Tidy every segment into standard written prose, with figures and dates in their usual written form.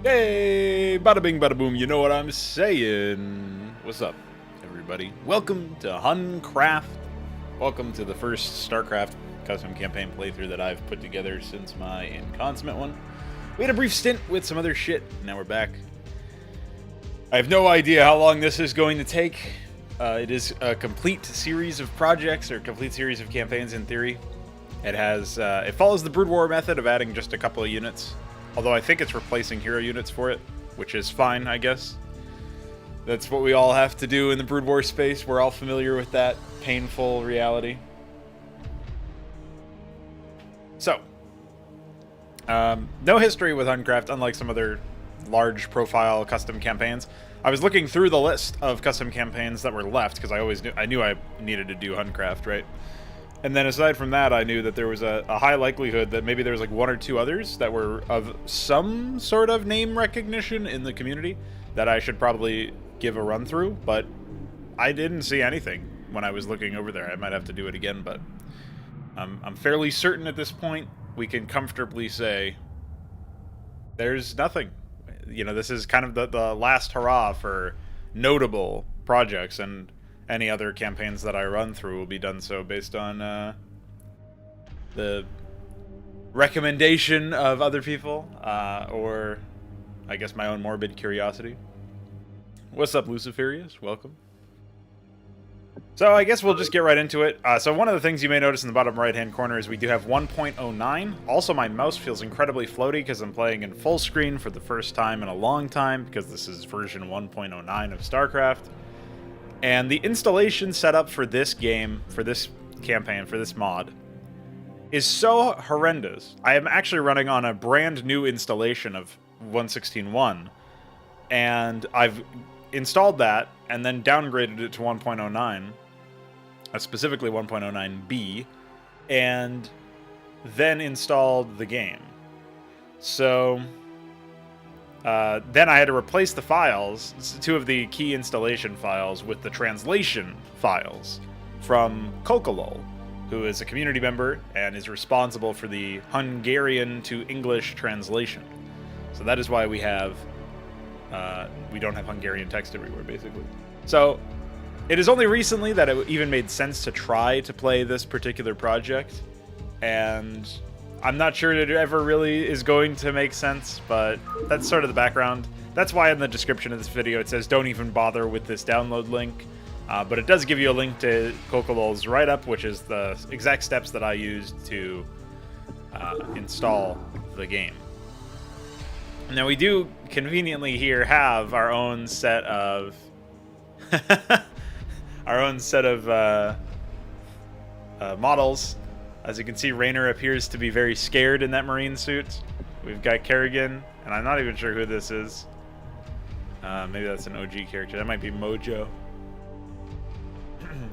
Hey, bada bing, bada boom, you know what I'm saying. What's up, everybody? Welcome to HunCraft. Welcome to the first Starcraft custom campaign playthrough that I've put together since my inconsummate one. We had a brief stint with some other shit, now we're back. I have no idea how long this is going to take. It is a complete series of projects, or complete series of campaigns in theory. It follows the Brood War method of adding just a couple of units. Although I think it's replacing hero units for it, which is fine, I guess. That's what we all have to do in the Brood War space. We're all familiar with that painful reality. So, no history with HunCraft, unlike some other large profile custom campaigns. I was looking through the list of custom campaigns that were left, because I knew I needed to do HunCraft, right? And then aside from that, I knew that there was a high likelihood that maybe there was like one or two others that were of some sort of name recognition in the community that I should probably give a run through, but I didn't see anything when I was looking over there. I might have to do it again, but I'm fairly certain at this point we can comfortably say there's nothing. You know, this is kind of the last hurrah for notable projects, and any other campaigns that I run through will be done so based on the recommendation of other people, or I guess my own morbid curiosity. What's up, Luciferius? Welcome. So I guess we'll just get right into it. So one of the things you may notice in the bottom right-hand corner is we do have 1.09. Also, my mouse feels incredibly floaty because I'm playing in full screen for the first time in a long time, because this is version 1.09 of StarCraft. And the installation setup for this game, for this campaign, for this mod, is so horrendous. I am actually running on a brand new installation of 1.16.1, and I've installed that and then downgraded it to 1.09, specifically 1.09b, and then installed the game. So then I had to replace the files, two of the key installation files, with the translation files from Kokolol, who is a community member and is responsible for the Hungarian to English translation. So that is why we don't have Hungarian text everywhere, basically. So it is only recently that it even made sense to try to play this particular project, and I'm not sure it ever really is going to make sense, but that's sort of the background. That's why in the description of this video it says don't even bother with this download link, but it does give you a link to Kokolol's write-up, which is the exact steps that I used to install the game. Now we do conveniently here have our own set of models. As you can see, Raynor appears to be very scared in that marine suit. We've got Kerrigan, and I'm not even sure who this is. Maybe that's an OG character. That might be Mojo.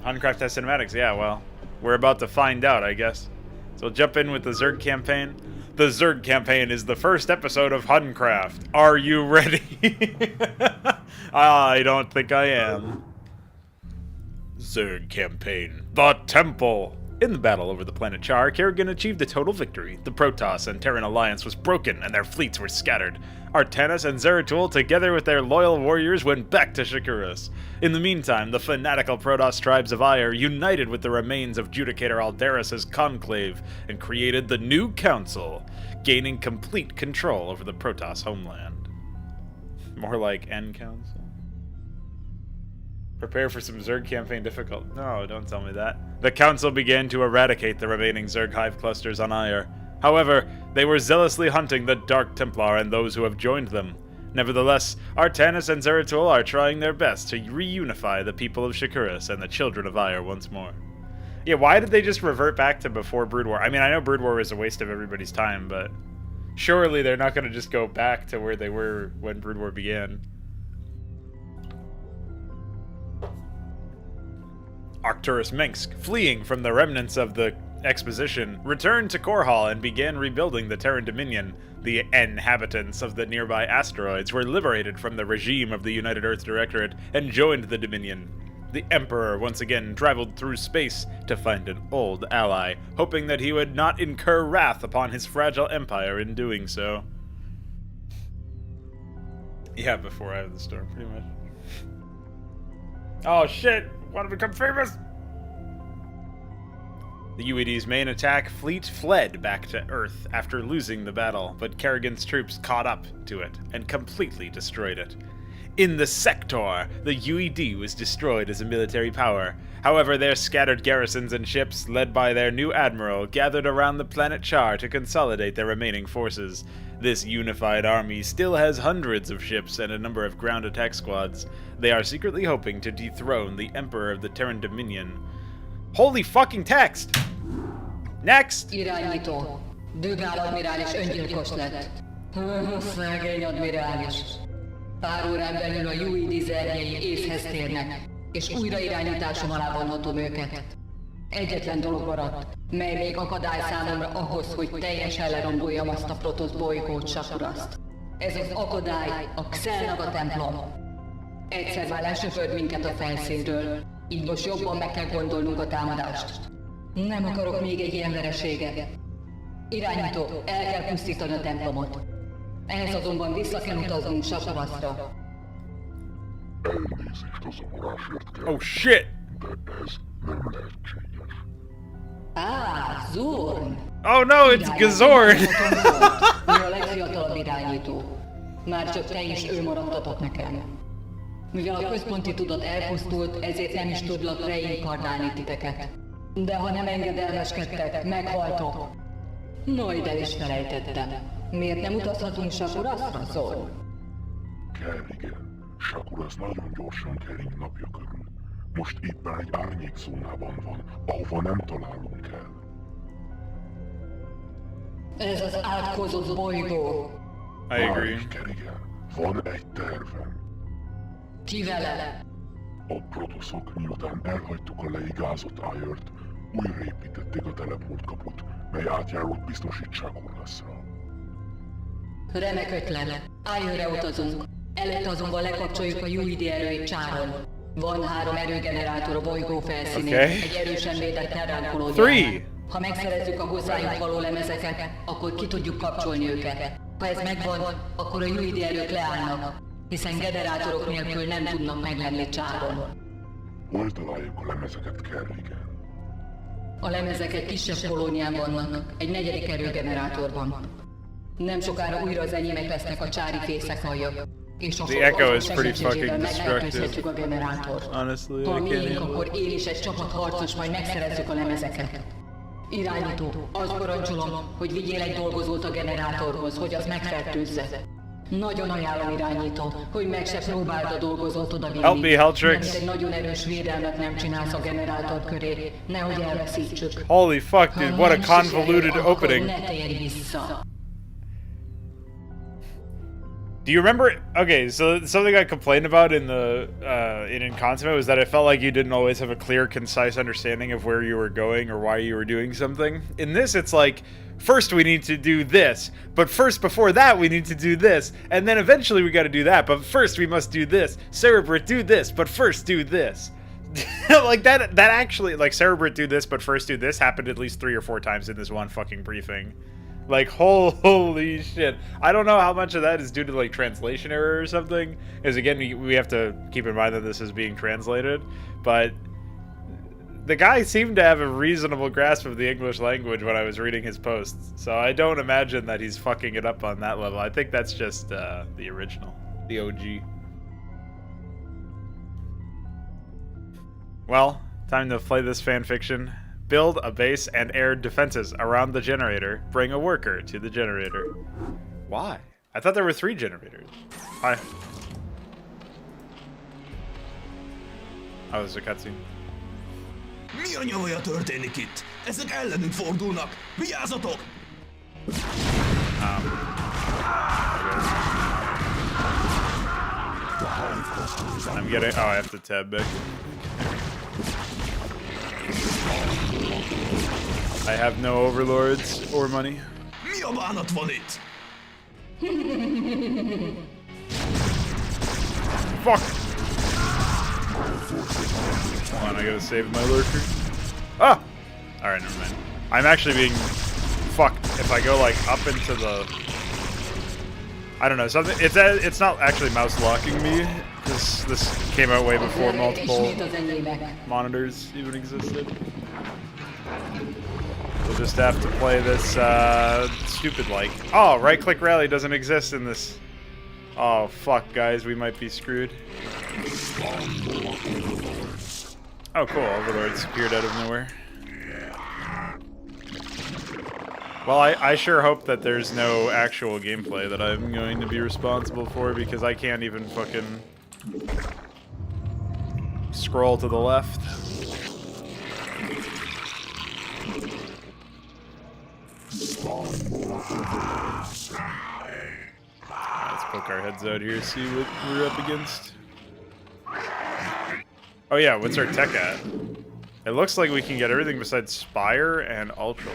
HunCraft has cinematics. Yeah, well, we're about to find out, I guess. So we'll jump in with the Zerg campaign. The Zerg campaign is the first episode of HunCraft. Are you ready? I don't think I am. Zerg campaign. The Temple. In the battle over the planet Char, Kerrigan achieved a total victory. The Protoss and Terran alliance was broken, and their fleets were scattered. Artanis and Zeratul, together with their loyal warriors, went back to Shakuras. In the meantime, the fanatical Protoss tribes of Ire united with the remains of Judicator Alderus' conclave and created the new Council, gaining complete control over the Protoss homeland. More like N Council. Prepare for some Zerg campaign difficult. No, don't tell me that. The Council began to eradicate the remaining Zerg hive clusters on Ire. However, they were zealously hunting the Dark Templar and those who have joined them. Nevertheless, Artanis and Zeratul are trying their best to reunify the people of Shakuras and the children of Ire once more. Yeah, why did they just revert back to before Brood War? I mean, I know Brood War was a waste of everybody's time, but surely they're not going to just go back to where they were when Brood War began. Arcturus Minsk, fleeing from the remnants of the exposition, returned to Korhal and began rebuilding the Terran Dominion. The inhabitants of the nearby asteroids were liberated from the regime of the United Earth Directorate and joined the Dominion. The Emperor once again traveled through space to find an old ally, hoping that he would not incur wrath upon his fragile empire in doing so. Yeah, before I have the storm, pretty much. Oh shit! Want to become famous? The UED's main attack fleet fled back to Earth after losing the battle, but Kerrigan's troops caught up to it and completely destroyed it. In the sector, the UED was destroyed as a military power. However, their scattered garrisons and ships, led by their new admiral, gathered around the planet Char to consolidate their remaining forces. This unified army still has hundreds of ships and a number of ground attack squads. They are secretly hoping to dethrone the Emperor of the Terran Dominion. Holy fucking text! Next! Irányító. Dögál admirális öngyilkos lett. Szegény admirális. Pár órán belül a UED zergei észhez térnek, és újra irányításom alá vonhatom őket. Egyetlen dolog maradt, mely még akadály számomra ahhoz, hogy teljesen leromboljam azt a protosz bolygót, Shakuraszt. Ez az akadály, a Xelnaga templom. Egyszer már lesöpörd minket a felszínről, így most jobban meg kell gondolnunk a támadást. Nem akarok még egy ilyen vereséget. Irányító, el kell pusztítani a templomot. Ehhez azonban vissza kell utaznunk Shakurasztra. Elnézést a zavarásért kell. Oh shit! De ez nem lehetséges. Zorn! Oh no, it's Gazord! Mi a legfiatalabb irányító. Már csak te is ő maradtatok nekem. Mivel a központi tudat elpusztult, ezért nem is tudlak reinkarnálni titeket. De ha nem engedelmeskedtek, meghaltok. Majd el is felejtettem. Miért nem utazhatunk Shakurasztra, Zorn? Kell, igen. Shakurasz nagyon gyorsan kering napja körül. Most éppen egy árnyékszónában van, ahova nem találunk el. Ez az átkozott bolygó. I agree. Kerrigan, van egy tervem. Ki vele? A protoszok, miután elhagytuk a leigázott Airt, újraépítették a teleportkaput, mely átjárót biztosít Shakuraszra. Remek ötlet. Aiurre utazunk. Előtte azonban lekapcsoljuk a UED erőit Csáron. Van 3 erőgenerátor a bolygó felszínén, egy erősen védett terrán kolónián. Ha megszerezzük a hozzájuk való lemezeket, akkor ki tudjuk kapcsolni őket. Ha ez megvan, akkor a UED erők leállnak, hiszen generátorok nélkül nem tudnak meglenni Csáron. Hol találjuk a lemezeket, Kerrigan? A lemezek egy kisebb kolónián vannak, egy 4. erőgenerátorban. Nem sokára újra az enyémek lesznek a csári fészek aljak. És The echo is pretty fucking destructive. A generátort. Honestly, ha I miénk, can't. akkor én is egy csapat harcos, majd megszerezzük a lemezeket. Irányító, azt parancsolom, hogy vigyél egy dolgozót a generátorhoz, hogy az megfertőzze. Nagyon ajánlom, irányító, hogy meg se próbáld a dolgozót odavinni. Help me, Heltrix. Mert egy nagyon erős védelmet nem csinálsz a generátor köré, nehogy elveszítsük. Holy fuck, dude, what a convoluted opening. Ne térj vissza. Do you remember? Okay, so something I complained about in the in Consummate was that I felt like you didn't always have a clear, concise understanding of where you were going or why you were doing something. In this, it's like, first we need to do this, but first before that we need to do this, and then eventually we got to do that, but first we must do this. Cerebrit, do this, but first do this. Like that actually, like Cerebrit, do this, but first do this happened at least 3 or 4 times in this one fucking briefing. Like, holy shit. I don't know how much of that is due to, like, translation error or something. Because, again, we have to keep in mind that this is being translated. But the guy seemed to have a reasonable grasp of the English language when I was reading his posts. So I don't imagine that he's fucking it up on that level. I think that's just the original. The OG. Well, time to play this fanfiction. Build a base and air defenses around the generator. Bring a worker to the generator. Why? I thought there were 3 generators. Hi. Oh, there's a cutscene. Mi a nyavaja történik itt? Ezek ellenünk fordulnak! Vigyázzatok! I'm getting... Oh, I have to tab back. I have no overlords or money. Mi a bánat van itt? Fuck! Hold on, I gotta save my lurker. Ah! Alright, never mind. I'm actually being fucked if I go, like, up into the... I don't know, something. It's not actually mouse locking me. This came out way before multiple monitors even existed. We'll just have to play this stupid like. Oh, right-click rally doesn't exist in this. Oh fuck, guys, we might be screwed. Oh cool, Overlords appeared out of nowhere. Well, I sure hope that there's no actual gameplay that I'm going to be responsible for, because I can't even fucking scroll to the left. Let's poke our heads out here, see what we're up against. Oh yeah, what's our tech at? It looks like we can get everything besides Spire and Ultralisk.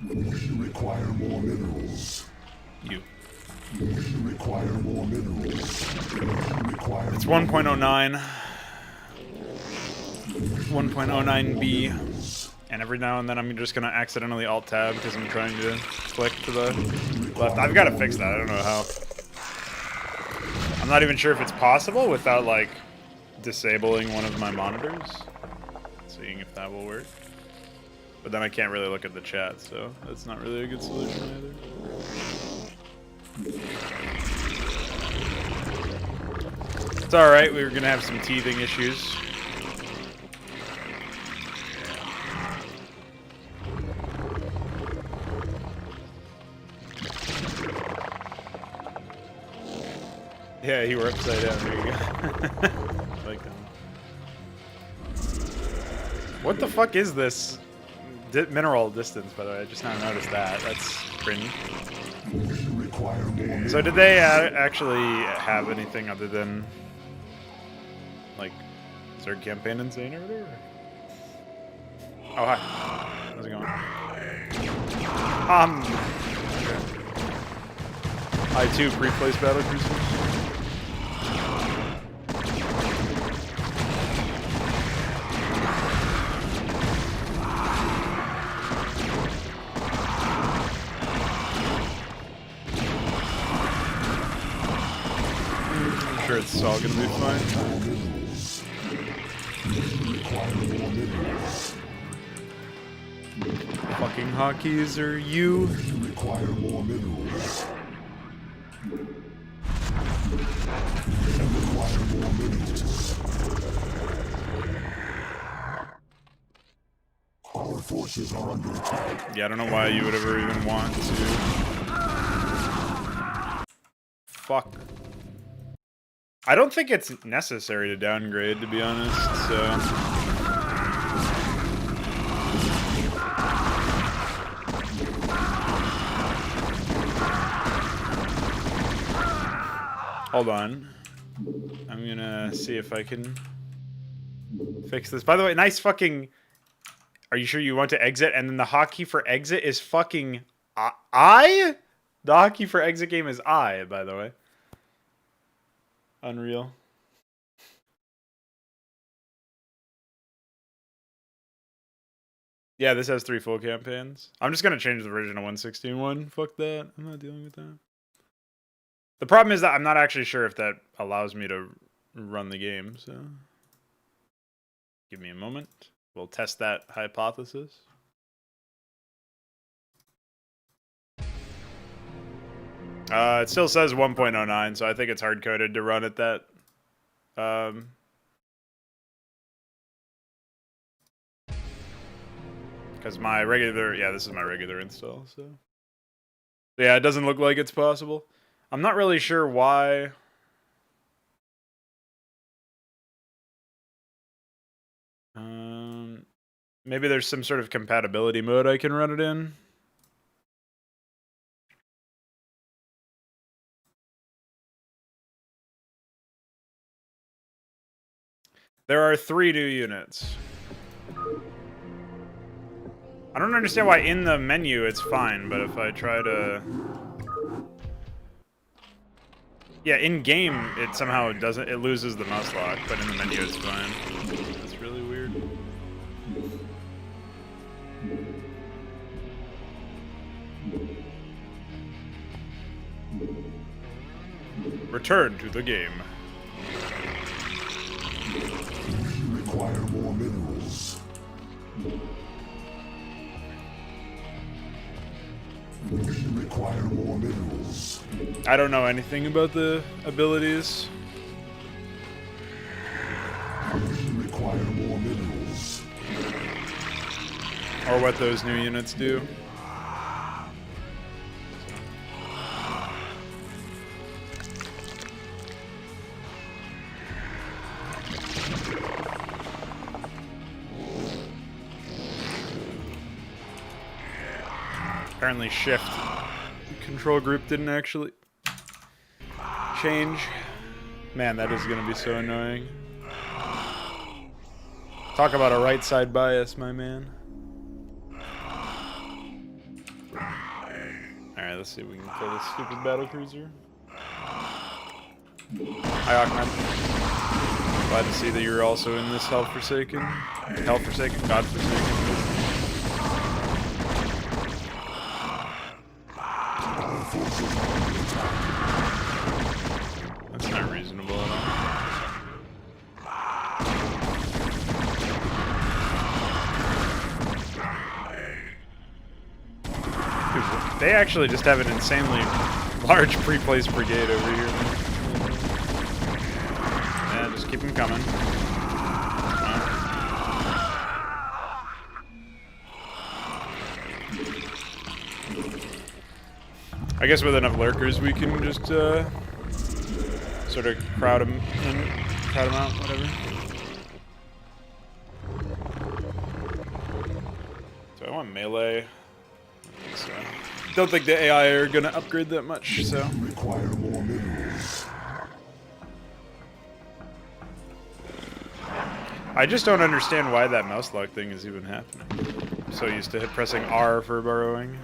We require more minerals. You. We require more minerals. It's 1.09. 1.09B. And every now and then I'm just gonna accidentally Alt-Tab because I'm trying to click to the left. I've got to fix that. I don't know how. I'm not even sure if it's possible without, like, disabling one of my monitors. Seeing if that will work. But then I can't really look at the chat, so that's not really a good solution either. It's alright, we were gonna have some teething issues. Yeah, you were upside down. There you go. Like, what the fuck is this? Mineral distance, by the way. I just now noticed that. That's cringe. So did they actually have anything other than, like, Zerg Campaign Insane or whatever? Oh, hi. How's it going? I too pre-placed battle cruisers. I'm sure it's all gonna be fine. Fucking hotkeys are you? Require more minerals. Our forces are under attack. Yeah, I don't know why you would ever even want to. Fuck. I don't think it's necessary to downgrade, to be honest, so. Hold on. I'm gonna see if I can fix this. By the way, nice fucking... Are you sure you want to exit? And then the hotkey for exit is fucking I? The hotkey for exit game is I, by the way. Unreal. Yeah, this has 3 full campaigns. I'm just gonna change the version to 1.16.1. Fuck that. I'm not dealing with that. The problem is that I'm not actually sure if that allows me to run the game, so... Give me a moment. We'll test that hypothesis. It still says 1.09, so I think it's hard-coded to run at that. Because my regular... Yeah, this is my regular install, so... Yeah, it doesn't look like it's possible. I'm not really sure why... Maybe there's some sort of compatibility mode I can run it in. There are 3 new units. I don't understand why in the menu it's fine, but if I try to... Yeah, in game it somehow doesn't. It loses the mouse lock, but in the menu it's fine. That's really weird. Return to the game. We require more minerals. We require more minerals. I don't know anything about the abilities. We require more minerals. Or what those new units do. Apparently shift control group didn't actually change. Man, that is going to be so annoying. Talk about a right side bias, my man. Alright, let's see if we can kill this stupid battlecruiser. Hi, Ackmeds. Glad to see that you're also in this Godforsaken. That's not reasonable at all. Dude, they actually just have an insanely large pre-placed brigade over here. Yeah, just keep them coming. I guess with enough lurkers, we can just sort of crowd them in, crowd them out, whatever. So I want melee. So don't think the AI are gonna upgrade that much. So Require more minerals. I just don't understand why that mouse lock thing is even happening. I'm so used to pressing R for burrowing.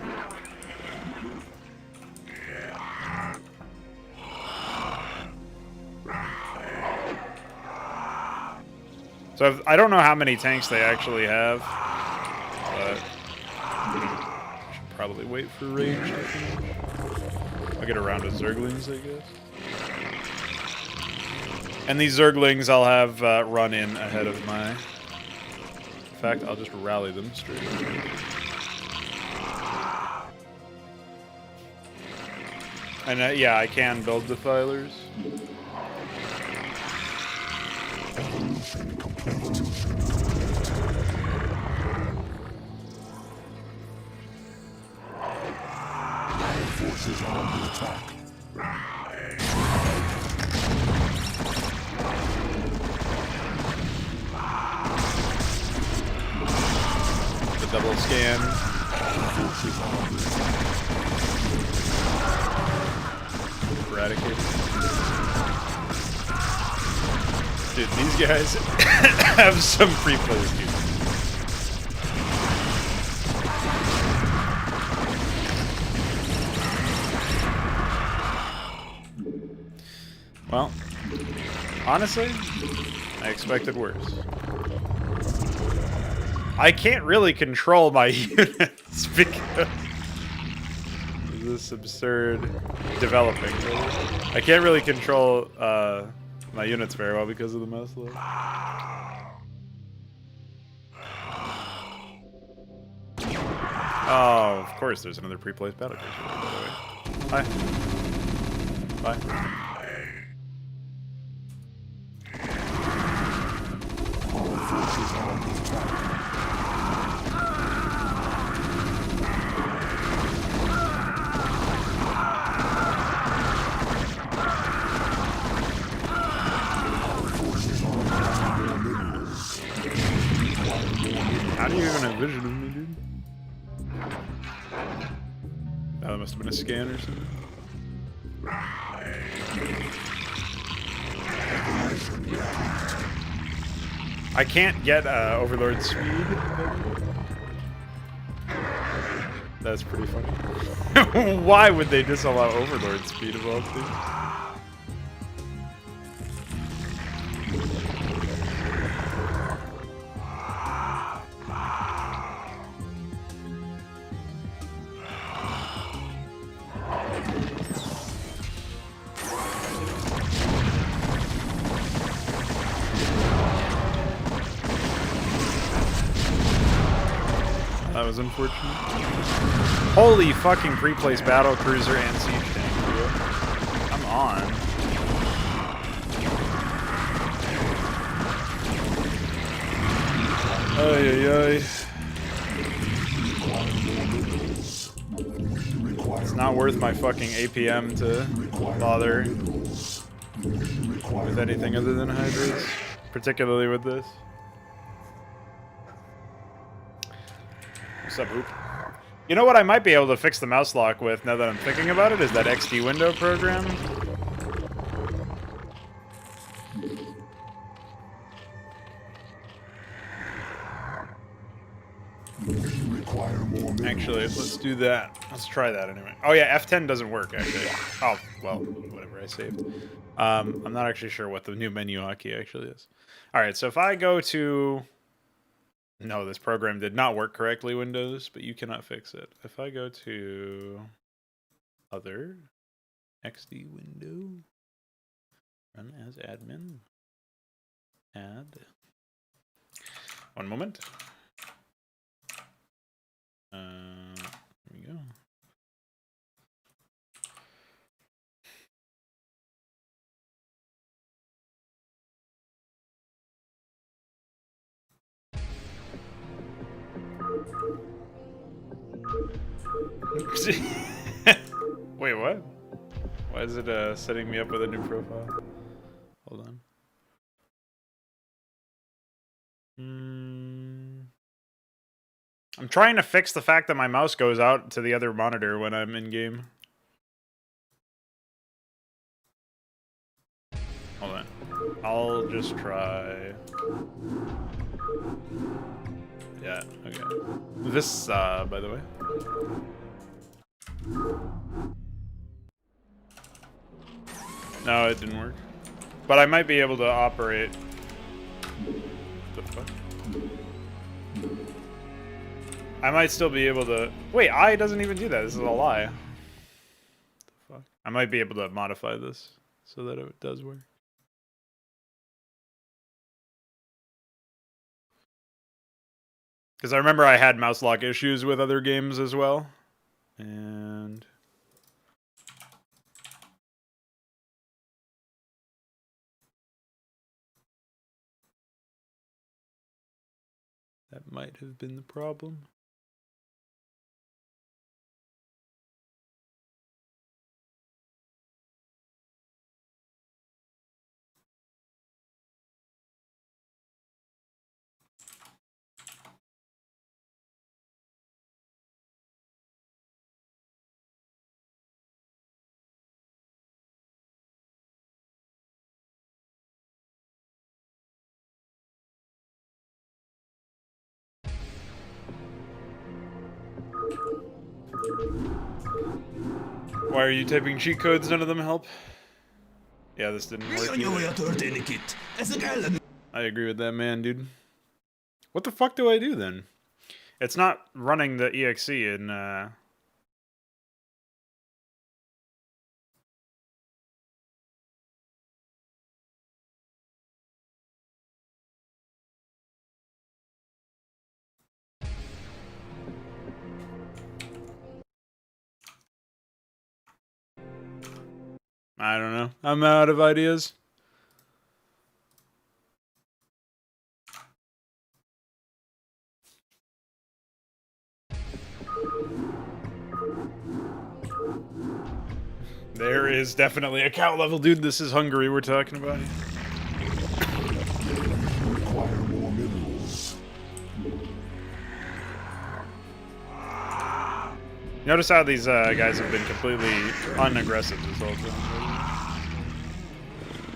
So I don't know how many tanks they actually have, but I should probably wait for range, I think. I'll get a round of Zerglings, I guess. And these Zerglings I'll have run in ahead of my... In fact, I'll just rally them straight away. And yeah, I can build defilers. Forces are under attack. The double scan. Forces are under attack. Eradicate. Dude, these guys have some pre-plays, dude. Well, honestly, I expected worse. I can't really control my units because of this absurd developing. I can't really control my units very well because of the mouse load. Oh, of course, there's another pre-placed battle cruiser, by the way. Hi. Bye. How do you even have vision of me, dude? Oh, that must have been a scan or something. I can't get Overlord speed. That's pretty funny. Why would they disallow Overlord speed of all things? That was unfortunate. Holy fucking pre-placed battle cruiser and siege tank. Come on. Ay ay ay. It's not worth my fucking APM to bother with anything other than Hydras, particularly with this. What's up, Hoop? You know what I might be able to fix the mouse lock with, now that I'm thinking about it, is that XD window program. Actually, let's do that. Let's try that anyway. Oh yeah, F10 doesn't work, actually. Oh, well, whatever, I saved. I'm not actually sure what the new menu hotkey actually is. Alright, so if I go to... No, this program did not work correctly, Windows, but you cannot fix it. If I go to... Other... XD window... Run as admin... Add... One moment. Here we go. Wait, what? Why is it setting me up with a new profile? Hold on. I'm trying to fix the fact that my mouse goes out to the other monitor when I'm in game. Hold on. I'll just try. Yeah, okay. This, by the way. No, it didn't work. But I might be able to operate. What the fuck? I might still be able to... Wait, I doesn't even do that. This is a lie. What the fuck? I might be able to modify this so that it does work. Because I remember I had mouse lock issues with other games as well. And... that might have been the problem. Why are you typing cheat codes? None of them help. Yeah, this didn't work either. I agree with that man, dude. What the fuck do I do then? It's not running the exe in I don't know. I'm out of ideas. There is definitely a cow level, dude. This is Hungary we're talking about. Require more minerals. Notice how these guys have been completely unaggressive this whole time.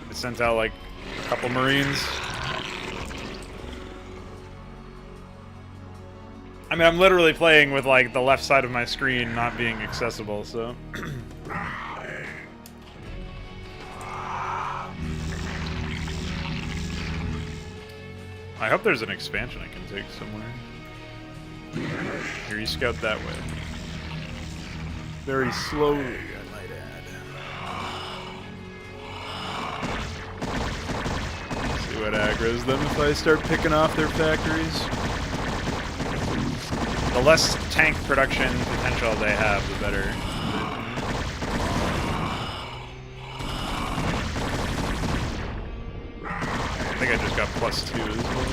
They sent out like a couple Marines. I mean, I'm literally playing with like the left side of my screen not being accessible, so. I hope there's an expansion I can take somewhere. Here, you scout that way. Very slowly, I might add. See what aggroes them if I start picking off their factories. The less tank production potential they have, the better. I think I just got +2 as well.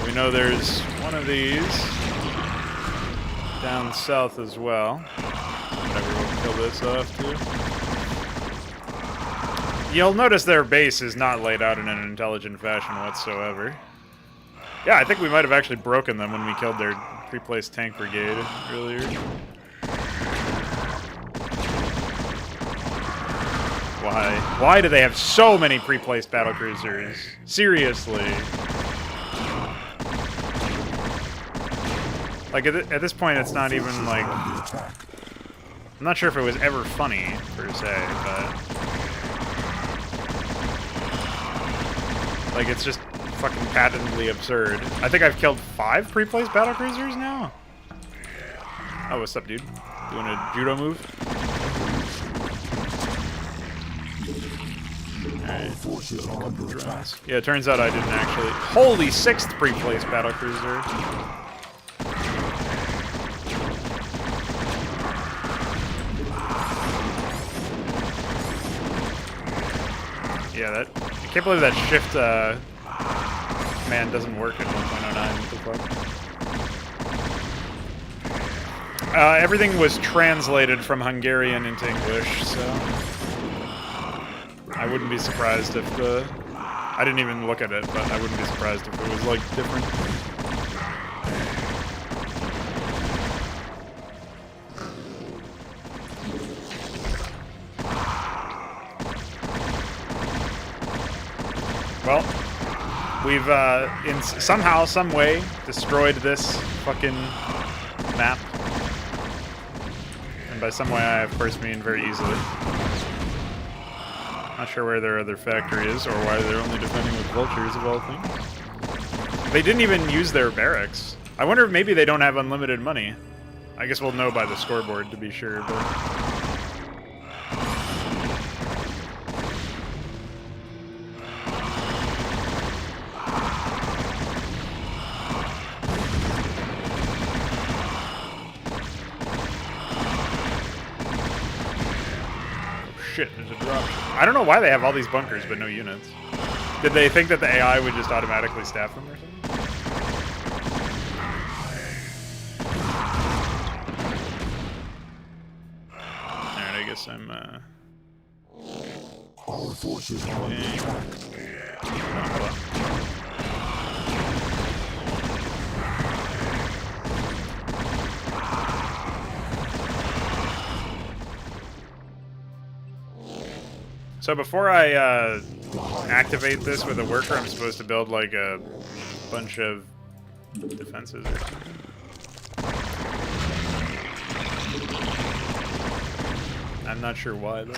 We know there's one of these down south as well. Whatever, we'll kill this off too. You'll notice their base is not laid out in an intelligent fashion whatsoever. Yeah, I think we might have actually broken them when we killed their pre-placed tank brigade earlier. Why? Why do they have so many pre-placed battlecruisers? Seriously. Like, at this point, it's not even, like... I'm not sure if it was ever funny, per se, but... Like, it's just fucking patently absurd. I think I've killed 5 pre-placed battlecruisers now? Oh, what's up, dude? Doing a judo move? Alright. Yeah, it turns out I didn't actually... Holy, 6th pre-placed battlecruiser. Yeah, that... I can't believe that shift command doesn't work at 1.09. What the fuck? Everything was translated from Hungarian into English, so... I wouldn't be surprised if the... I didn't even look at it, but I wouldn't be surprised if it was, like, different. Well, we've, somehow, some way, destroyed this fucking map. And by some way, I, of course, mean very easily. Not sure where their other factory is, or why they're only defending with vultures, of all things. They didn't even use their barracks. I wonder if maybe they don't have unlimited money. I guess we'll know by the scoreboard, to be sure, but... Shit, there's a drop. I don't know why they have all these bunkers but no units. Did they think that the AI would just automatically staff them or something? Alright, I guess I'm, Our forces are under So before I activate this with a worker, I'm supposed to build like a bunch of defenses or something. I'm not sure why though.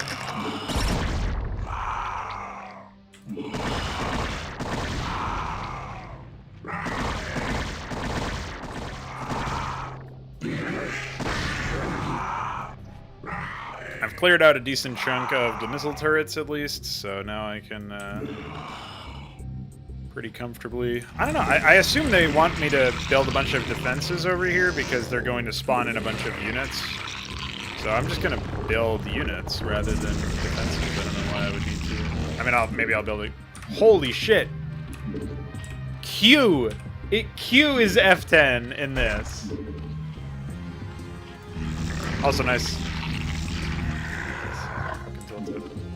I've cleared out a decent chunk of the missile turrets at least, so now I can pretty comfortably... I don't know, I assume they want me to build a bunch of defenses over here because they're going to spawn in a bunch of units. So I'm just gonna build units rather than defenses. I don't know why I would need to. I mean, maybe I'll build a... Holy shit! Q! Q is F10 in this. Also nice.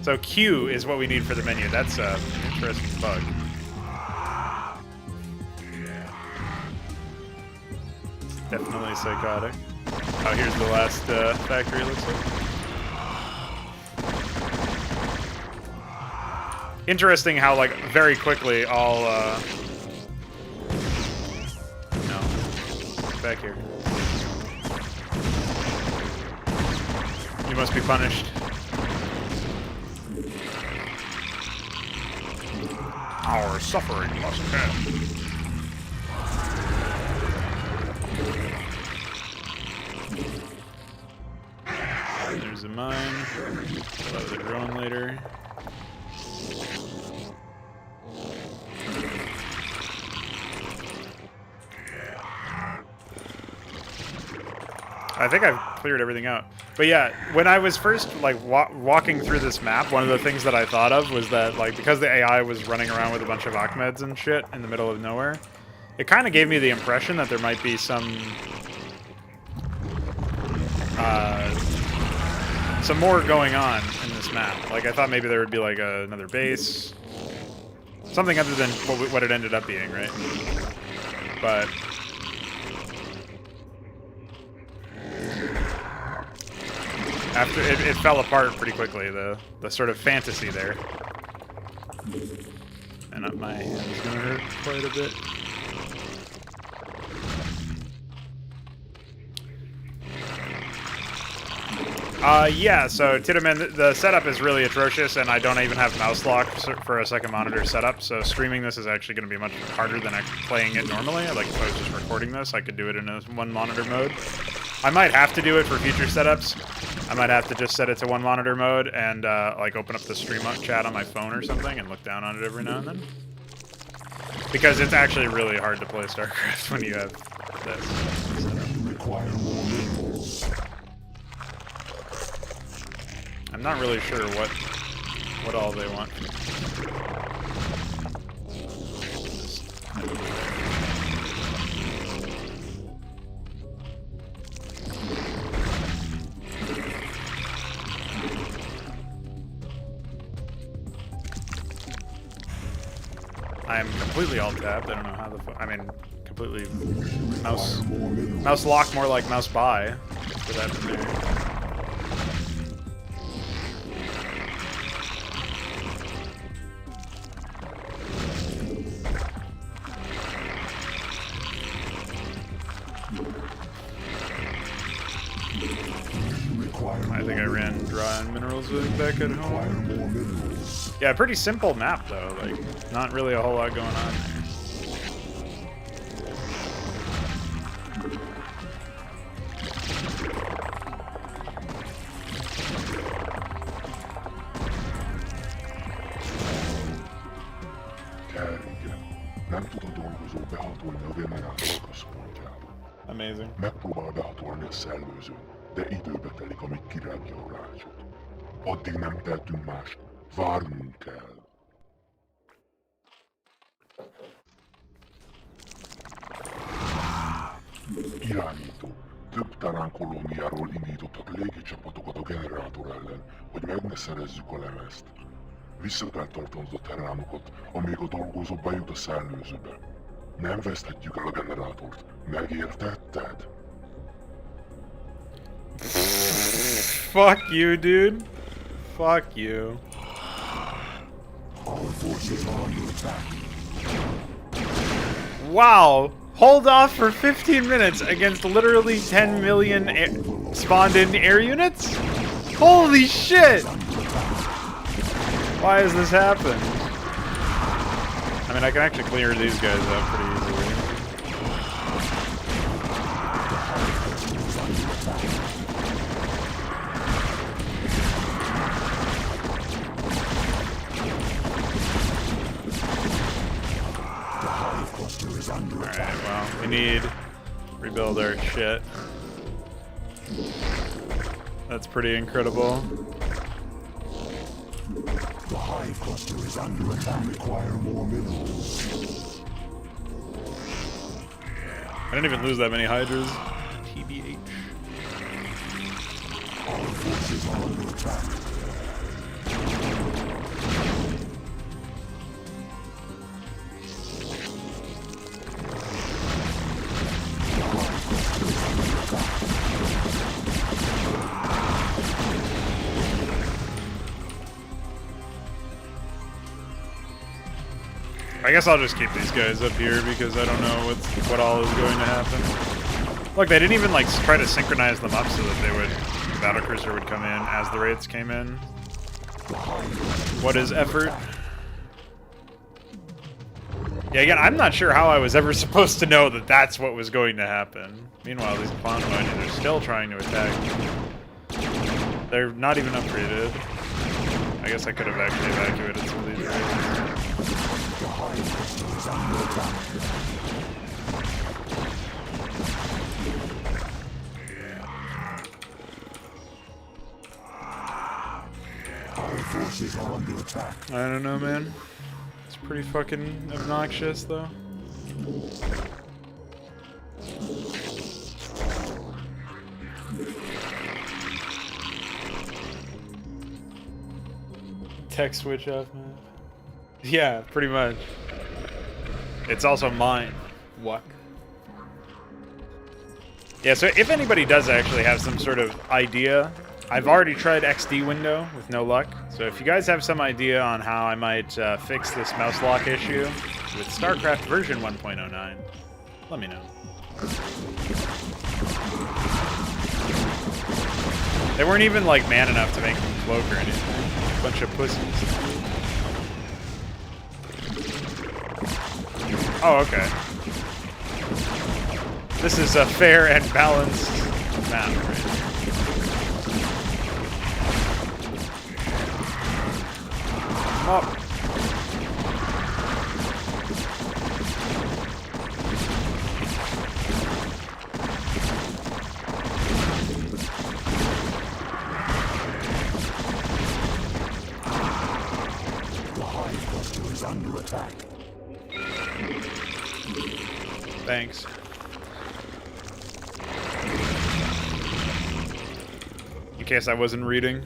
So Q is what we need for the menu. That's an interesting bug. It's definitely psychotic. Oh, here's the last factory, it looks like. Interesting how, like, very quickly all, No. Back here. You must be punished. Our suffering must end. There's a mine. We'll have the drone later. I think I've cleared everything out. But yeah, when I was first like walking through this map, one of the things that I thought of was that like because the AI was running around with a bunch of Ackmeds and shit in the middle of nowhere, it kind of gave me the impression that there might be some more going on in this map. Like I thought maybe there would be like another base, something other than what it ended up being, right? But after it fell apart pretty quickly, the sort of fantasy there. And my hand is gonna hurt quite a bit. Yeah, so Tidaman, the setup is really atrocious, and I don't even have mouse lock for a second monitor setup, so streaming this is actually going to be much harder than playing it normally. Like, if I was just recording this, I could do it in a one monitor mode. I might have to do it for future setups. I might have to just set it to one monitor mode and, like, open up the stream chat on my phone or something and look down on it every now and then. Because it's actually really hard to play Starcraft when you have this setup. I'm not really sure what all they want. I'm completely alt-tabbed. I don't know how the fuck. I mean, completely mouse lock, more like mouse buy for that from there. I think I ran dry on minerals back at home. Yeah, pretty simple map though, like not really a whole lot going on there. Nem tud a dolgozó behatolni a generátor központjába. Amazing. Megpróbál behatolni a szellőzőn, de időbe telik, amíg kirágja a rácsot. Addig nem tehetünk mást. Várnunk kell. Irányító. Több Terán kolóniáról indítottak légicsapatokat a generátor ellen, hogy meg ne szerezzük a lemezt. Vissza kell tartanod a teránokat, amíg a dolgozó bejut a szellőzőbe. Nem veszthetjük el a generátort. Megértetted? Fuck you, dude. Fuck you. Wow. Hold off for 15 minutes against literally 10 million spawned-in air units? Holy shit! Why has this happened? I mean, I can actually clear these guys out pretty easily. Alright, well, we need to rebuild our shit. That's pretty incredible. The hive cluster is under attack. Require more minerals. I didn't even lose that many hydras. TBH. Our forces are under attack. I guess I'll just keep these guys up here because I don't know what all is going to happen. Look, they didn't even like try to synchronize them up so that the battlecruiser would come in as the raids came in. What is effort? Yeah, again, I'm not sure how I was ever supposed to know that that's what was going to happen. Meanwhile, these clown miners are still trying to attack. They're not even upgraded. I guess I could have actually evacuated some of these raids. forces are under attack. I don't know, man. It's pretty fucking obnoxious, though. Tech switch off, man. Yeah, pretty much. It's also mine. What? Yeah, so if anybody does actually have some sort of idea, I've already tried XD window with no luck. So if you guys have some idea on how I might fix this mouse lock issue with Starcraft version 1.09, let me know. They weren't even like man enough to make them cloak or anything. Bunch of pussies. Oh, okay. This is a fair and balanced map, right? Up. Under attack. Thanks. In case I wasn't reading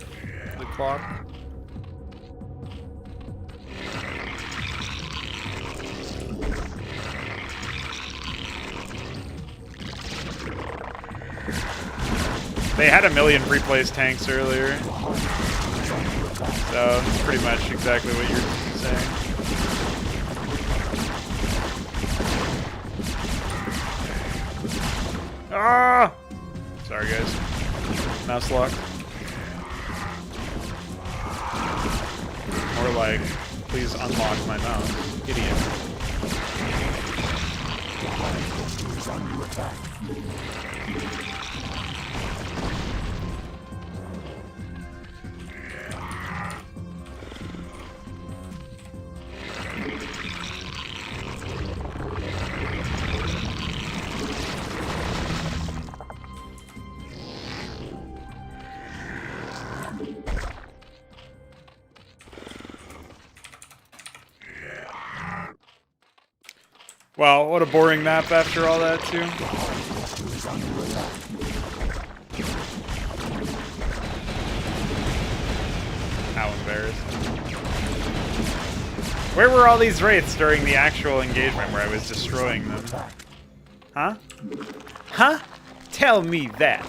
the clock. They had a million pre-placed tanks earlier. So, it's pretty much exactly what you're saying. Ah! Sorry, guys. Mouse lock. More like, please unlock my mouse. Idiot. Under attack. Well, what a boring map after all that, too. How embarrassing. Where were all these wraiths during the actual engagement where I was destroying them? Huh? Huh? Tell me that.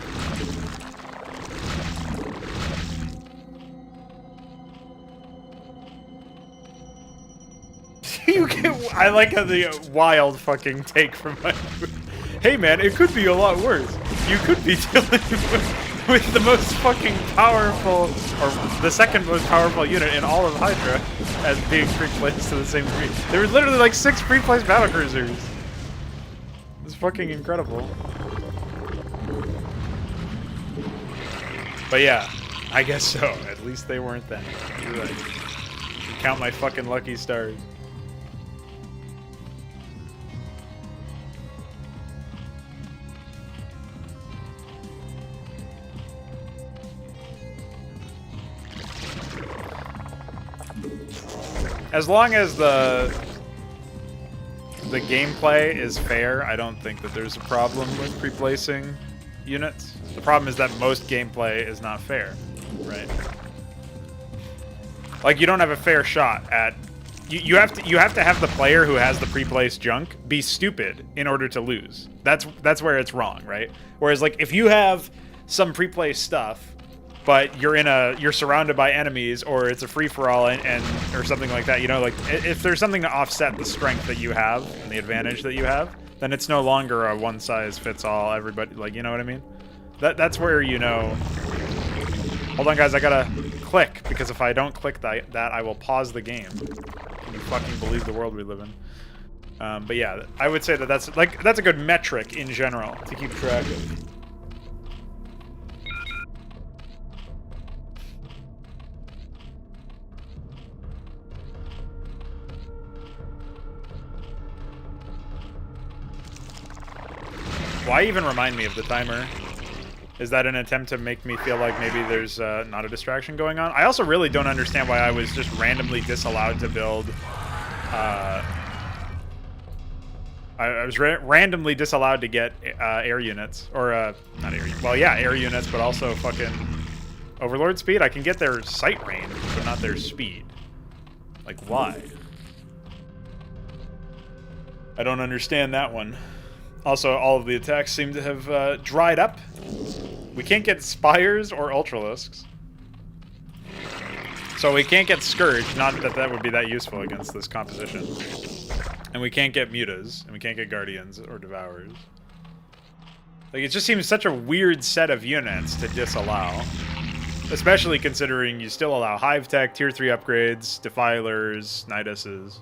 You get, I like how the wild fucking take from my... Hey man, it could be a lot worse. You could be dealing with the most fucking powerful, or the second most powerful unit in all of Hydra as being pre-placed to the same degree. There were literally like 6 pre-placed battlecruisers. It's fucking incredible. But yeah, I guess so. At least they weren't that. You're right. Should count my fucking lucky stars. As long as the gameplay is fair, I don't think that there's a problem with pre-placing units. The problem is that most gameplay is not fair, right? Like, you don't have a fair shot at... You have to have the player who has the pre-placed junk be stupid in order to lose. That's where it's wrong, right? Whereas, like, if you have some pre-placed stuff, but you're surrounded by enemies, or it's a free-for-all and or something like that, you know, like, if there's something to offset the strength that you have and the advantage that you have, then it's no longer a one-size-fits-all, everybody, like, you know what I mean? That's where, you know... Hold on, guys, I gotta click, because if I don't click that I will pause the game. Can you fucking believe the world we live in? But yeah, I would say that's a good metric in general to keep track of. Why even remind me of the timer? Is that an attempt to make me feel like maybe there's not a distraction going on? I also really don't understand why I was just randomly disallowed to build... I was randomly disallowed to get air units. Or, not air units. Well, yeah, air units, but also fucking Overlord speed. I can get their sight range, but not their speed. Like, why? I don't understand that one. Also, all of the attacks seem to have dried up. We can't get Spires or Ultralisks. So we can't get Scourge, not that that would be that useful against this composition. And we can't get Mutas, and we can't get Guardians or Devourers. Like, it just seems such a weird set of units to disallow. Especially considering you still allow Hive Tech, Tier 3 upgrades, Defilers, Niduses.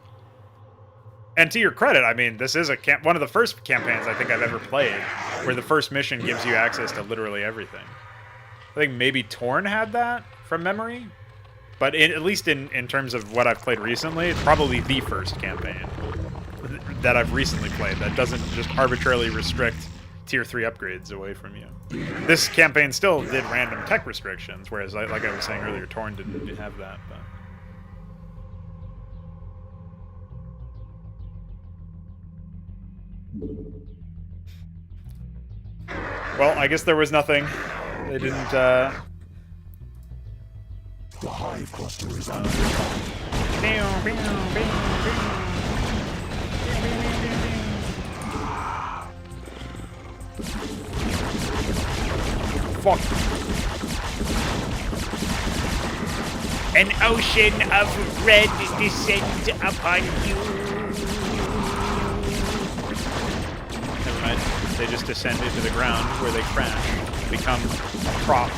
And to your credit, I mean, this is one of the first campaigns I think I've ever played where the first mission gives you access to literally everything. I think maybe Torn had that from memory. But at least in terms of what I've played recently, it's probably the first campaign that I've recently played that doesn't just arbitrarily restrict Tier 3 upgrades away from you. This campaign still did random tech restrictions, whereas, like I was saying earlier, Torn didn't have that. But... Well, I guess there was nothing. They didn't, The hive cluster is under attack. Fuck. An ocean of red descends upon you. Never mind. They just descend into the ground where they crash, become a prop.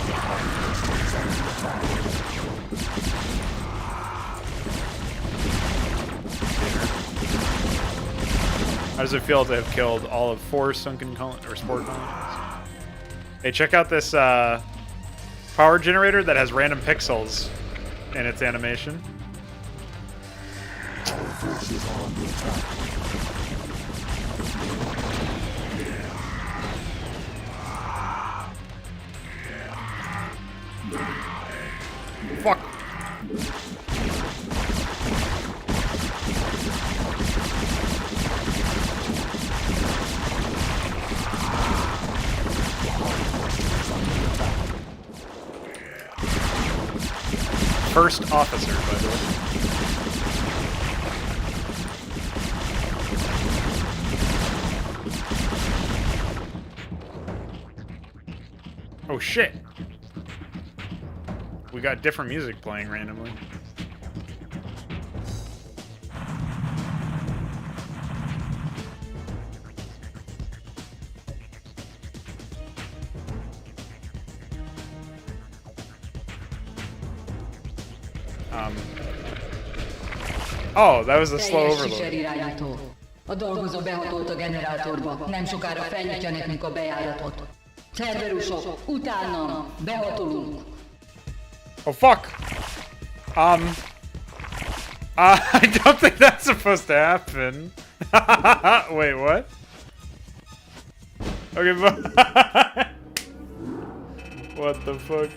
How does it feel to have killed all of 4 sunken or spore colonies? Hey, check out this power generator that has random pixels in its animation. Our forces are under attack. Fuck. First officer, by the way. Oh shit! We got different music playing randomly. Oh, that was a slow overload. Irányító. A dolgozó behatolt a generátorba. Nem sokára felnyitja nekünk a bejáratot. Cerberusok, utánam, behatolunk. Oh fuck! I don't think that's supposed to happen. Wait, what? Okay, what the fuck?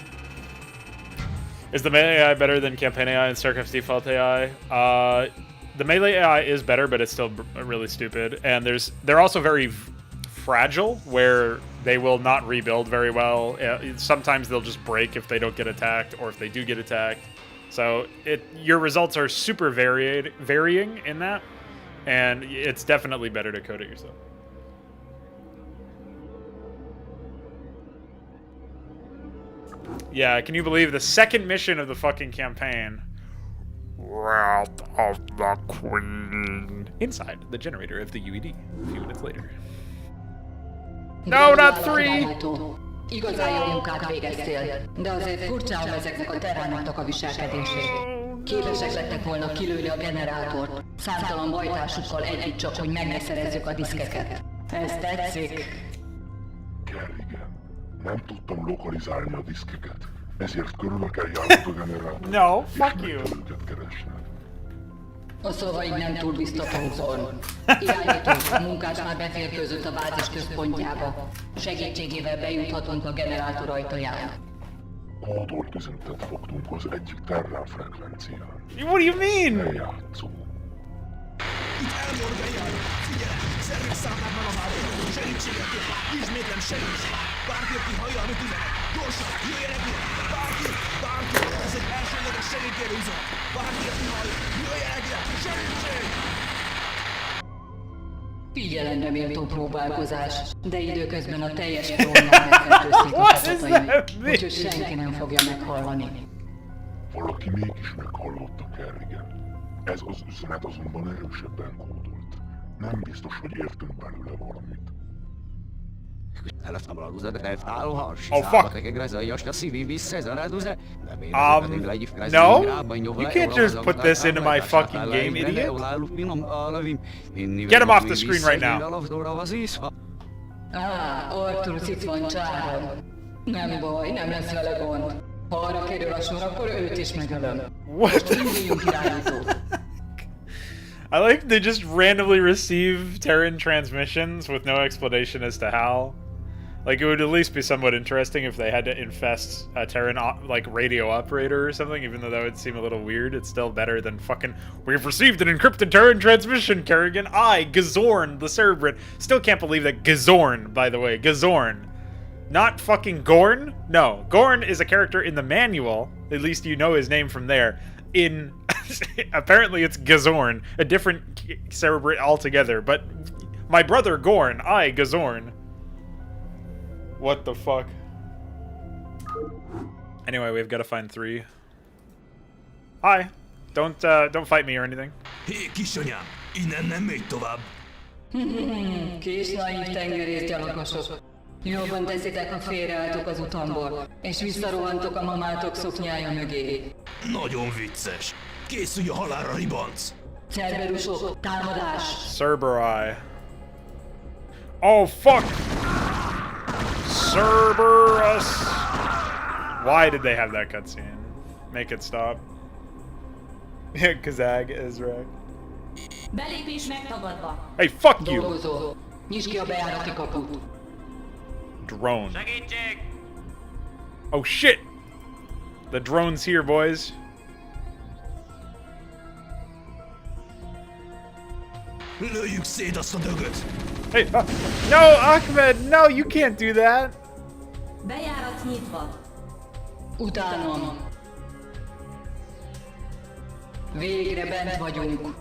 Is the melee AI better than campaign AI and Starcraft's default AI? The melee AI is better, but it's still really stupid. And they're also very fragile, where they will not rebuild very well. Sometimes they'll just break if they don't get attacked, or if they do get attacked. So your results are super varying in that, and it's definitely better to code it yourself. Yeah, can you believe the second mission of the fucking campaign? Wrath of the Queen. Inside the generator of the UED, a few minutes later. No, not 3! Igazán jó munkát végeztél, de azért furcsán ezeknek a terránoknak a viselkedését. Képesek lettek volna kilőni a generátort, számtalan bajtársukkal együtt csak, hogy meg ne szerezzük a diszkeket. Ez tetszik? Kell, igen. Nem tudtam lokalizálni a diszkeket, ezért körülök eljárult a generátor. No, fuck you. Őket keresnek. A szavaid nem túl biztató, Zorn. Irányítók, a munkás már beférkőzött a bázis központjába. Segítségével bejuthatunk a generátor ajtaján. Kódolt üzenetet fogtunk az egyik terrán frekvencián. What do you mean? Eljátszó. Itt elmorgálják! Figyelj! Szervés számlában a hálója! Segítséget kér! Ismétlem segítség! Bárki, aki hallja, amit üzenet! Gyorsan! Jöjjenek ide! Bárki! Bárki! Ez egy elsőleges segítségű üzenet! Bárki, aki hallja! Jöjjenek ide! Segítség! Figyelemre méltó próbálkozás, de időközben a teljes trónnál megfertőzték a csapataim, úgyhogy senki nem fogja meghallani. Valaki mégis meghallotta Kerrigan. Ez az üzenet azonban erősebben kódolt. Nem biztos, hogy értünk belőle valamit. Oh fuck! No? You can't just put this into my fucking game, idiot! Get him off the screen right now! Arturus itt van csáron. Nem baj, nem lesz vele gond. Ha arra kerül a sor, akkor őt is megölöm. What? Induljunk irányítót. I like they just randomly receive Terran transmissions with no explanation as to how. Like, it would at least be somewhat interesting if they had to infest a Terran, like, radio operator or something, even though that would seem a little weird. It's still better than fucking, we've received an encrypted Terran transmission, Kerrigan. I, Gazorn, the Cerebrid. Still can't believe that Gazorn, by the way, Gazorn. Not fucking Gorn? No, Gorn is a character in the manual. At least you know his name from there. In, apparently it's Gazorn, a different Cerebrid altogether, but my brother Gorn, I, Gazorn. What the fuck? Anyway, we've got to find 3. Hi. Don't fight me or anything. Hé, kisanyám! Innen nem megy tovább! Kis naív tengerészgyalogosok. Jobban teszitek, ha félreálltok az utamból, és visszarohantok a mamátok szoknyája mögé. Nagyon vicces! Készülj a halálra, ribanc! Cerberusok, támadás! Cerberus. Oh fuck! Cerberus! Why did they have that cutscene? Make it stop. Kazag, Ezra. Belépés megtagadva. Hey, fuck you! Dolgozó, nyisd ki a bejárati kaput. Drone. Oh shit! The drone's here, boys. Lőjük szét azt a dögöt! Hey, no, Ackmed, no, you can't do that. Bejárat nyitva. Utánom. Végre bent vagyunk.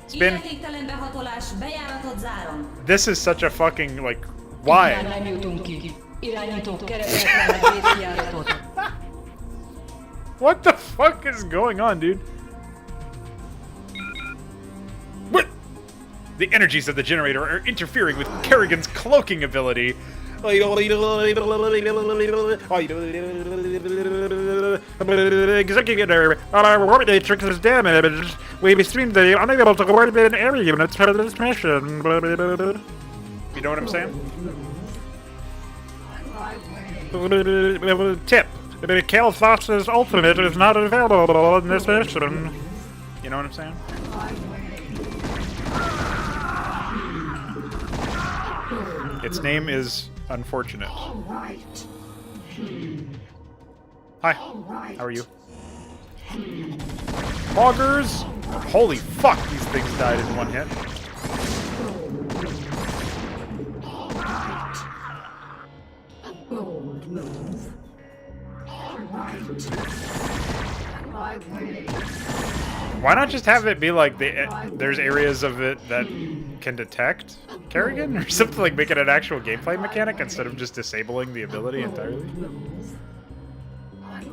Spin. Illetéktelen behatolás, bejáratot zárom. This is such a fucking, like, why? Már nem jutunk ki. Irányítók, keresek a vészjáratot. What the fuck is going on, dude? What? The energies of the generator are interfering with Kerrigan's cloaking ability. Executor, our warp matrix is damaged. We seem to be unable to coordinate area units for this mission. You know what I'm saying? Tip. Cal Foss's ultimate is not available in this mission. You know what I'm saying? Its name is Unfortunate. Hi. How are you? Hoggers! Holy fuck, these things died in one hit. Why not just have it be like there's areas of it that can detect Kerrigan or something, like make it an actual gameplay mechanic instead of just disabling the ability entirely?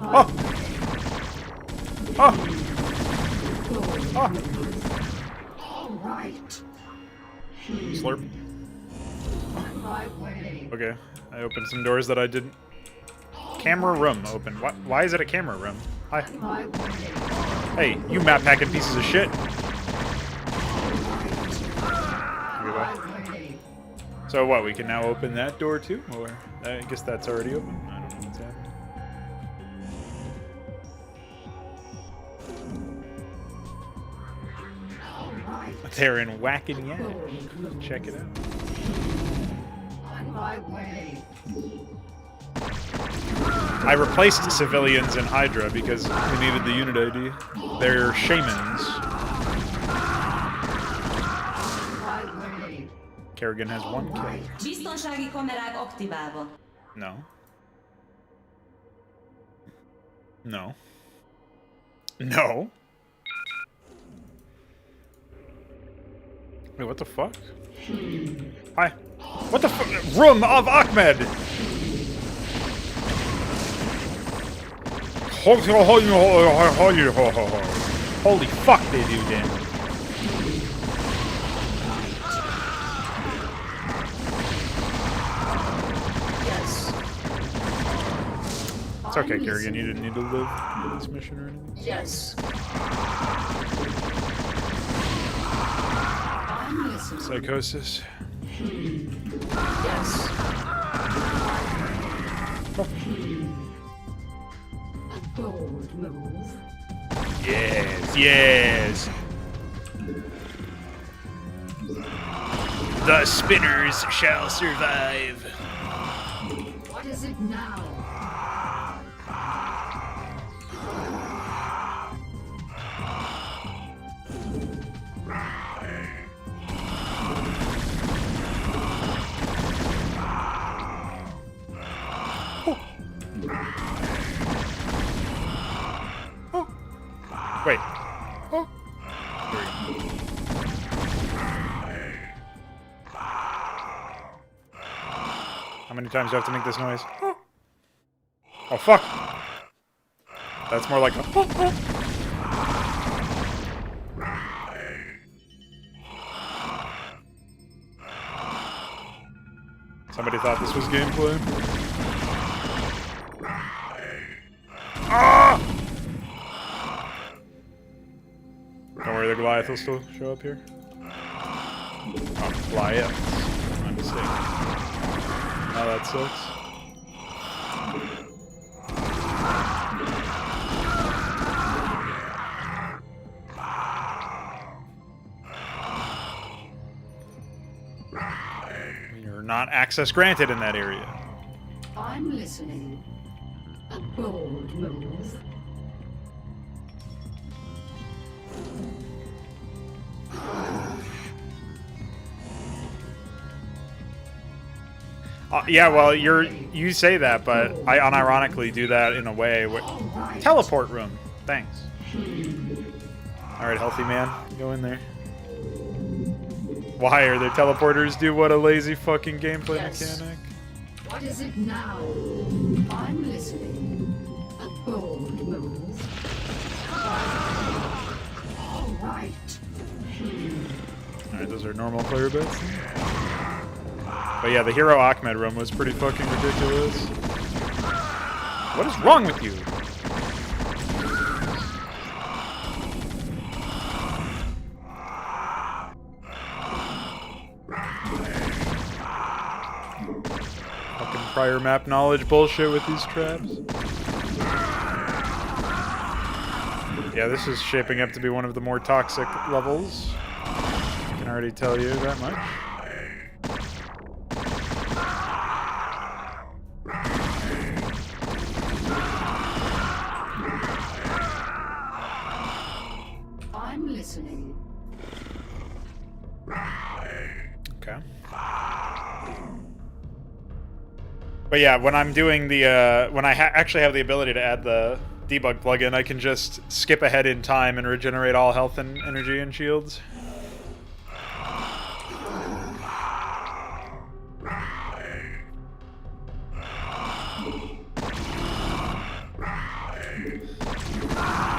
Oh! Oh! Oh! Slurp. Okay, I opened some doors that I didn't. Camera room open. Why is it a camera room? Hi. Hey, you map hacking pieces of shit. Goodbye. So what, we can now open that door too? Or I guess that's already open. I don't know what's happening. there in Whacking Yak. Check it out. I replaced civilians in Hydra because we needed the unit ID. They're shamans. Kerrigan has 1 kill. Biztonsági kamerák aktiválva. No. No. No. Wait, what the fuck? Hi. What the fuck? Room of Ackmed! Holy fuck, they do damage. It's okay, Kerrigan, you didn't need to live for this mission or anything. Yes. Psychosis. Yes. Bold move. Yes, yes. The spinners shall survive. What is it now? Wait. Oh. How many times do I have to make this noise? Oh, fuck. That's more like a... Somebody thought this was gameplay. Ah! Don't worry, the Goliath will still show up here. Oh, Goliath. My mistake. Oh, that sucks. You're not access granted in that area. I'm listening. A bold move. Yeah, well, you say that, but I unironically do that in a way. Teleport room. Thanks. All right, healthy man, go in there. Why are there teleporters? Dude, what a lazy fucking gameplay mechanic. What is it now? I'm listening. A bold move. All right. All right, those are normal player bits. But yeah, the hero Ackmed room was pretty fucking ridiculous. What is wrong with you? Fucking prior map knowledge bullshit with these traps. Yeah, this is shaping up to be one of the more toxic levels. I can already tell you that much. I'm listening. Okay. But yeah, when I'm doing the, when I actually have the ability to add the debug plugin, I can just skip ahead in time and regenerate all health and energy and shields.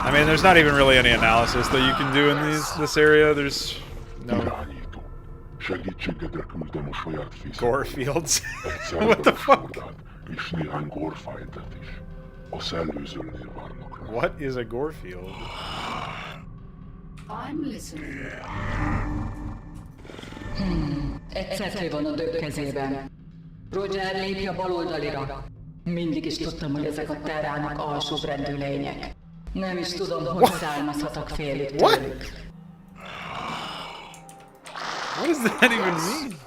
I mean, there's not even really any analysis that you can do in this area. There's no... Irányító. Segítségedre küldöm a saját fészket. Gore fields. Egyszerre What the a fuck? szordát, és néhány gorefájtet is. A szellőzőnél várnak rá. What is a gore field? I'm listening. Egy cetli van a dög kezében. Roger, lépj a bal oldalira. Mindig is tudtam, hogy ezek a terrának alsóbrendű lények. Nem is tudom, hogy származhatok félig tőlük. What does that even mean?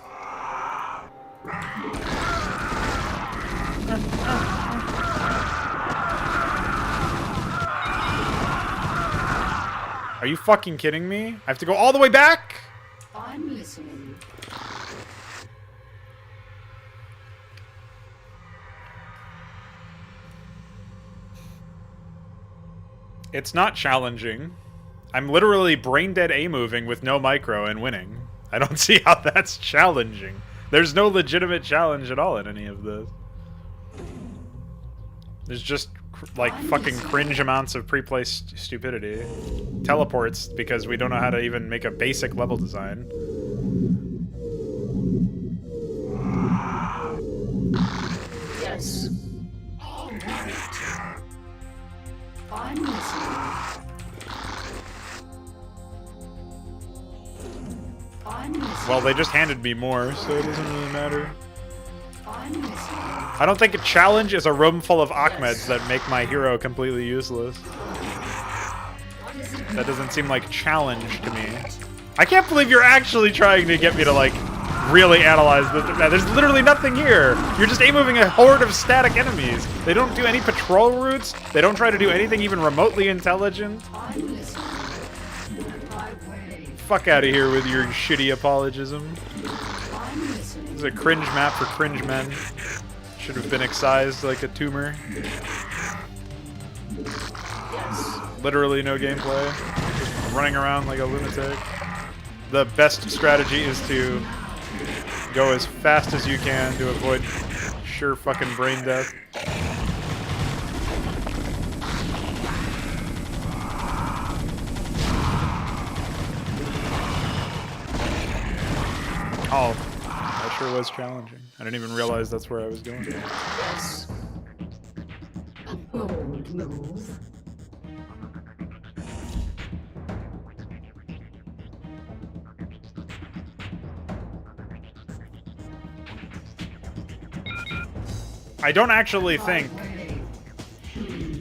Are you fucking kidding me? I have to go all the way back? I'm listening. It's not challenging. I'm literally brain dead A-moving with no micro and winning. I don't see how that's challenging. There's no legitimate challenge at all in any of this. There's just like fucking cringe amounts of pre-placed stupidity. Teleports because we don't know how to even make a basic level design. Yes. All right. I'm listening. I'm listening. Well, they just handed me more, so it doesn't really matter. I'm listening. I don't think a challenge is a room full of Ackmeds that make my hero completely useless. That doesn't seem like challenge to me. I can't believe you're actually trying to get me to, like, really analyze this. There's literally nothing here. You're just A-moving a horde of static enemies. They don't do any patrol routes. They don't try to do anything even remotely intelligent. Fuck out of here with your shitty apologism. This is a cringe map for cringe men. Should have been excised like a tumor. Literally no gameplay. Just running around like a lunatic. The best strategy is to go as fast as you can to avoid sure fucking brain death. Oh, that sure was challenging. I didn't even realize that's where I was going. Yes. A bold move. I don't actually think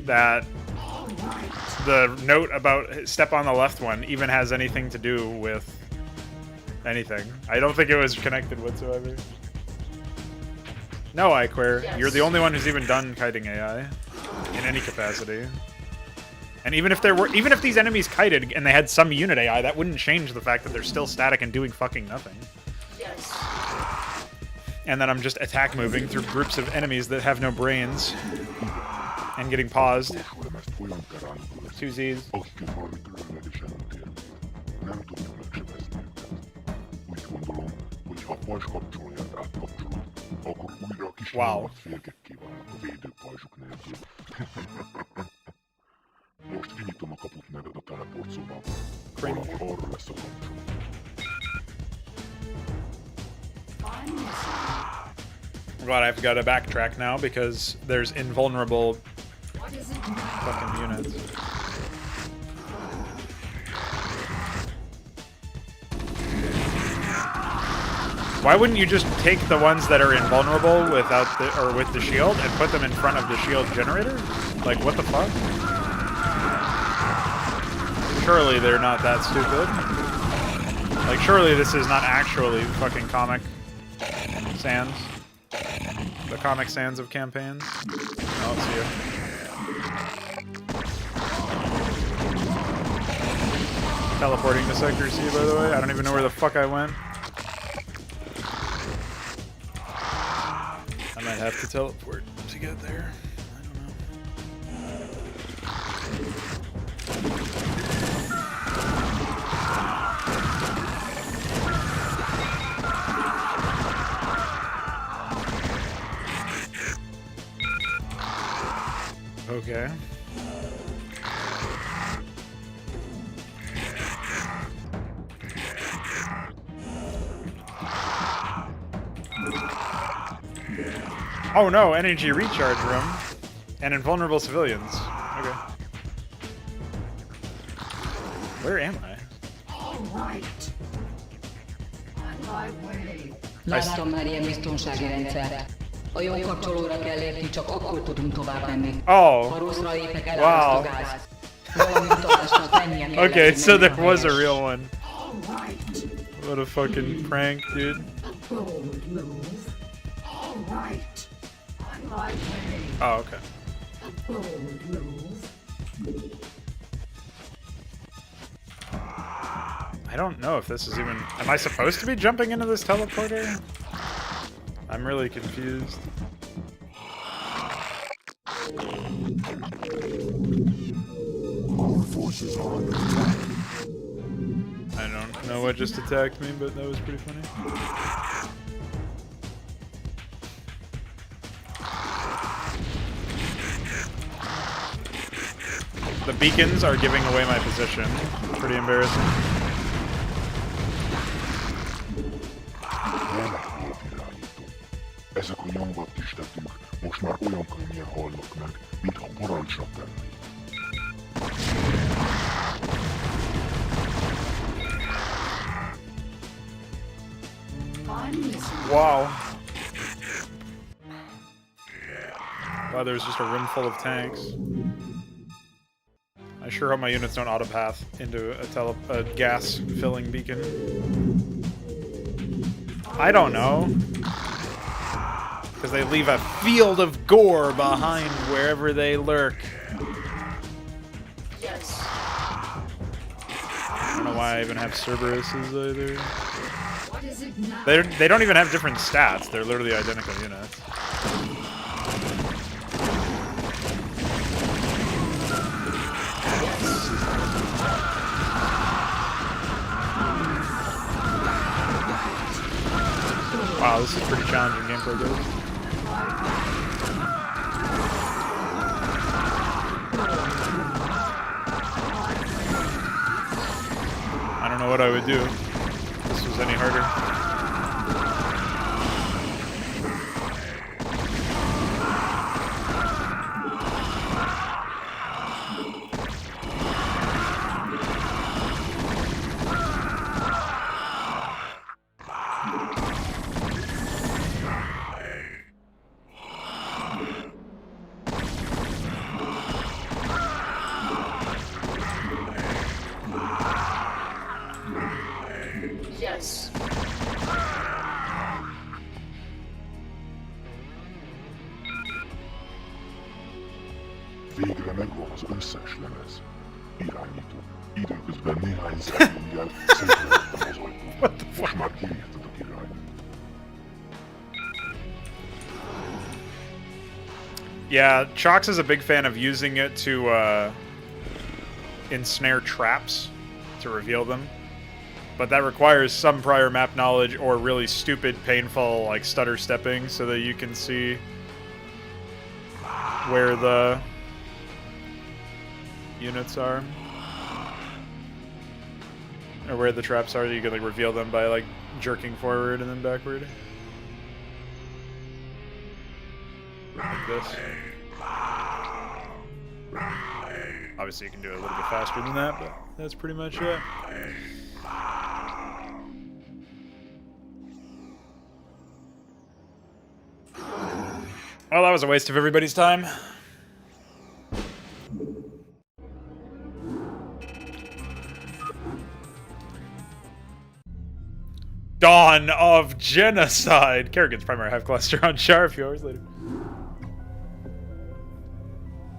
that the note about step on the left one even has anything to do with anything. I don't think it was connected whatsoever. No, Iquare, you're the only one who's even done kiting AI in any capacity. And even if these enemies kited and they had some unit AI, that wouldn't change the fact that they're still static and doing fucking nothing. Yes. And then I'm just attack moving through groups of enemies that have no brains and getting paused. 2 Z's. Wow. Most kinyitom a kaput neked a teleport szobába. Cringe. Valahol arra lesz a kapcsolat. I'm glad I've got to backtrack now because there's invulnerable fucking units. Why wouldn't you just take the ones that are invulnerable without the or with the shield and put them in front of the shield generator? Like what the fuck? Surely they're not that stupid. Like surely this is not actually fucking Comic Sans. The Comic Sans of campaigns. Oh, it's you. Teleporting to Sector C, by the way. I don't even know where the fuck I went. I might have to teleport to get there. I don't know. Okay. Oh no, energy recharge room and invulnerable civilians. Okay. Where am I? All right. On my way. Láttam már ilyen biztonsági rendszert. A jó kapcsolóra kell lépni, csak akkor tudunk tovább menni. Oh. Ha rosszra lépek, eláraszt a gáz. Valami utalásnak mennie kell. Okay, so there was a real one. All right. What a fucking prank, dude. Bold move. All right. On my way. Oh, okay. Bold move. I don't know if this is even... Am I supposed to be jumping into this teleporter? I'm really confused. Our forces are under attack. I don't know what just attacked me, but that was pretty funny. The beacons are giving away my position. Pretty embarrassing. Ezek a nyomvat kis tetők most már olyan könnyen halnak meg, mintha parancsra tennék. Wow. Wow, there's just a room full of tanks. I sure hope my units don't autopath into a gas-filling beacon. I don't know. Because they leave a field of gore behind wherever they lurk. Yes. I don't know why I even have Cerberuses either. What is it now? They don't even have different stats. They're literally identical units. Wow, this is pretty challenging gameplay, guys. I don't know what I would do if this was any harder. Yes. Végre megvan az összes lemez. Irányító. Időközben néhány szekundján szétlettem az ajtót. Most már kiírtad a királyt. Yeah, Chalks is a big fan of using it to ensnare traps, to reveal them. But that requires some prior map knowledge or really stupid, painful, like, stutter stepping so that you can see where the units are. Or where the traps are, you can, like, reveal them by, like, jerking forward and then backward. Like this. Obviously you can do it a little bit faster than that, but that's pretty much it. Well, that was a waste of everybody's time. Dawn of Genocide! Kerrigan's primary hive cluster on Char a few hours later.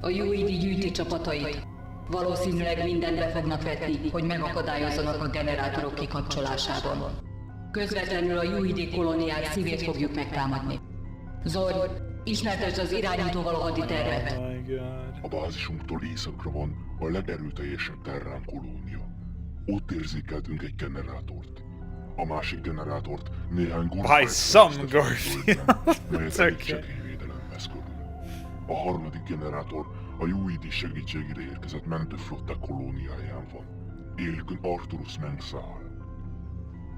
A UED gyűjti csapatait. Valószínűleg mindent be fognak vetni, hogy megakadályozzanak a generátorok kikapcsolásában. Közvetlenül a UED kolóniák szívét fogjuk megtámadni. Zord, ismertesd az irányítóval a haditervet. Oh my god. A bázisunktól északra van a legerőteljesebb terrán kolónia. Ott érzékeltünk egy generátort. A másik generátort néhány By some Garfield. melyet elég segélyvédelem vesz körül. A harmadik generátor a UED segítségére érkezett mentőflották kolóniáján van. Élükön Arturus Mengs áll.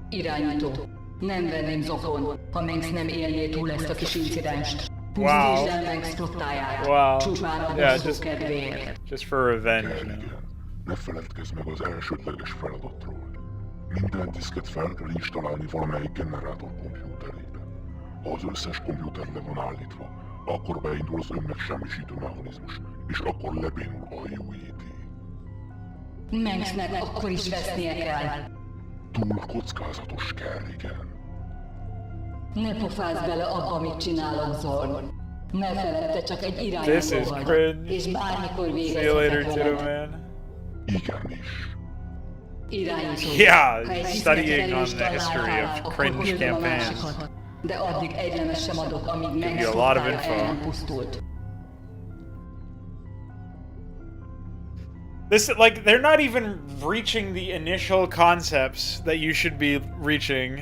Irányító. Nem venném zokon, ha Mengs nem élné túl ezt a kis incidenst. Wow. Pusztítsd el Mengs flottáját. Wow. Csupán a Yeah, bosszú kedvéért. just for revenge. Kerrigan, ne feledkezz meg az elsődleges feladatról. Minden diszket fel kell installálni valamelyik generátor kompjúterébe. Ha az összes kompjúter le van állítva, akkor beindul az önmegsemmisítő mechanizmus, és akkor lebénul a UED. Mengsnek akkor is vesznie kell. Túl kockázatos, Kerrigan. Ne pofázz bele abba, amit csinálok, Zorn. Ne feledd, te csak egy This irányító is vagy, cringe. és bármikor See you later, végezhetek Tito veled. Man. Igenis. Irányító. Yeah, Ha egy studying on üzletelést the history találtál, of akkor cringe küldöm a campaigns. másikat. De addig egyenes sem adok, amíg Give you a lot of megszoktája el info. nem pusztult. This, like, they're not even reaching the initial concepts that you should be reaching.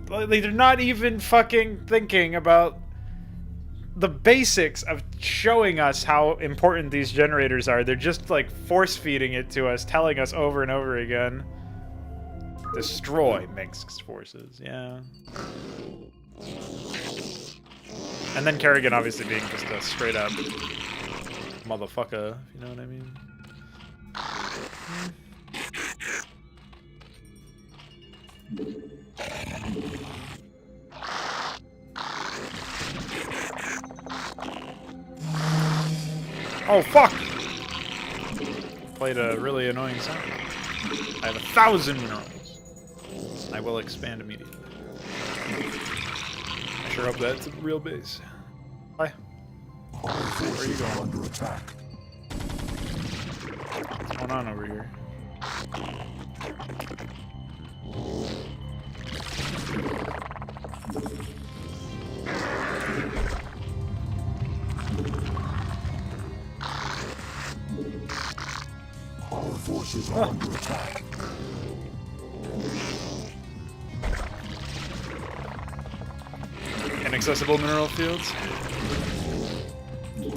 Like, they're not even fucking thinking about the basics of showing us how important these generators are. They're just, like, force-feeding it to us, telling us over and over again. Destroy Mengsk's forces, yeah. And then Kerrigan obviously being just a straight-up motherfucker, if you know what I mean. Oh, fuck! Played a really annoying sound. I have 1,000 minerals. I will expand immediately. I sure hope that's a real base. Hi. Where are you going? Under attack. What's going on over here? Our forces are under attack. Inaccessible mineral fields?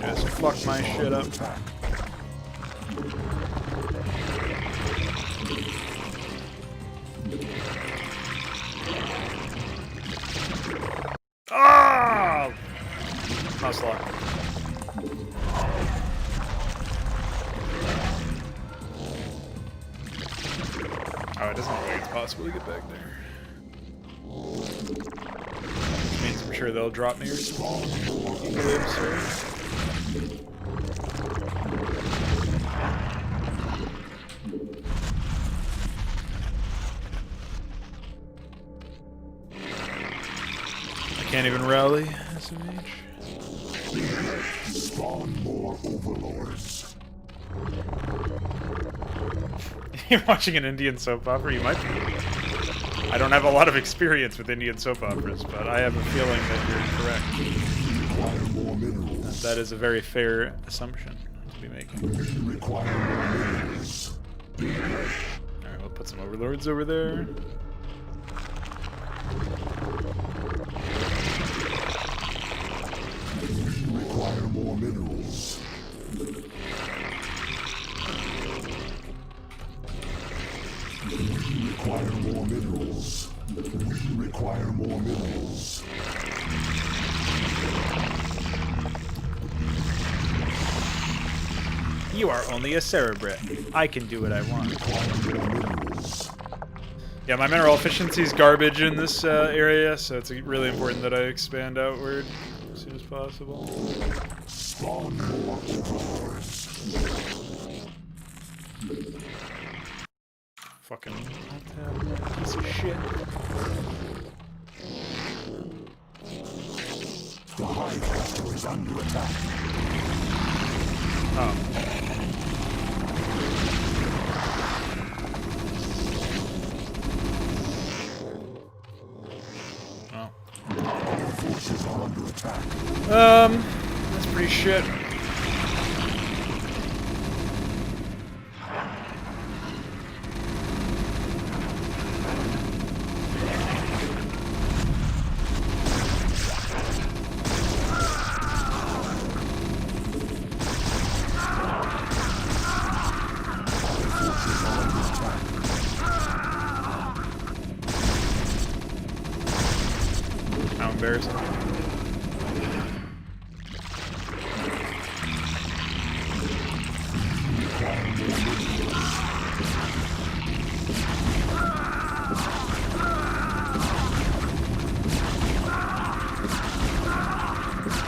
Just fuck my shit up. Ah! Nice luck. Oh, it doesn't look like it's possible to get back there. Which means I'm sure they'll drop me or something. Equally absurd. I can't even rally SMH. Spawn more overlords. You're watching an Indian soap opera? You might be. I don't have a lot of experience with Indian soap operas, but I have a feeling that you're Require more minerals. correct. That is a very fair assumption to be making. Require more minerals. Alright, we'll put some overlords over there. Require more minerals. Require more minerals. Require more minerals. You are only a cerebrit. I can do what I want. Require more minerals. Yeah, my mineral efficiency is garbage in this area, so it's really important that I expand outward as soon as possible. Spawn more overlords. Fucking piece of shit. The Hive Cluster is under attack. Oh. Our forces are under attack. That's pretty shit. How embarrassing.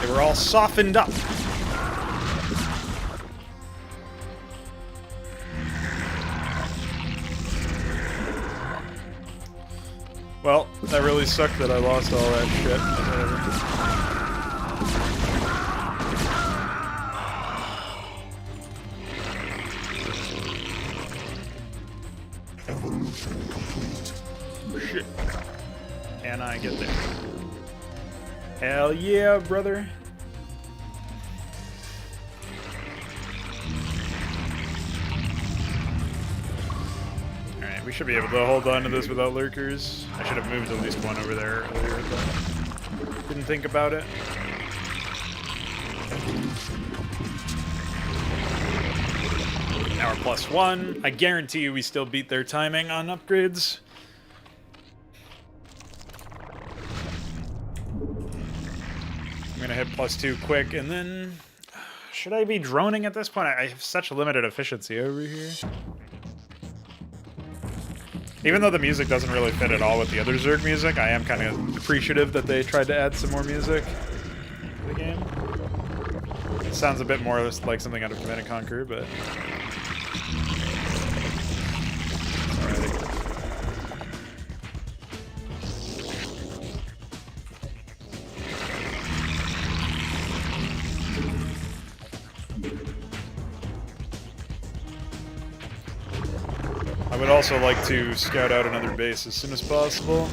They were all softened up. Well, that really sucked that I lost all that shit. Whatever. Shit. Can I get there? Hell yeah, brother. Alright, we should be able to hold on to this without lurkers. I should have moved at least one over there earlier, but didn't think about it. Now we're +1. I guarantee you we still beat their timing on upgrades. I'm gonna hit +2 quick, and then... Should I be droning at this point? I have such limited efficiency over here. Even though the music doesn't really fit at all with the other Zerg music, I am kind of appreciative that they tried to add some more music to the game. It sounds a bit more like something out of Command & Conquer, but... Alrighty. I would also like to scout out another base as soon as possible.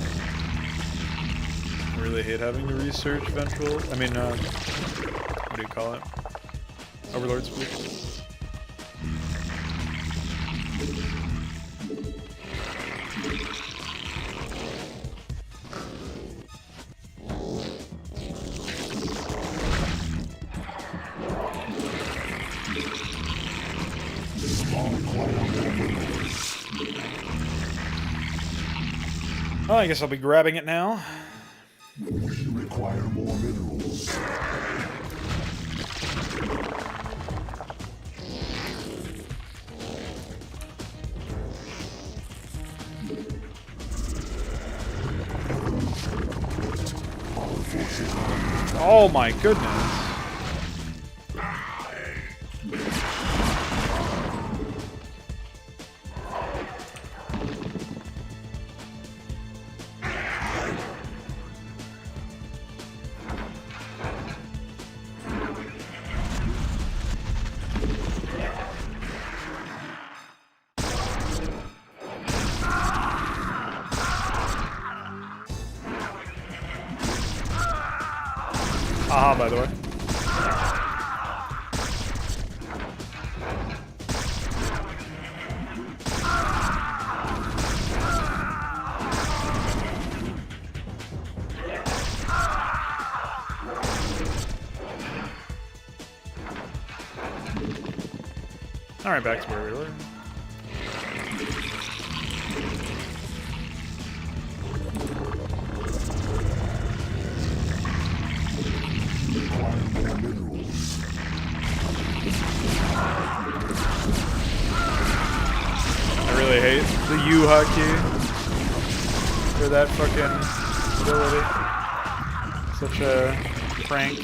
I really hate having to research ventral. I mean, what do you call it? Overlord speak. Oh, I guess I'll be grabbing it now. We require more minerals. Oh my goodness. Aha, by the way. Alright, back to where we were. I really hate the U hotkey for that fucking ability. Such a prank.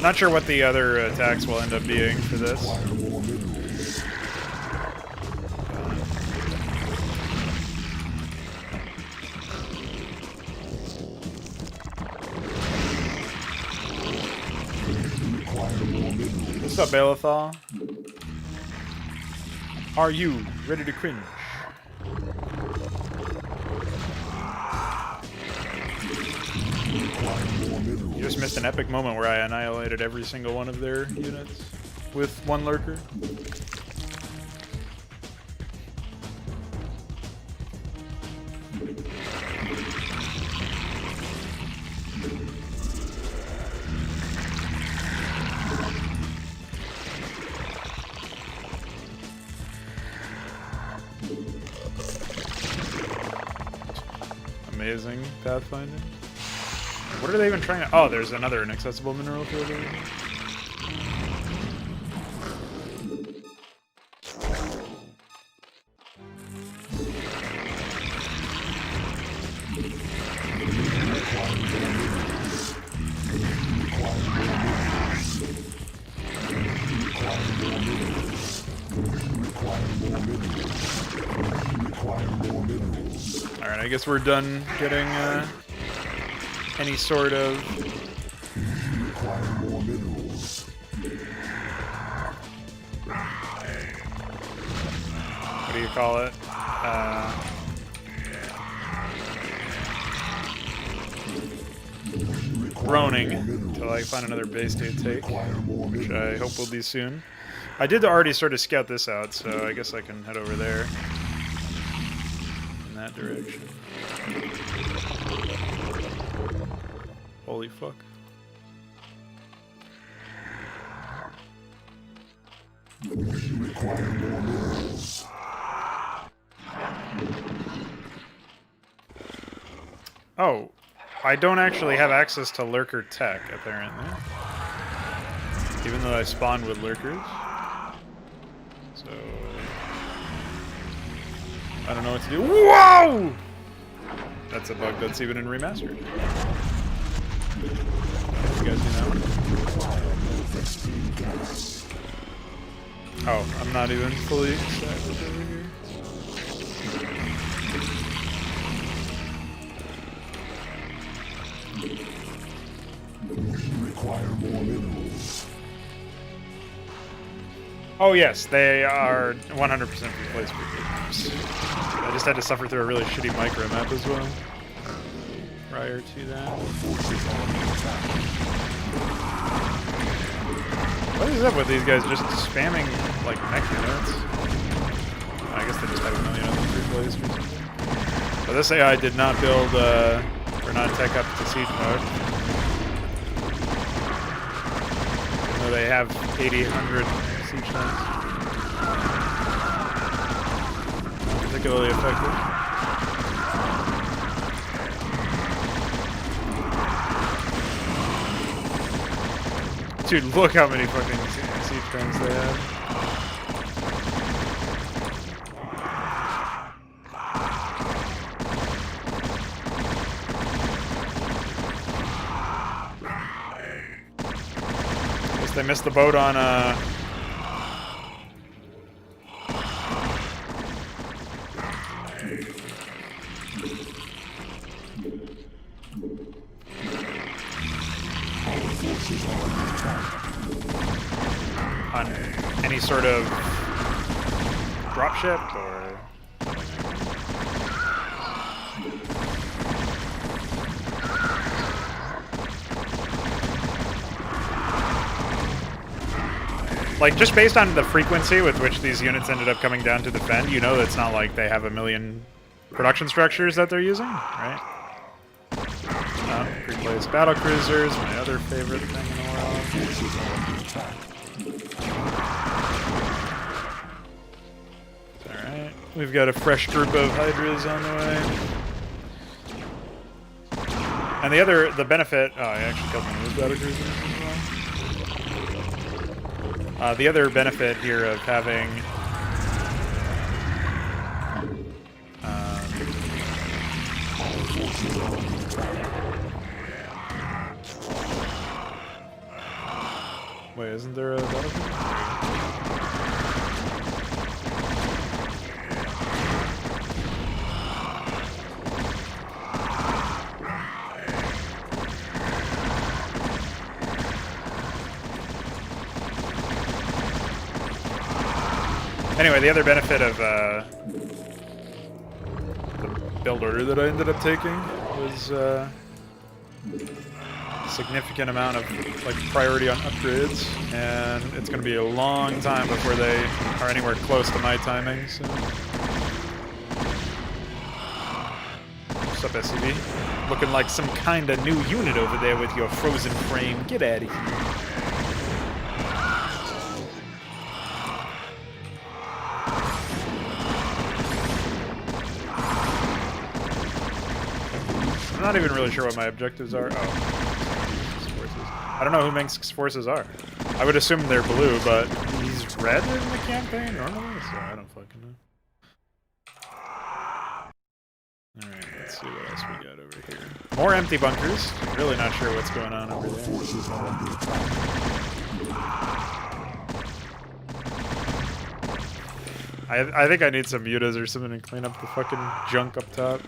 Not sure what the other attacks will end up being for this. What's up, Balathal? Are you ready to cringe? You just missed an epic moment where I annihilated every single one of their units with one lurker. Amazing pathfinding. What are they even trying to... Oh, there's another inaccessible mineral field over here. I guess we're done getting any sort of... Require more minerals. What do you call it? Groaning until I find another base to take, which I hope will be soon. I did already sort of scout this out, so I guess I can head over there in that direction. Holy fuck. Require more minerals. Oh, I don't actually have access to lurker tech, apparently. Even though I spawned with lurkers. So... I don't know what to do. Whoa! That's a bug that's even in remastered. You guys do that one? Oh, I'm not even fully established over here. Require more minerals. Oh yes, they are 100% replaced with games. I just had to suffer through a really shitty micro map as well. Prior to that. What is up with these guys just spamming like mech units? I guess they just have a million of them replaced or something. But this AI did not build or not tech up to siege mode. Even though they have 8,800 siege tanks. Particularly effective. Dude, look how many fucking siege tanks they have. Guess they missed the boat on any sort of dropship or like just based on the frequency with which these units ended up coming down to defend, you know it's not like they have a million production structures that they're using, right? Replace battle cruisers, my other favorite thing in the world. Alright, we've got a fresh group of Hydras on the way. And the benefit, oh, I actually killed one of those battle cruisers as well. The other benefit here of having wait, isn't there a battlefield? Anyway, the other benefit of the build order that I ended up taking was significant amount of like priority on upgrades, and it's going to be a long time before they are anywhere close to my timing. So, what's up, SCV? Looking like some kind of new unit over there with your frozen frame. Get out of here. I'm not even really sure what my objectives are. Oh. I don't know who Minsk's forces are. I would assume they're blue, but he's red in the campaign normally, so I don't fucking know. Alright, let's see what else we got over here. More empty bunkers. Really not sure what's going on over there. I think I need some mutas or something to clean up the fucking junk up top.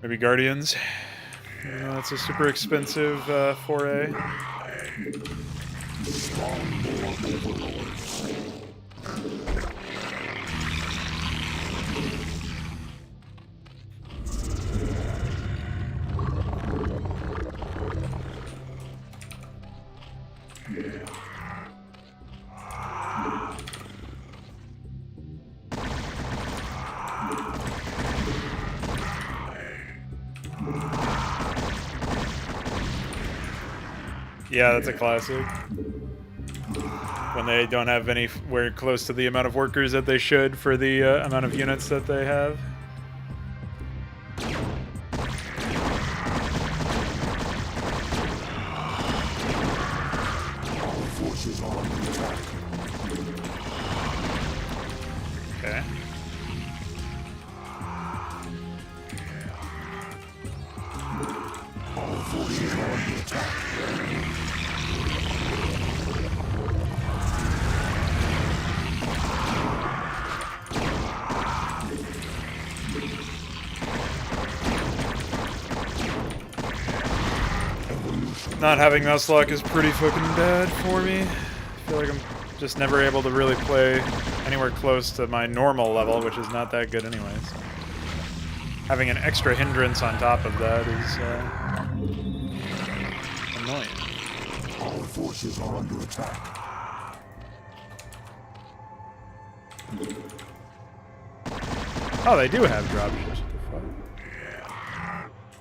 Maybe Guardians. You know, that's a super expensive foray. Yeah, that's a classic. When they don't have anywhere close to the amount of workers that they should for the amount of units that they have. Okay. Not having Nuzlocke is pretty fucking bad for me. I feel like I'm just never able to really play anywhere close to my normal level, which is not that good anyways. Having an extra hindrance on top of that is annoying. Our forces are under attack. Oh, they do have dropships.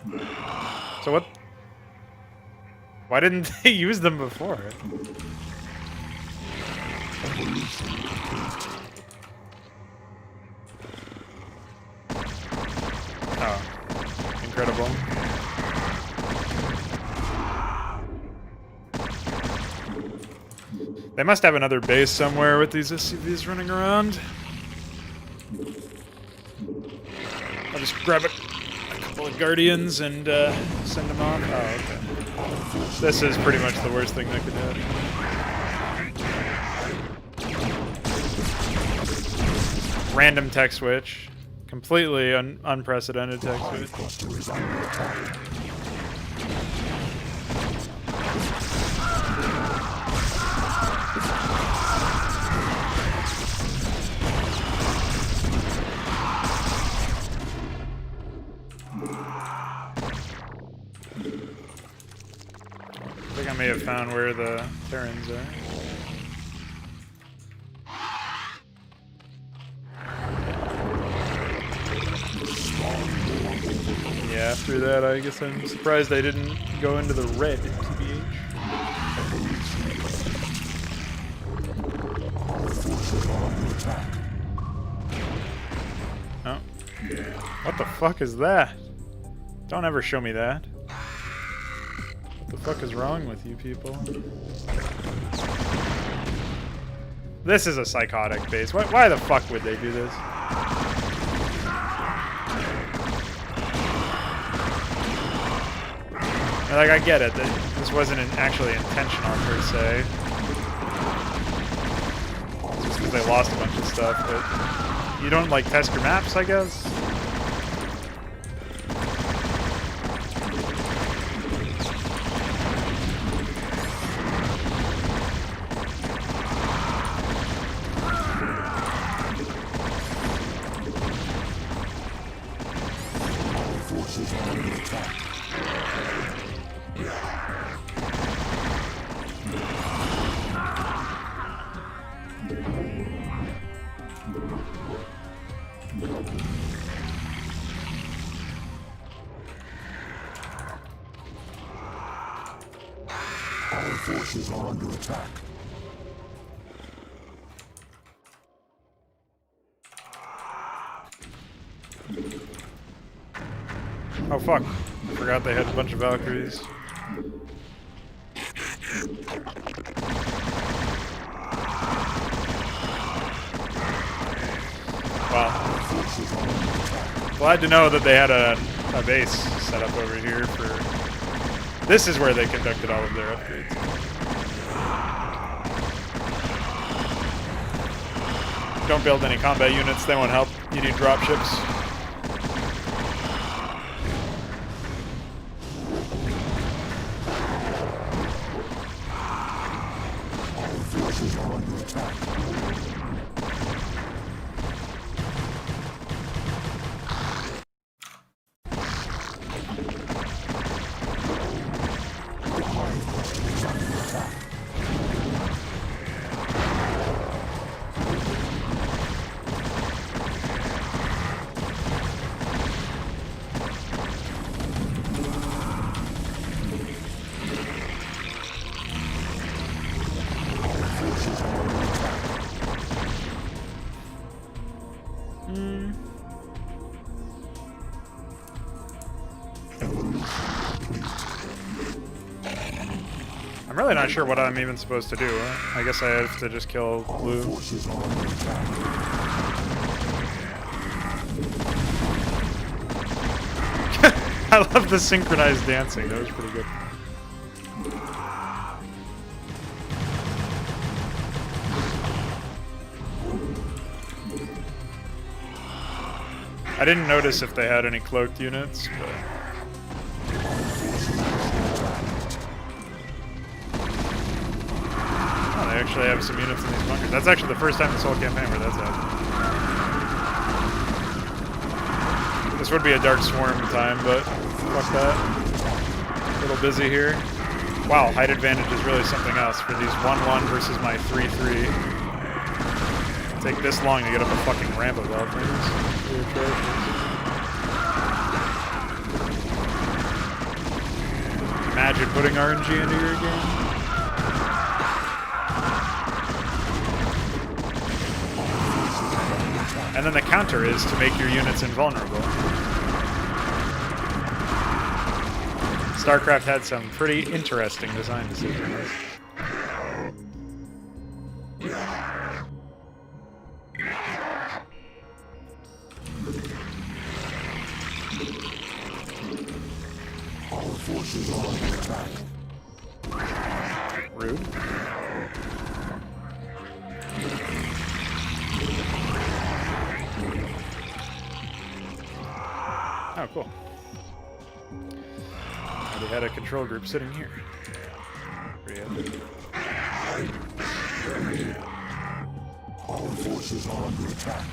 What the fuck? So what? Why didn't they use them before? Oh, incredible. They must have another base somewhere with these SCVs running around. I'll just grab a couple of Guardians and send them off. Oh, okay. This is pretty much the worst thing that could happen. Random tech switch. Completely unprecedented tech switch. I think I may have found where the Terrans are. Yeah, after that, I guess I'm surprised I didn't go into the red, TBH. Oh. What the fuck is that? Don't ever show me that. What the fuck is wrong with you people? This is a psychotic base. Why the fuck would they do this? And like, I get it, that this wasn't actually intentional per se. It's just because they lost a bunch of stuff, but you don't like test your maps, I guess? Our forces are under attack. Oh fuck. I forgot they had a bunch of Valkyries. Wow. Glad to know that they had a base set up over here for... This is where they conducted all of their upgrades. Don't build any combat units, they won't help. You need dropships. I'm really not sure what I'm even supposed to do. I guess I have to just kill Blue. Forces are under attack. I love the synchronized dancing. That was pretty good. I didn't notice if they had any cloaked units, but... Oh, they actually have some units in these bunkers. That's actually the first time this whole campaign where that's happened. This would be a Dark Swarm time, but fuck that. A little busy here. Wow, height advantage is really something else for these 1-1 versus my 3-3. Take this long to get up a fucking ramp of all things. Imagine putting RNG into your game. And then the counter is to make your units invulnerable. Starcraft had some pretty interesting design decisions. Our forces are under attack. Rude. Oh, cool. Already had a control group sitting here. Our forces are under attack.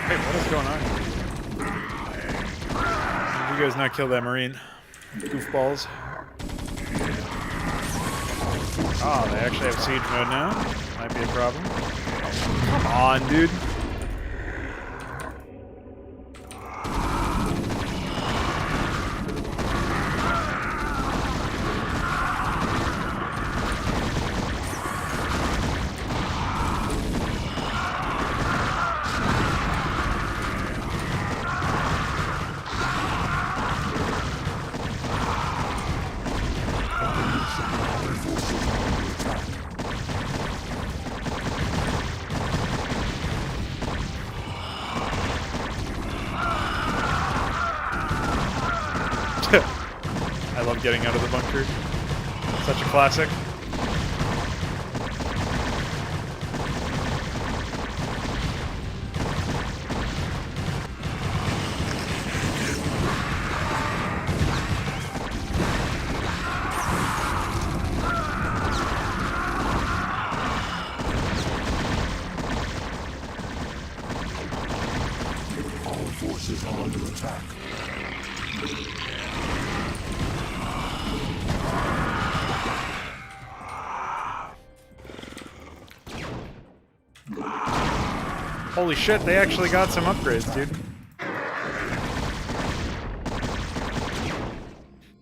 Hey, what is going on here? Did you guys not kill that Marine? Goofballs. Oh, they actually have siege mode now. Might be a problem. Come on, dude. I love getting out of the bunker. Such a classic. Our forces are under attack. Holy shit, they actually got some upgrades, dude.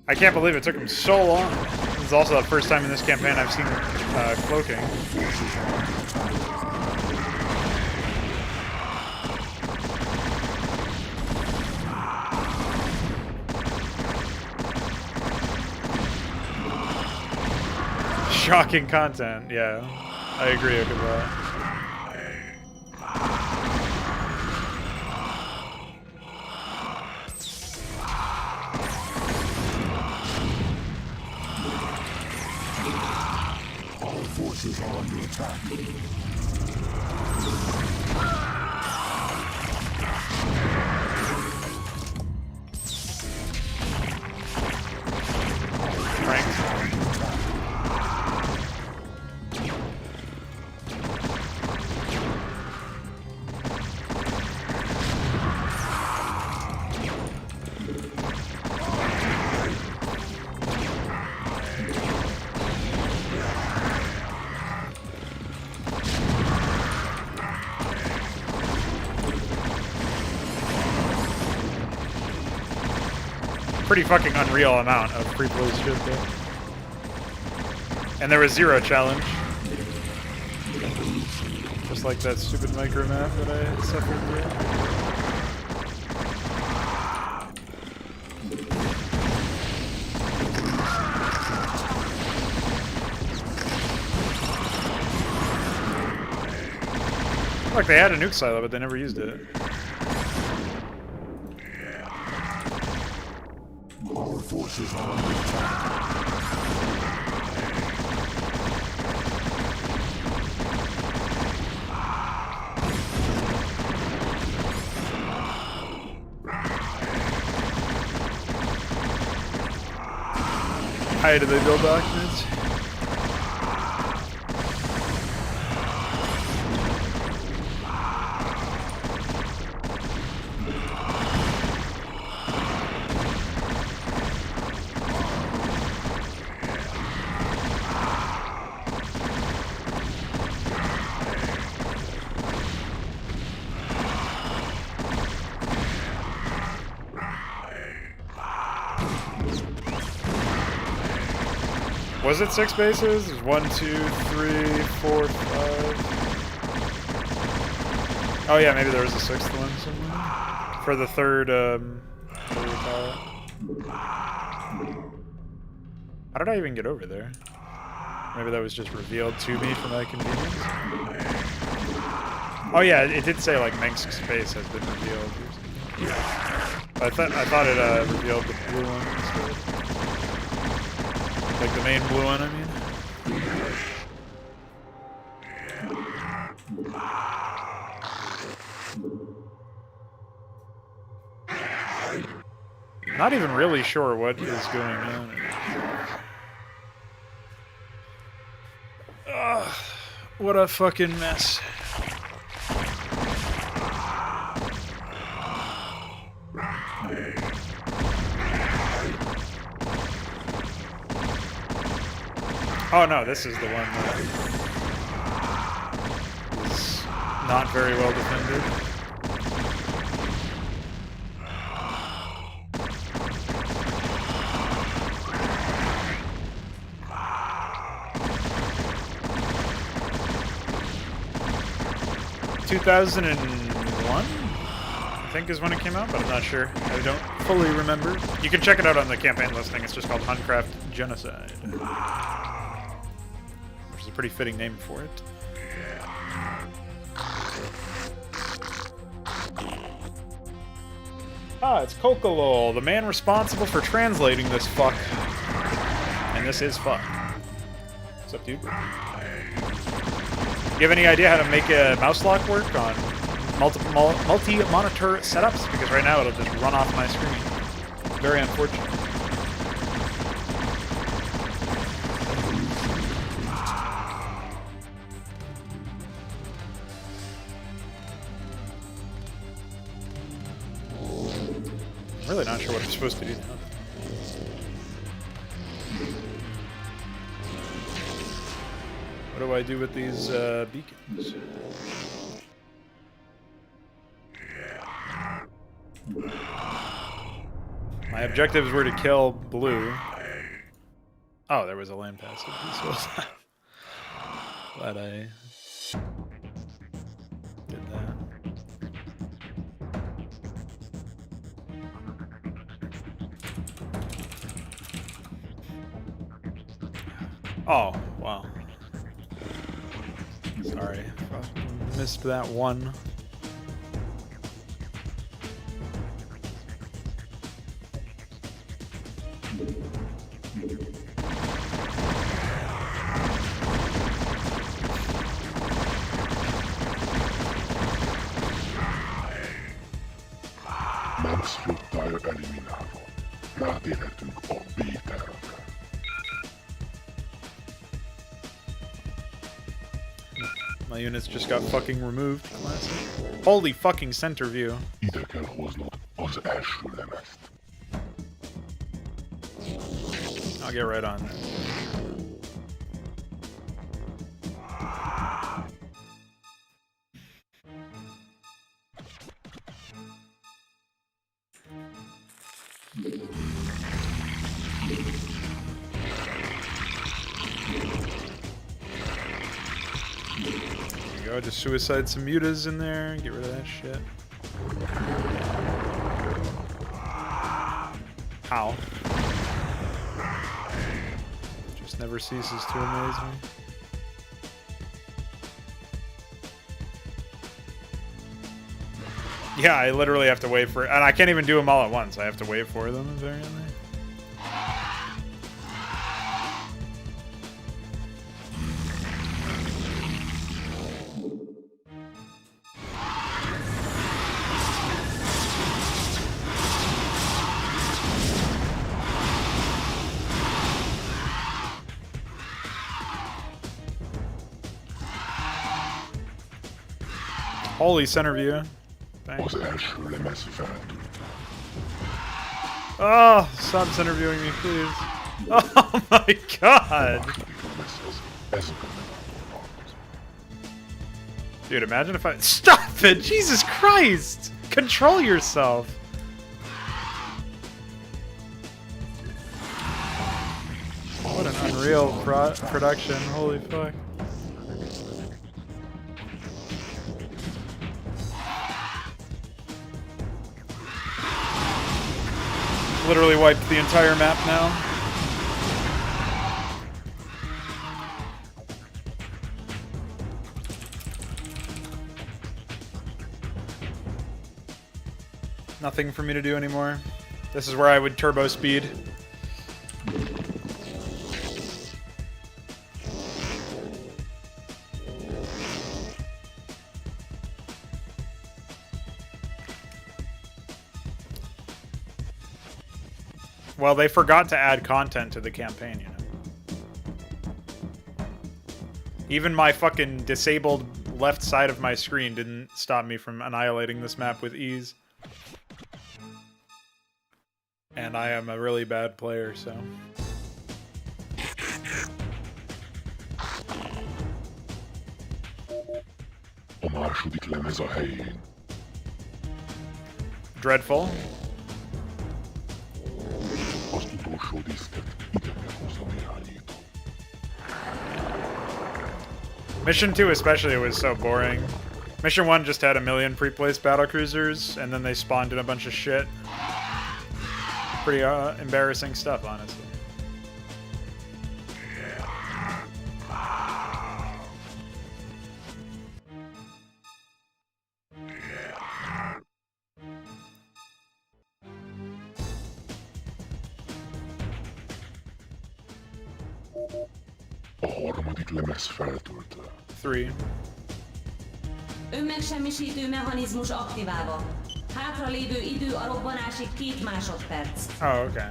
I can't believe it took them so long. This is also the first time in this campaign I've seen cloaking. Shocking content, yeah. I agree with that. Forces are under attack. Pretty fucking unreal amount of free blue shit there. And there was 0 challenge. Just like that stupid micro map that I suffered with. Look, they had a nuke silo, but they never used it. Our forces are under attack. How did they build Ackmeds? Was it 6 bases? It was 1, 2, 3, 4, 5. Oh yeah, maybe there was a 6th one somewhere. For the third, what do you call it? How did I even get over there? Maybe that was just revealed to me for my convenience? Oh yeah, it did say like Mengsk's base has been revealed. I thought it revealed the blue one instead. Like the main blue one, I mean. Not even really sure what is going on. Ugh, what a fucking mess. Oh no, this is the one that is not very well defended. ...2001, I think is when it came out, but I'm not sure. I don't fully remember. You can check it out on the campaign listing. It's just called HunCraft Genocide. Which is a pretty fitting name for it. Ah, it's Kokolol, the man responsible for translating this fuck. And this is fuck. What's up, dude? You have any idea how to make a mouse lock work on multi-monitor setups? Because right now it'll just run off my screen. Very unfortunate. I'm really not sure what I'm supposed to do now. What do I do with these beacons? My objectives were to kill blue. Oh, there was a land passage. Glad I did that. Oh, wow. Sorry, missed that one. Max flottája eliminálva. Rátérhetünk a B-tervre. My units just got fucking removed. Holy fucking center view. Ide kell hoznod az első lemezt. I'll get right on that. go. Just suicide some mutas in there. Get rid of that shit. How? Just never ceases to amaze me. Yeah, I literally have to wait for... And I can't even do them all at once. I have to wait for them, apparently. Holy center view. Thanks. Az első lemez feltűnt. Oh, stop center viewing me, please. Oh my god. Dude, imagine if I... Stop it! Jesus Christ! Control yourself! What an unreal production, holy fuck. Literally wiped the entire map now. Nothing for me to do anymore. This is where I would turbo speed. Well, they forgot to add content to the campaign, you know. Even my fucking disabled left side of my screen didn't stop me from annihilating this map with ease. And I am a really bad player, so... A második lemez a helyén. Dreadful. Az utolsó diszket ide kell hozom irányító. Mission 2 especially was so boring. Mission 1 just had a million pre-placed battlecruisers, and then they spawned in a bunch of shit. Pretty embarrassing stuff, honestly. A harmadik lemez feltöltve. 3. Önmegsemmisítő mechanizmus aktiválva. Hátralévő idő a robbanásig 2 másodperc. Oh, okay.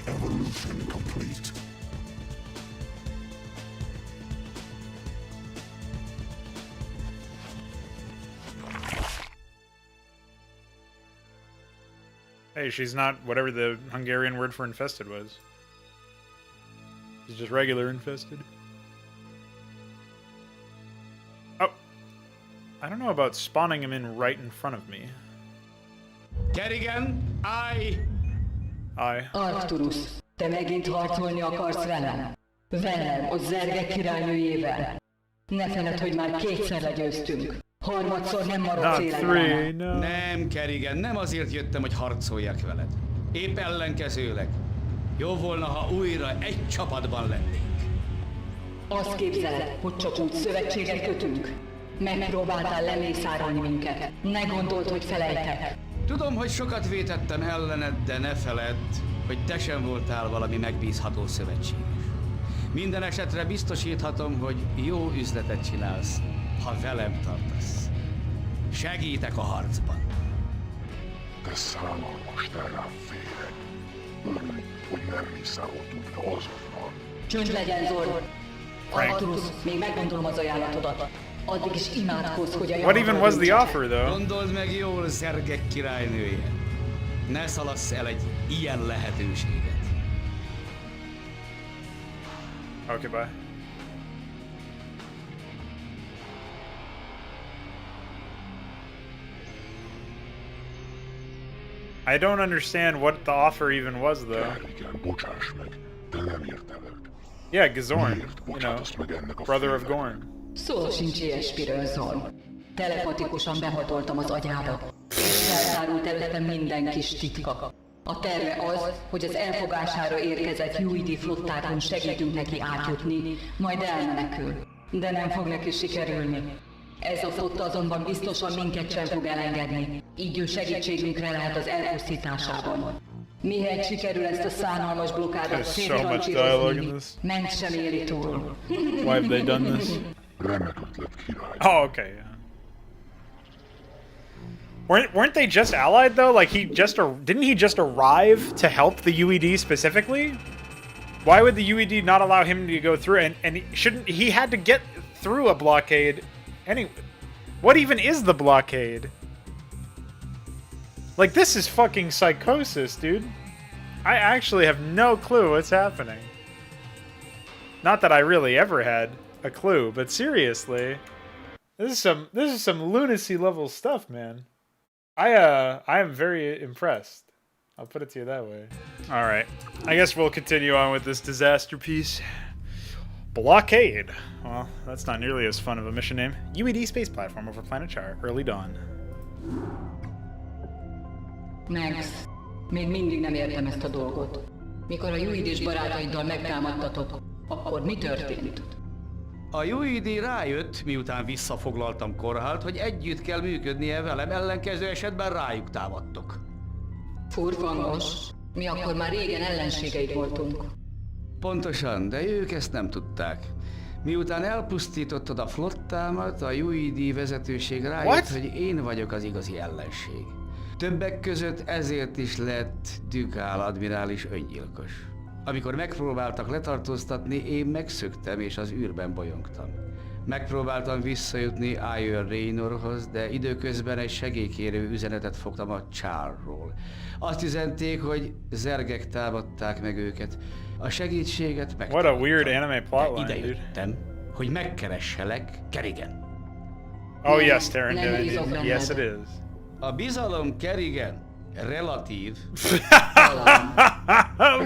Evolution complete. Hey, she's not whatever the Hungarian word for infested was. She's just regular infested. Oh. I don't know about spawning him in right in front of me. Kerrigan, állj! Arcturus, te megint harcolni akarsz velem? Velem, a zergek királynőjével? Ne feledd, hogy már 2-szer legyőztünk. Harmadszor nem maradsz életben. No. Nem, Kerrigan, nem azért jöttem, hogy harcoljak veled. Épp ellenkezőleg. Jó volna, ha újra egy csapatban lennénk. Azt képzeled, hogy csak úgy szövetséget kötünk? Megpróbáltál lemészárolni minket. Ne gondold, hogy felejtek. Tudom, hogy sokat vétettem ellened, de ne feledd, hogy te sem voltál valami megbízható szövetséges. Minden esetre biztosíthatom, hogy jó üzletet csinálsz, ha velem tartasz. Segítek a harcban. Te szánalmas terrám féreg. Örülj, hogy nem mészároltunk le azonnal. Csönd legyen, Zord! Arcturus, még meggondolom az ajánlatodat. Addig is imádkozz, hogy a What even was the offer, though? Gondold meg jól, zergek királynője. Ne szalassz el egy ilyen lehetőséget. Okay, bye. I don't understand what the offer even was, though. Igen, bocsáss meg, de nem értelek. Yeah, Gazorn, Miért you know, bocsátasz meg ennek a brother of félnek? Gorn. Szó sincs ilyesmiről, Zorn. Telepatikusan behatoltam az agyába. Feltárult előttem minden kis titka. A terve az, hogy az elfogására érkezett UID flottákon segítünk neki átjutni, majd elmenekül. De nem fog neki sikerülni. Ez a flotta azonban biztosan minket sem fog elengedni, így ő segítségünkre lehet az elpusztításában. Mihelyt sikerül ezt a szánalmas blokkádot There's so much dialogue in szétrancsírozni, this. ment sem éli túl. Why have they done this? Remek ötlet, király. Oh, okay, yeah. Weren't they just allied though? Like didn't he just arrive to help the UED specifically? Why would the UED not allow him to go through? And he had to get through a blockade anyway. What even is the blockade? Like, this is fucking psychosis, dude. I actually have no clue what's happening. Not that I really ever had a clue, but seriously, this is some lunacy level stuff, man. I am very impressed. I'll put it to you that way. All right, I guess we'll continue on with this disaster piece. Blockade. Well, that's not nearly as fun of a mission name. UED space platform over planet Char. Early dawn. Max, még mindig nem értem ezt a dolgot. Mikor a UID-s barátaiddal megtámadtatok, akkor mi történt? A UED rájött, miután visszafoglaltam Korhalt, hogy együtt kell működnie velem, ellenkező esetben rájuk támadtok. Furfangos. Mi akkor már régen ellenségeid voltunk. Pontosan, de ők ezt nem tudták. Miután elpusztítottad a flottámat, a UED vezetőség rájött, What? hogy én vagyok az igazi ellenség. Többek között ezért is lett Dugál admirális öngyilkos. Amikor megpróbáltak letartóztatni, én megszöktem és az űrben bolyongtam. Megpróbáltam visszajutni Iron Raynorhoz, de időközben egy segélykérő üzenetet fogtam a Charról. Azt üzenték, hogy zergek támadták meg őket. A segítséget megtaláltam. What a weird anime plotline, De dude. idejöttem, hogy megkeresselek Kerrigan. Oh yes, Terran Nem Division. bízok benned. Yes, it is. A bizalom Kerrigan relatív.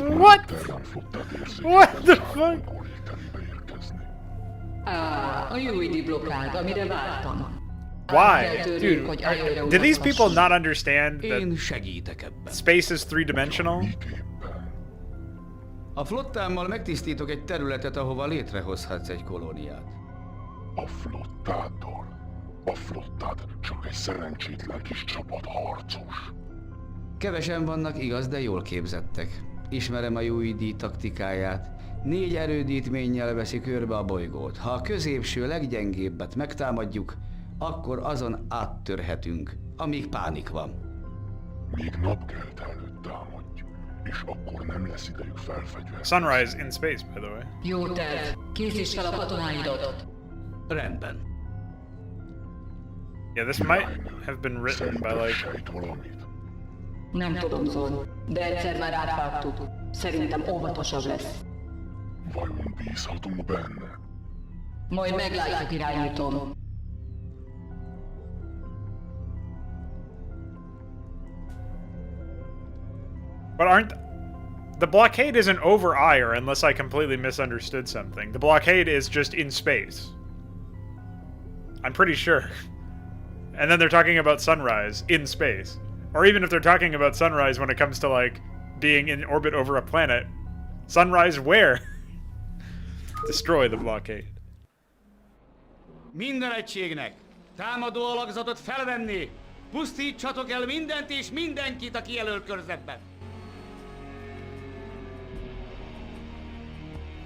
What? Terrán flottát érzékeltem What the Charlton fuck? légterébe érkezni. A UID blokkád, amire vártam. Why? Dude, Dude, did these people not understand that Én segítek ebben. space is three-dimensional? Miképpen? A flottámmal megtisztítok egy területet, ahova létrehozhatsz egy kolóniát. A flottáddal? A flottád csak egy szerencsétlen kis csapat harcos. Kevesen vannak, igaz, de jól képzettek. Ismerem a UED taktikáját. 4 erődítménnyel veszi körbe a bolygót. Ha a középső leggyengébbet megtámadjuk, akkor azon áttörhetünk, amíg pánik van. Még napkelte előtt támadj, és akkor nem lesz idejük felfegyverzni. Sunrise in space, by the way. Jó terv. Készíts fel a katonáidat. Rendben. Yeah, this might have been written by Szerinted like... sejt valamit? Nem tudom, Zorn, de egyszer már átvágtuk. Szerintem óvatosabb lesz. Vajon bízhatunk benne? Majd meglátjuk, irányítom. But the blockade isn't over Ire unless I completely misunderstood something. The blockade is just in space. I'm pretty sure. And then they're talking about Sunrise in space. Or even if they're talking about Sunrise when it comes to, like, being in orbit over a planet. Sunrise where? Destroy the blockade. Minden egységnek! Támadó alakzatot felvenni! Pusztítsatok el mindent és mindenkit a kijelölt körzetben!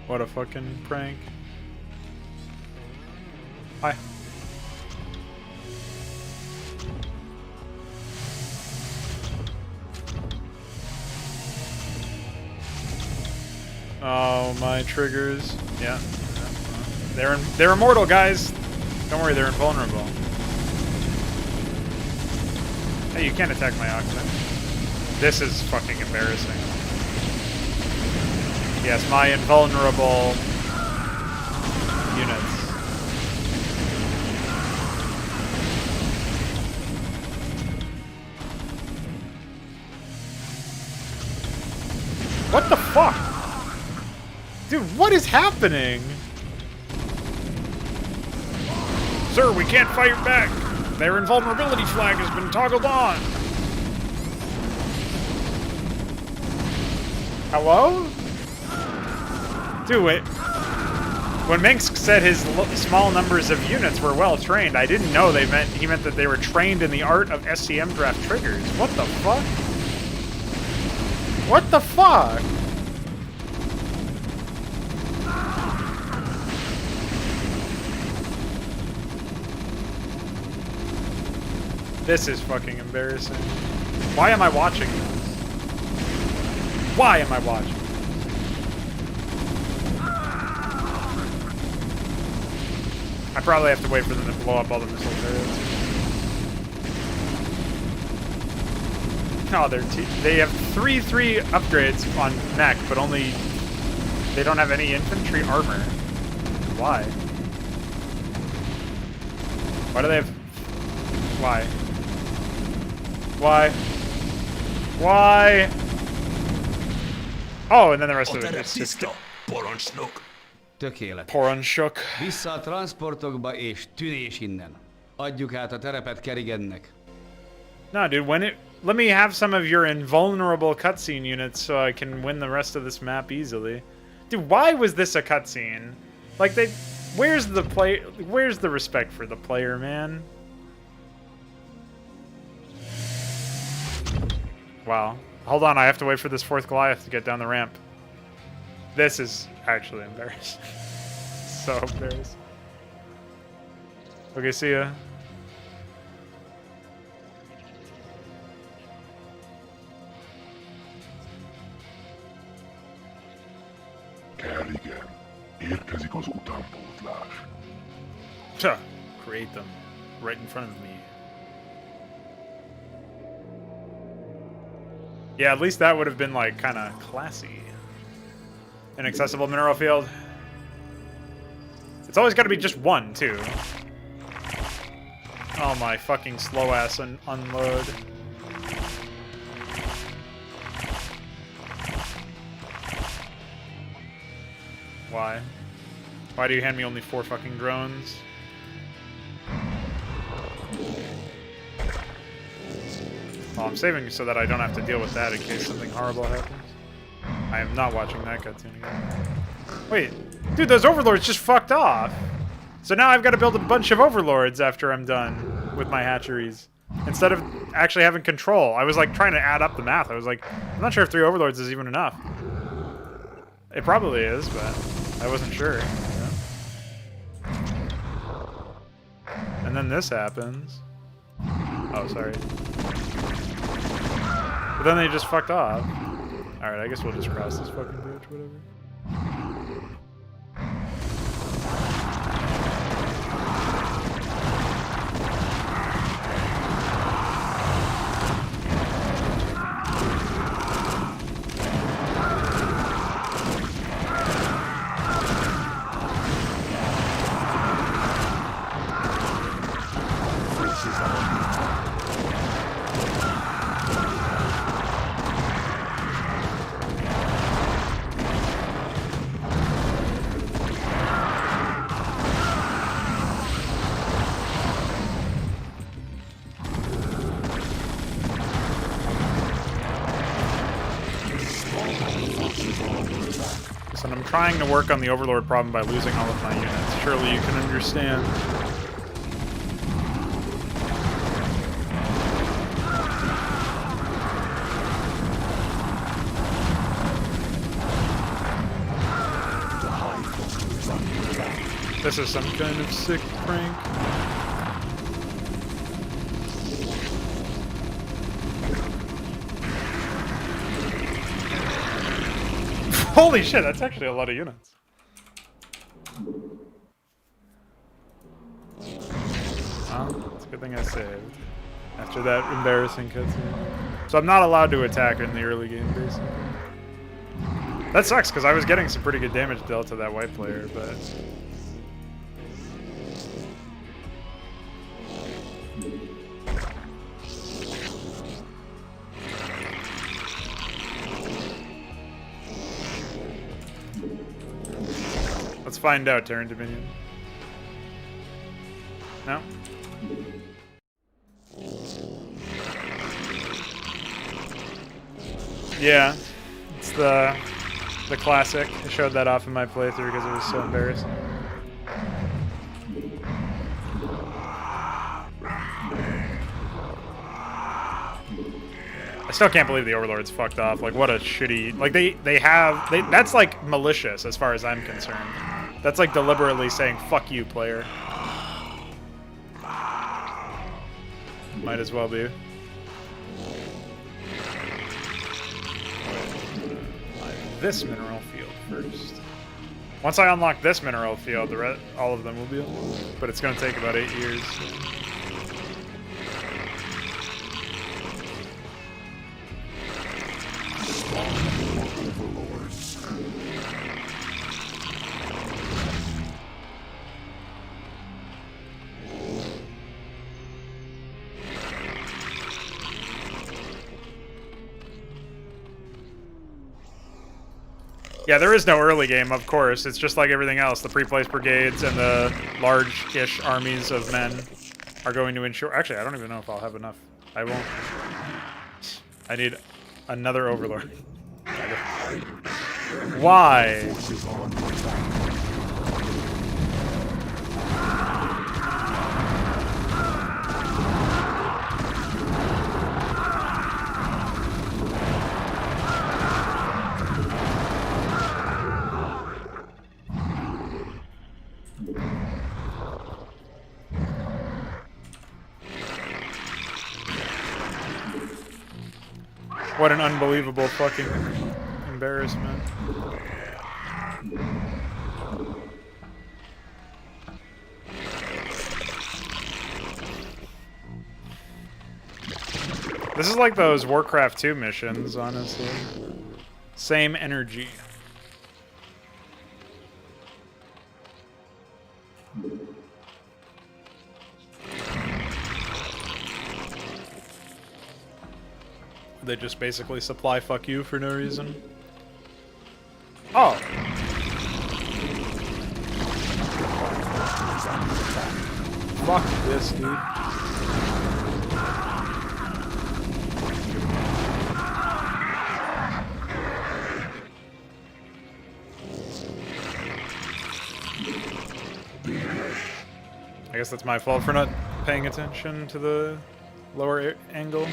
What a fucking prank. Hi. Oh, my triggers. Yeah. They're immortal, guys. Don't worry, they're invulnerable. Hey, you can't attack my Ackmed. This is fucking embarrassing. Yes, my invulnerable units. What the fuck? Dude, what is happening? Sir, we can't fight back. Their invulnerability flag has been toggled on. Hello? Dude, wait. When Minsk said his small numbers of units were well trained, I didn't know he meant that they were trained in the art of SCM draft triggers. What the fuck? What the fuck? This is fucking embarrassing. Why am I watching this? Why am I watching? I probably have to wait for them to blow up all the missile turrets. No, they have 3 upgrades on mech, but they don't have any infantry armor. Why? Why do they have? Why? Why? Why? Oh, and then the rest of it is just parancsnok. Tökéletes. Poronshook. Vissza a transportokba és tűnés innen. Adjuk át a terepet Kerrigannek. No, dude, let me have some of your invulnerable cutscene units so I can win the rest of this map easily. Dude, why was this a cutscene? Like, where's the respect for the player, man? Wow. Hold on, I have to wait for this 4th Goliath to get down the ramp. This is actually embarrassing. So embarrassing. Okay, see ya. Kerrigan, érkezik az utánpótlás. Create them right in front of me. Yeah, at least that would have been like kind of classy. Inaccessible mineral field. It's always got to be just one, too. Oh my fucking slow ass unload. Why? Why do you hand me only 4 fucking drones? Well, I'm saving so that I don't have to deal with that in case something horrible happens. I am not watching that cutscene again. Wait, dude, those overlords just fucked off. So now I've got to build a bunch of overlords after I'm done with my hatcheries. Instead of actually having control. I was like trying to add up the math. I was like, I'm not sure if 3 overlords is even enough. It probably is, but I wasn't sure. Yeah. And then this happens. Oh, sorry. But then they just fucked off. Alright, I guess we'll just cross this fucking bridge, whatever. And I'm trying to work on the Overlord problem by losing all of my units. Surely you can understand. This is some kind of sick prank. Holy shit, that's actually a lot of units. Well, it's a good thing I saved. After that embarrassing cutscene. So I'm not allowed to attack in the early game, basically. That sucks, because I was getting some pretty good damage dealt to that white player, but... find out, Terran Dominion. No? Yeah, it's the classic. I showed that off in my playthrough because it was so embarrassing. I still can't believe the Overlord's fucked off. Like, what a shitty... Like, that's, like, malicious as far as I'm concerned. That's, like, deliberately saying, fuck you, player. Might as well be. This mineral field first. Once I unlock this mineral field, all of them will be unlocked. But it's going to take about 8 years. Yeah, there is no early game, of course. It's just like everything else. The pre-placed brigades and the large-ish armies of men are going to ensure... Actually, I don't even know if I'll have enough. I won't. I need another Overlord. Why? What an unbelievable fucking embarrassment. This is like those Warcraft 2 missions, honestly. Same energy. They just basically supply fuck you for no reason. Oh. Fuck this, dude. I guess that's my fault for not paying attention to the lower angle.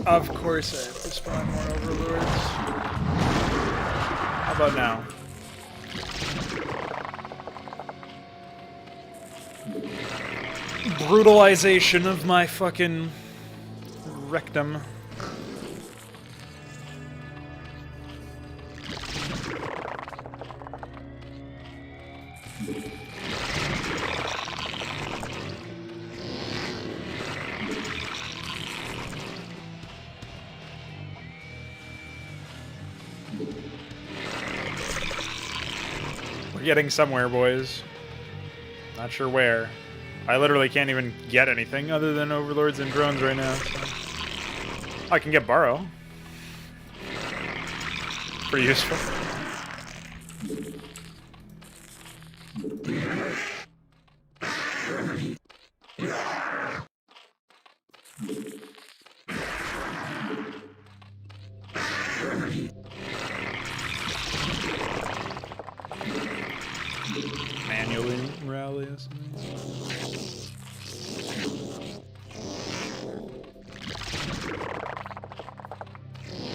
Of course I have to spawn more Overlords. How about now? Brutalization of my fucking rectum. Getting somewhere, boys. Not sure where. I literally can't even get anything other than Overlords and drones right now. So. I can get Burrow. Pretty useful. Manually rally or something.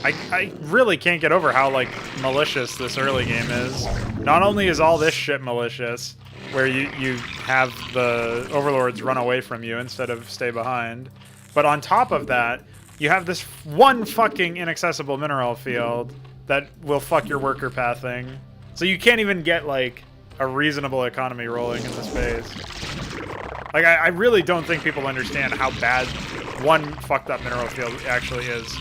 I really can't get over how, like, malicious this early game is. Not only is all this shit malicious, where you have the Overlords run away from you instead of stay behind, but on top of that, you have this one fucking inaccessible mineral field that will fuck your worker pathing. So you can't even get, like, a reasonable economy rolling in this phase. Like, I really don't think people understand how bad one fucked up mineral field actually is.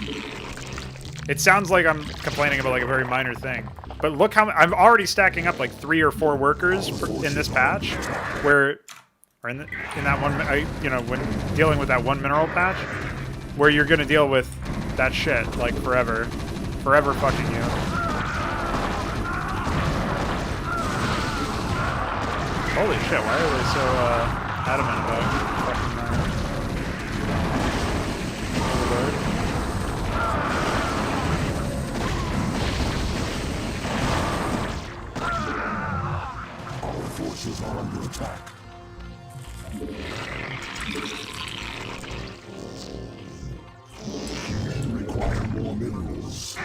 It sounds like I'm complaining about, like, a very minor thing, but look how I'm already stacking up like 3 or 4 workers in this patch, where, or in that one, you know, when dealing with that one mineral patch, where you're gonna deal with that shit, like, forever. Forever fucking you. Holy shit, why are they so, adamant about fucking Overlord? Our forces are under attack. Require more minerals.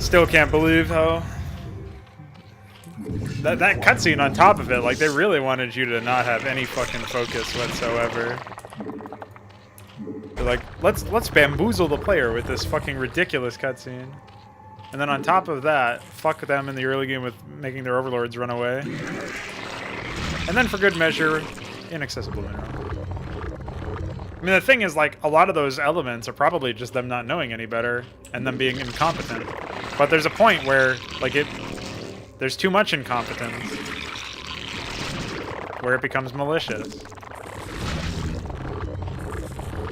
Still can't believe how that cutscene on top of it, like they really wanted you to not have any fucking focus whatsoever. They're like, let's bamboozle the player with this fucking ridiculous cutscene, and then on top of that, fuck them in the early game with making their overlords run away, and then for good measure, inaccessible mineral. I mean, the thing is, like, a lot of those elements are probably just them not knowing any better and them being incompetent. But there's a point where, like, there's too much incompetence, where it becomes malicious.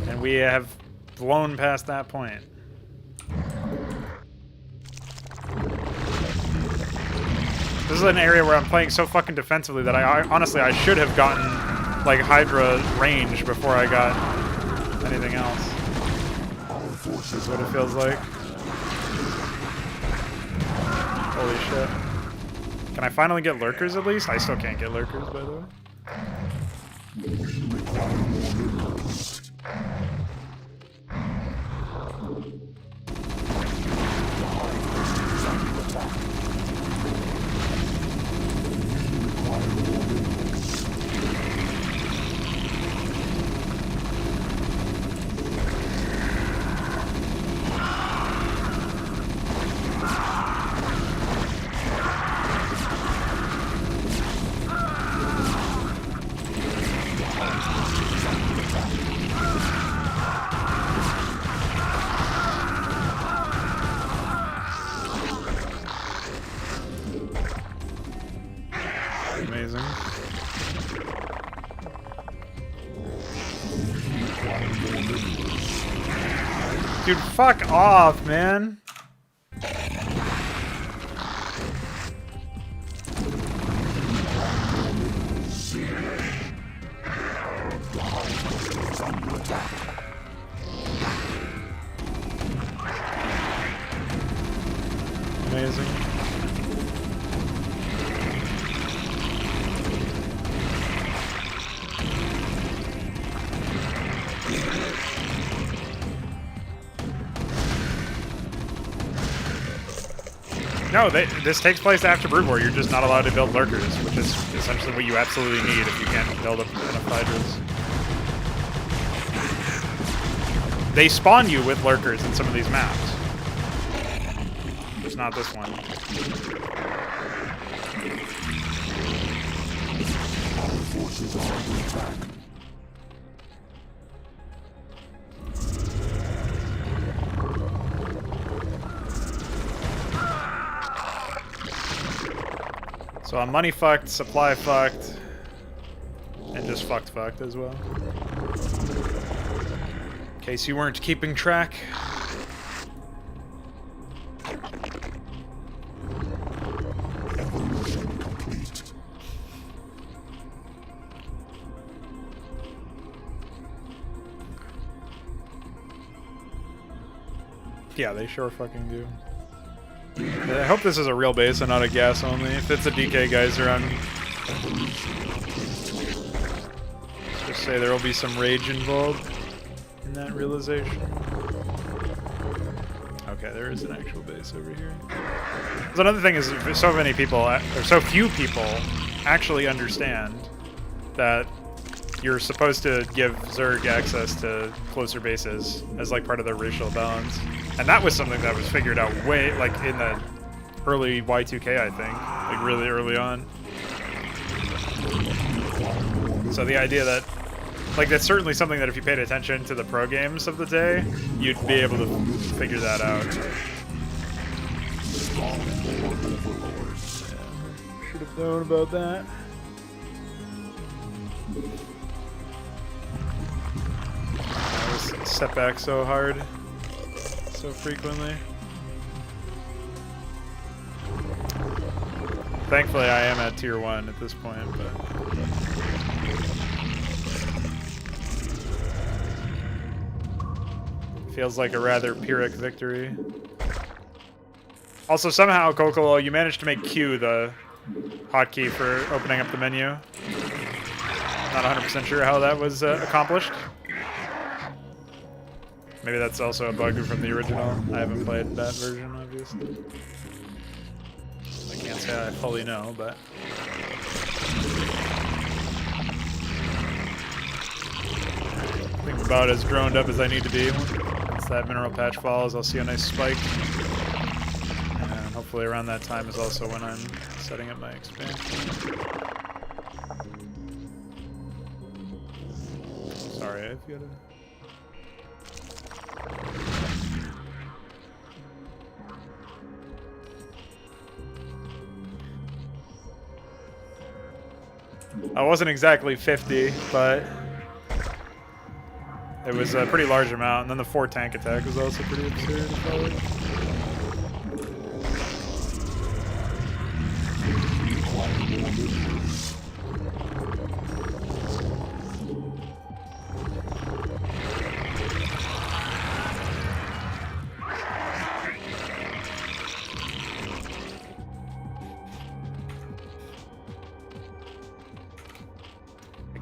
And we have blown past that point. This is an area where I'm playing so fucking defensively that I honestly, I should have gotten, like, Hydra range before I got anything else. That's what it feels like. Holy shit. Can I finally get lurkers at least? I still can't get lurkers, by the way. Amazing. Dude, fuck off, man. Amazing. No, this takes place after Brood War. You're just not allowed to build lurkers, which is essentially what you absolutely need if you can't build enough Hydras. They spawn you with lurkers in some of these maps. Just not this one. Forces are under attack. So I'm money fucked, supply fucked, and just fucked as well. In case you weren't keeping track. Evolution complete. Yeah, they sure fucking do. I hope this is a real base and not a gas only. If it's a DK geyser, let's just say there will be some rage involved in that realization. Okay, there is an actual base over here. So another thing is, so many people, or so few people, actually understand that you're supposed to give Zerg access to closer bases as like part of their racial balance. And that was something that was figured out way, like in the early Y2K, I think, like really early on. So the idea that, like, that's certainly something that if you paid attention to the pro games of the day, you'd be able to figure that out. Should have known about that. I was set back so hard, so frequently. Thankfully, I am at tier 1 at this point, but... feels like a rather Pyrrhic victory. Also, somehow, Kokolol, you managed to make Q the hotkey for opening up the menu. Not 100% sure how that was accomplished. Maybe that's also a bug from the original. I haven't played that version, obviously. I can't say I fully know, but... I think I'm about as droned up as I need to be. Once that mineral patch falls, I'll see a nice spike. And hopefully around that time is also when I'm setting up my expansion. Sorry, I've got to... I wasn't exactly 50, but it was a pretty large amount. And then the 4 tank attack was also pretty absurd, probably.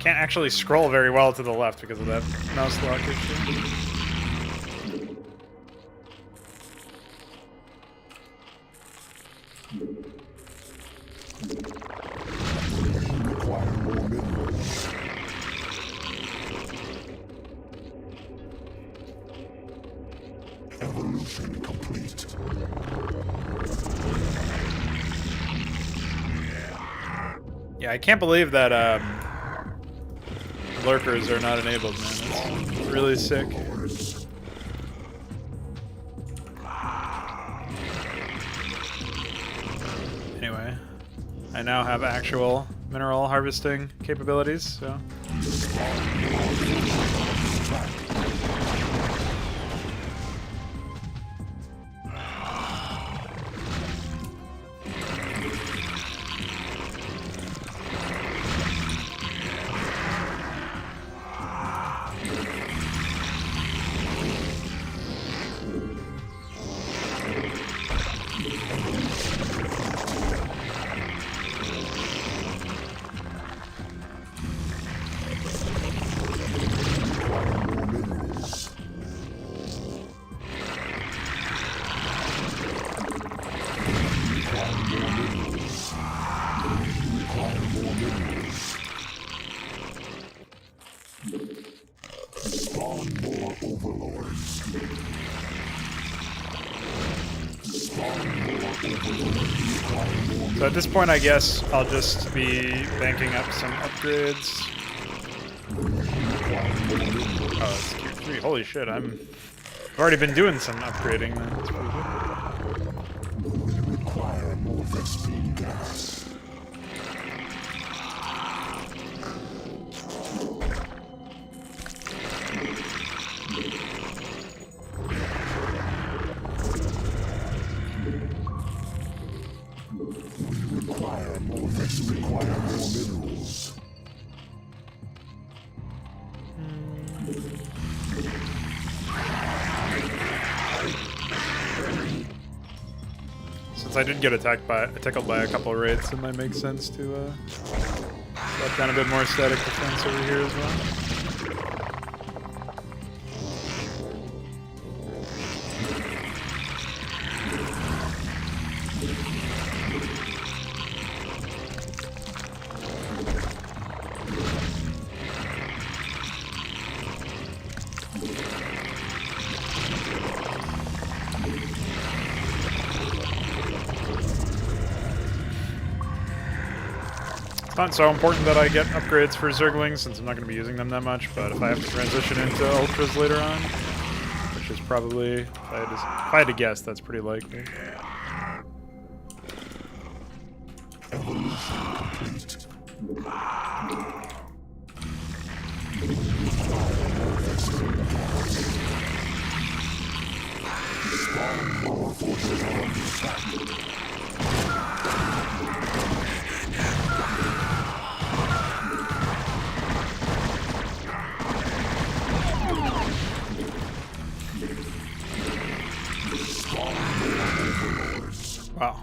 Can't actually scroll very well to the left because of that mouse lock issue. Require more minerals. Evolution complete. Yeah, I can't believe that lurkers are not enabled, man. That's really sick. Anyway, I now have actual mineral harvesting capabilities, so... So at this point, I guess I'll just be banking up some upgrades. Oh, it's tier 3. Holy shit, I've already been doing some upgrading then. That's pretty good. We require more Vespine gas. Require more minerals. Since I did get tickled by a couple of raids, it might make sense to let down a bit more static defense over here as well. It's not so important that I get upgrades for Zerglings since I'm not going to be using them that much, but if I have to transition into Ultras later on, which is probably, if I had to guess, that's pretty likely. Evolution complete. Our forces are under attack. Wow.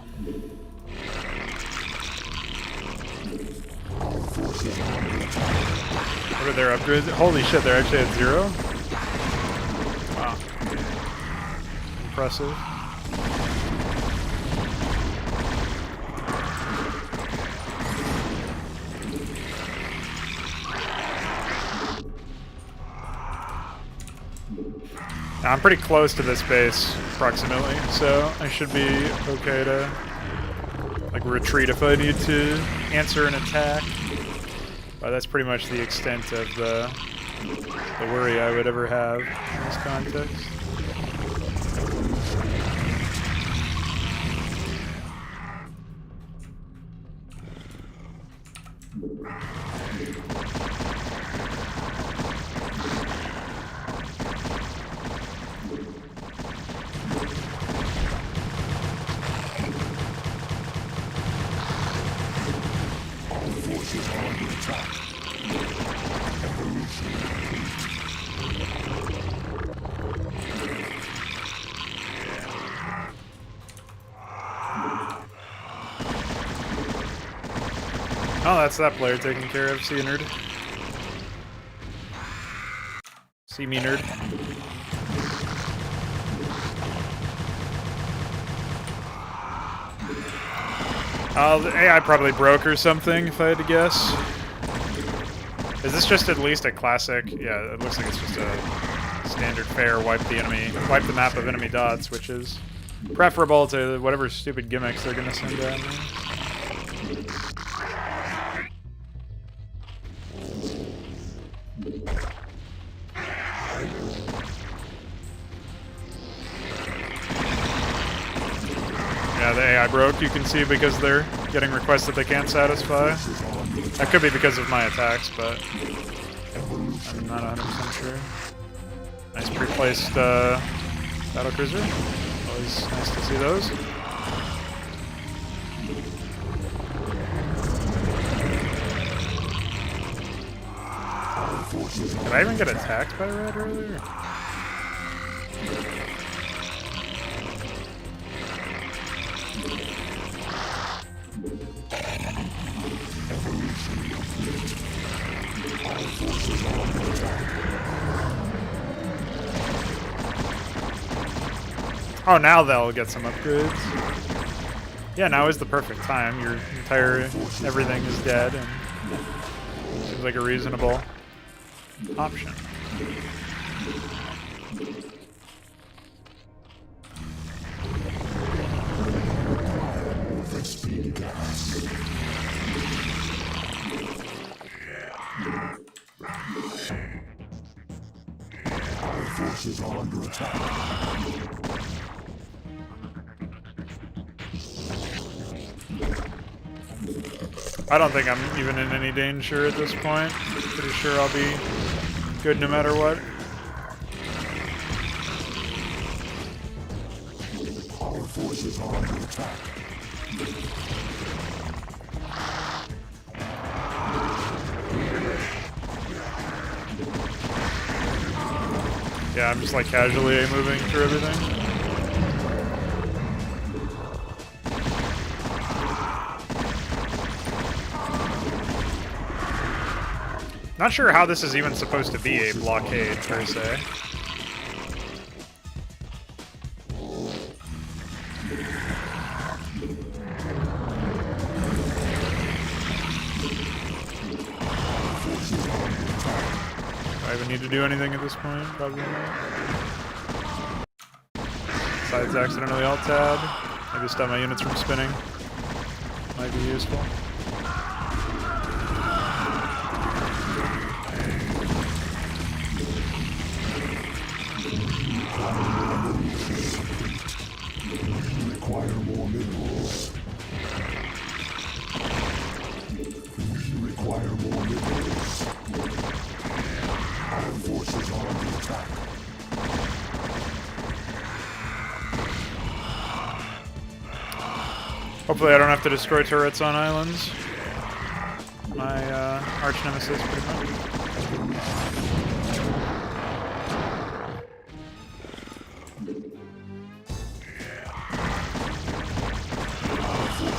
What are their upgrades? Holy shit, they're actually at 0? Wow. Impressive. Now, I'm pretty close to this base, approximately, so I should be okay to, like, retreat if I need to answer an attack. But that's pretty much the extent of the worry I would ever have in this context. Oh, that's that player taken care of. See you, nerd. See me, nerd. The AI probably broke or something, if I had to guess. Is this just at least a classic? Yeah, it looks like it's just a standard fare wipe the map of enemy dots, which is preferable to whatever stupid gimmicks they're gonna send at me. Yeah, the AI broke, you can see, because they're getting requests that they can't satisfy. That could be because of my attacks, but I'm not 100% sure. Nice pre-placed battlecruiser. Always nice to see those. Did I even get attacked by red earlier? Oh, now they'll get some upgrades. Yeah, now is the perfect time. Your entire everything is dead, and seems like a reasonable option. Our forces are under attack. I don't think I'm even in any danger at this point. Pretty sure I'll be good no matter what. Our forces are under attack. Yeah, I'm just like casually moving through everything. Not sure how this is even supposed to be a blockade, per se. Do I even need to do anything at this point? Probably not. Besides accidentally alt-tab. Maybe stop my units from spinning. Might be useful. require more minerals. Our forces are under attack. Hopefully I don't have to destroy turrets on islands. My arch nemesis, pretty much.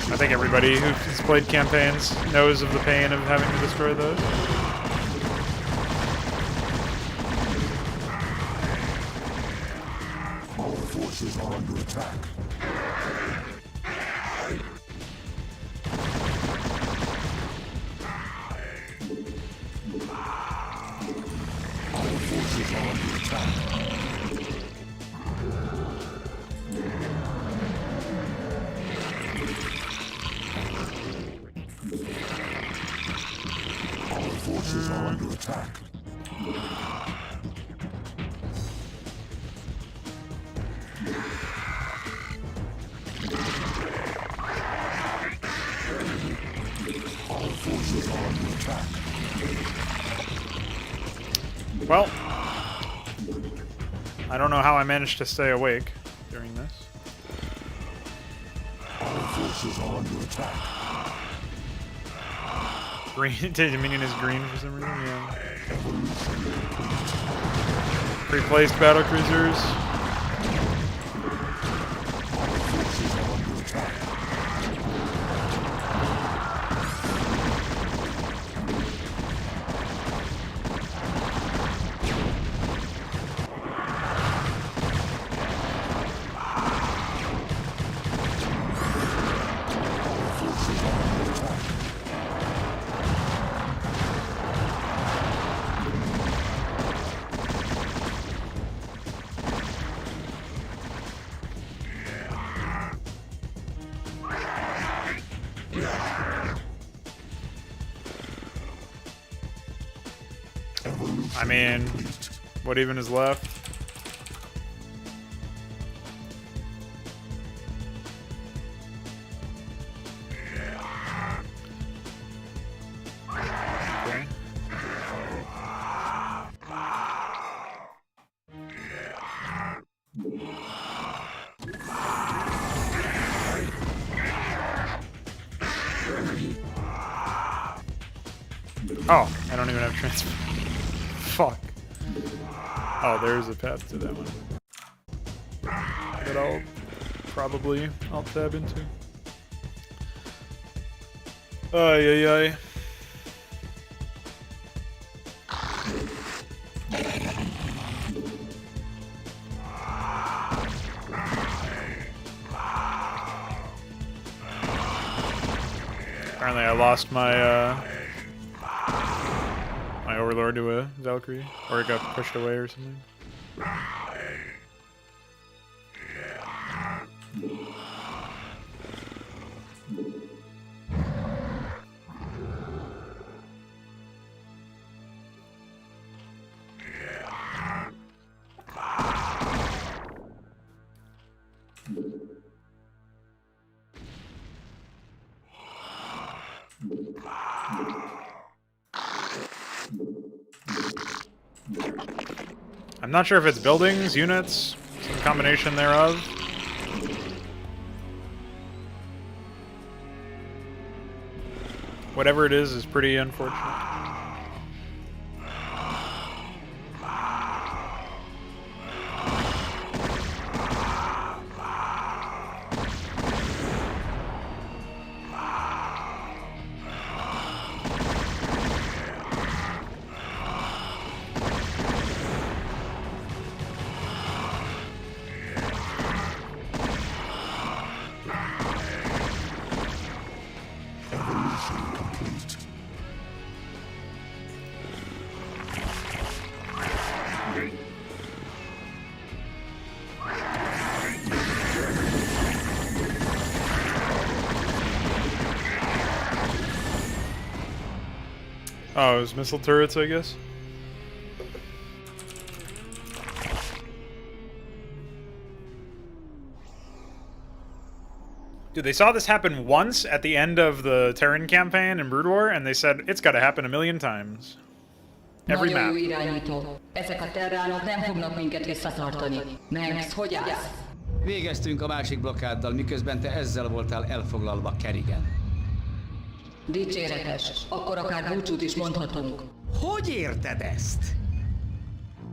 I think everybody who's played campaigns knows of the pain of having to destroy those. Our forces are under attack. Our forces are under attack. Our forces are under attack. Our forces are under attack. Well, I don't know how I managed to stay awake during this. Our forces are under attack. Green, Dominion is green for some reason, yeah. Pre-placed battle cruisers. Our forces are under attack. I mean, what even is left? Okay. Oh, I don't even have transfer. Fuck. Oh, there's a path to that one. That I'll probably tab into. Ay, ay, ay. Apparently I lost my, my overlord to a Valkyrie, or it got pushed away or something. I'm not sure if it's buildings, units, some combination thereof. Whatever it is pretty unfortunate. Oh, it was missile turrets, I guess. Dude, they saw this happen once at the end of the Terran campaign in Brood War, and they said it's got to happen a million times. Every Nagyon jó map. irányító. Ezek a terránok nem fognak minket visszatartani. Max, hogy állsz? Végeztünk a másik blokkáddal, miközben te ezzel voltál elfoglalva Kerrigan. Dicséretes. Akkor akár búcsút is mondhatunk. Hogy érted ezt?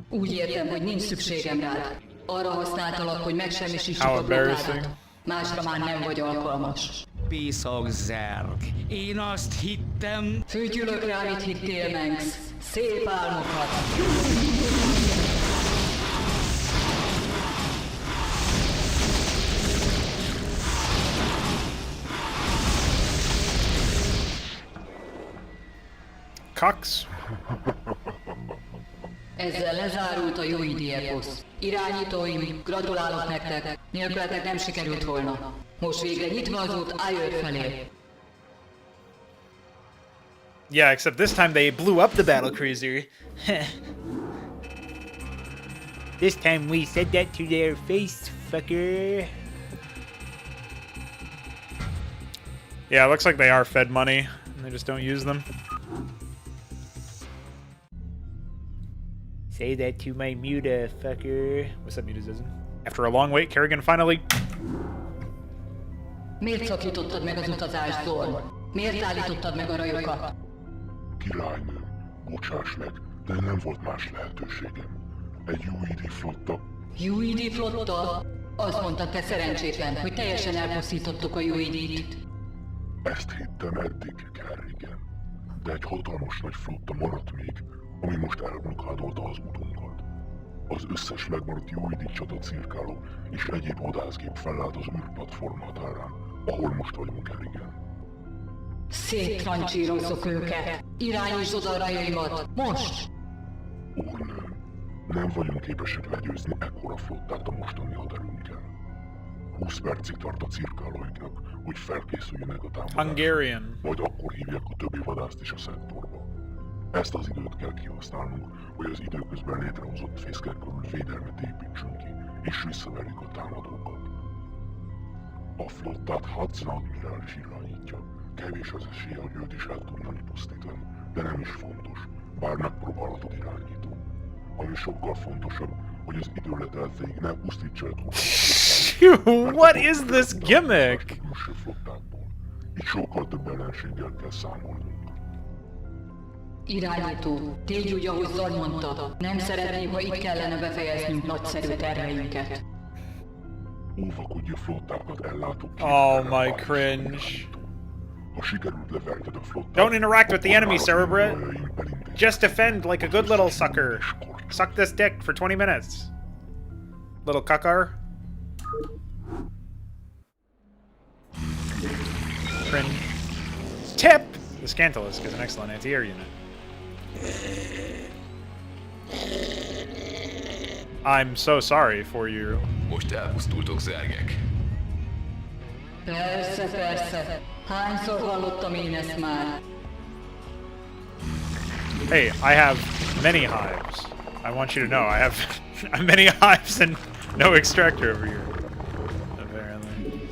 Úgy értem, hogy nincs szükségem rád. Arra használtalak, hogy megsemmisítsük How a embarrassing. blokkádat. Másra már nem vagy alkalmas. Piszok zerg. Én azt hittem... Fütyülök rá, mit hittél, Max. Szép álmokat! Cox. Ezzel lezárult a UID eposz. Irányítóim, gratulálok nektek. Nélkületek nem sikerült volna. Most végre nyitva az út Ire felé. Yeah, except this time they blew up the battlecruiser. This time we said that to their face, fucker. Yeah, it looks like they are fed money, and they just don't use them. Say that to my Muta, fucker. What's up, Muta-zism? After a long wait, Kerrigan finally... Miért szakítottad meg az utazást, Zorn? Miért állítottad meg a rajokat? Királynőm, bocsáss meg, de nem volt más lehetőségem. Egy UID flotta... UID flotta? Azt mondtad, te szerencsétlen, hogy teljesen elpusztítottuk a UID-t. Ezt hittem eddig, Kerrigan. De egy hatalmas nagy flotta maradt még, ami most elblokkádolta az utunkat. Az összes megmaradt UID csata cirkáló és egyéb vadászgép felállt az űrplatform határán, ahol most vagyunk, Kerrigan. Széttrancsírozok őket! Irányítsd a rajaimat! Most! Úrnőm, nem vagyunk képesek legyőzni ekkora flottát a mostani haderőnkkel. 20 percig tart a cirkálóiknak, hogy felkészüljenek a támadásra. Hungarian. Majd akkor hívják a többi vadászt is a szektorba. Ezt az időt kell kihasználnunk, hogy az időközben létrehozott fészkek körül védelmet építsünk ki, és visszaverjük a támadókat. A flottát Hudson admirális irányítja. Kevés az esélye, hogy őt is el tudnánk pusztítani, de nem is fontos, bár megpróbálhatod, irányító. Ami sokkal fontosabb, hogy az idő leteltéig ne pusztítsa el túl. What is this gimmick? Így sokkal több ellenséggel kell számolnunk. Irányító, tégy úgy, ahogy Zorn mondta. Nem szeretném, ha itt kellene befejeznünk nagyszerű terveinket. Óvakodj a flottákat ellátó Oh my cringe. Ha sikerült leverted a flottát... Don't interact with the enemy, Cerebra. Just defend like a good little sucker. Suck this dick for 20 minutes. Little cucker. Cringe. Tip! The Scantalisk is an excellent anti-air unit. I'm so sorry for you. Most elpusztultok, zergek. Persze, persze. Hányszor hallottam én ezt már? Hey, I have many hives. I want you to know I have many hives and no extractor over here. Apparently.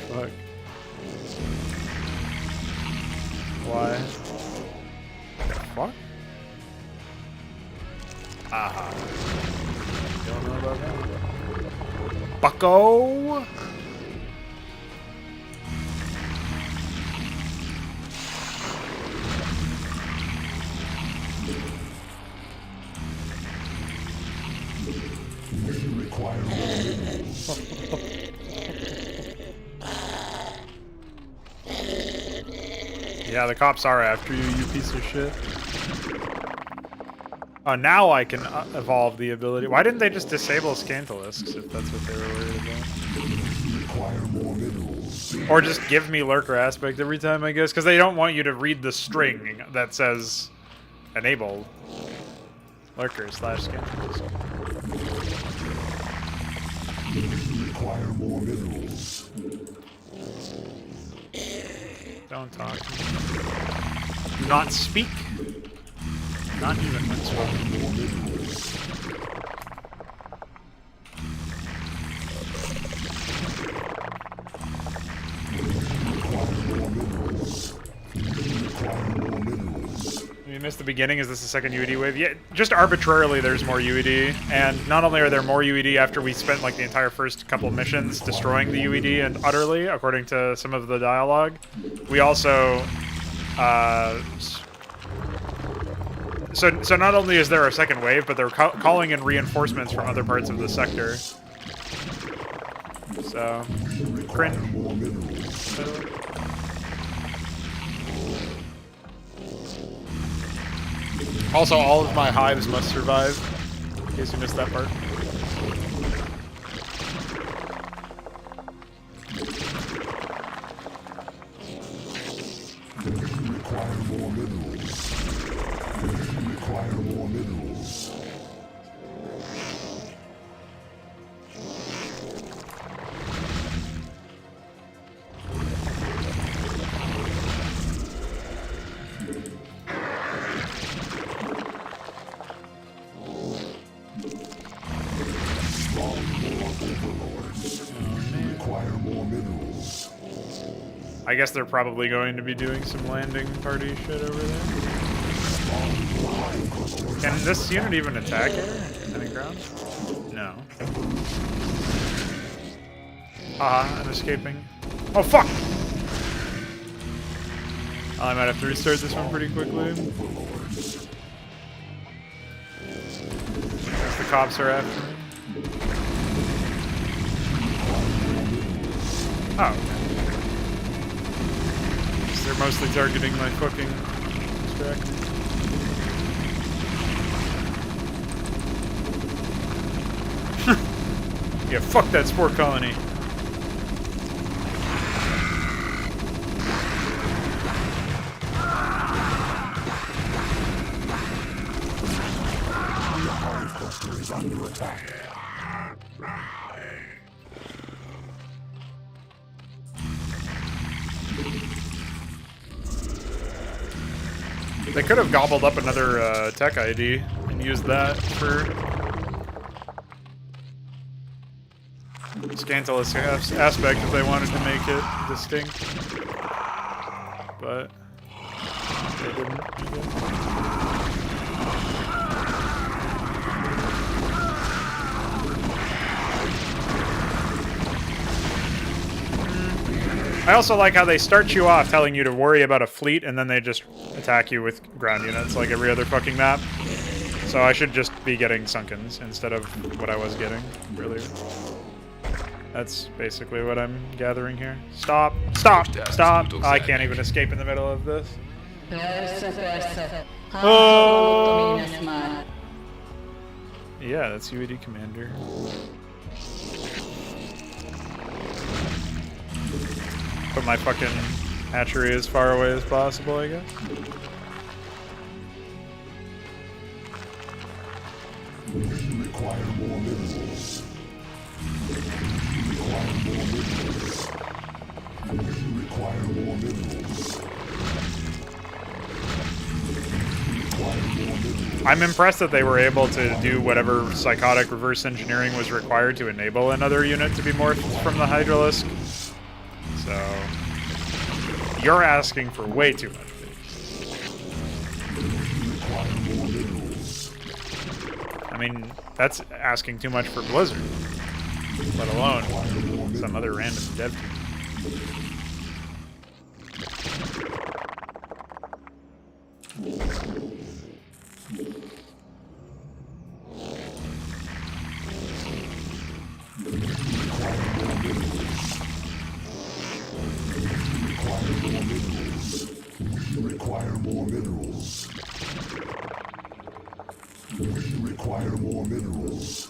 Fuck. Why? What? Aha. Don't know about that. Bucko! We require more minerals. Yeah, the cops are after you, you piece of shit. Oh, now I can evolve the ability. Why didn't they just disable Scantalisks if that's what they were worried about? Require more minerals. Or just give me Lurker Aspect every time, I guess? Because they don't want you to read the string that says enabled. Lurker / Scantalisk. Require more minerals. Don't talk. Do not speak. Not even when spoken. missed the beginning. Is this the second UED wave? Yeah, just arbitrarily there's more UED. And not only are there more UED after we spent like the entire first couple missions destroying the UED and utterly, according to some of the dialogue, we also... So not only is there a second wave, but they're calling in reinforcements from other parts of the sector. So... Print. Also, all of my hives must survive, in case you missed that part. Require more minerals. Require more minerals. I guess they're probably going to be doing some landing party shit over there. Can this unit even attack it? Any ground? No. I'm escaping. Oh, fuck! I might have to restart this one pretty quickly. As the cops are after me. Oh, okay. They're mostly targeting my fucking distract. Yeah, fuck that spore colony. The hive cluster is under attack. They could have gobbled up another tech ID and used that for Scantalus aspect if they wanted to make it distinct. But they didn't. I also like how they start you off telling you to worry about a fleet and then they just attack you with ground units like every other fucking map. So I should just be getting Sunkens instead of what I was getting earlier. That's basically what I'm gathering here. Stop! Stop! Stop! I can't even escape in the middle of this. Oh! Yeah, that's UED Commander. Put my fucking hatchery as far away as possible, I guess. Require more minerals. Require more minerals. Require more minerals. Require more minerals. I'm impressed that they were able to do whatever psychotic reverse engineering was required to enable another unit to be morphed from the Hydralisk. So, you're asking for way too much. I mean, that's asking too much for Blizzard, let alone some other random dev team. Require more minerals. Require more minerals.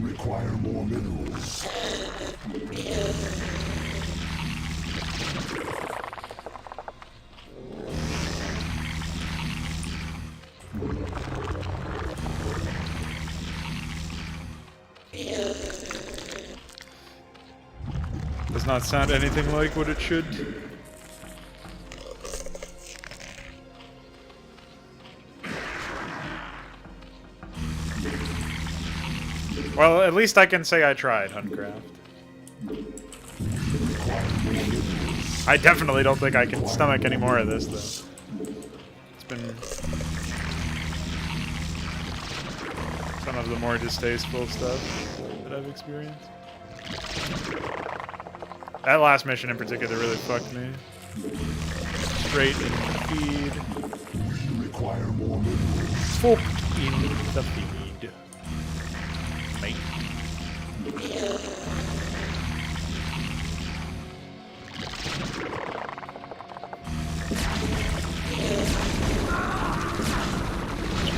Require more minerals. Does not sound anything like what it should. Well, at least I can say I tried, HunCraft. I definitely don't think I can stomach any more of this, though. It's been some of the more distasteful stuff that I've experienced. That last mission in particular really fucked me. Straight in the feed. Require more minerals. Folk in the feed. Mate.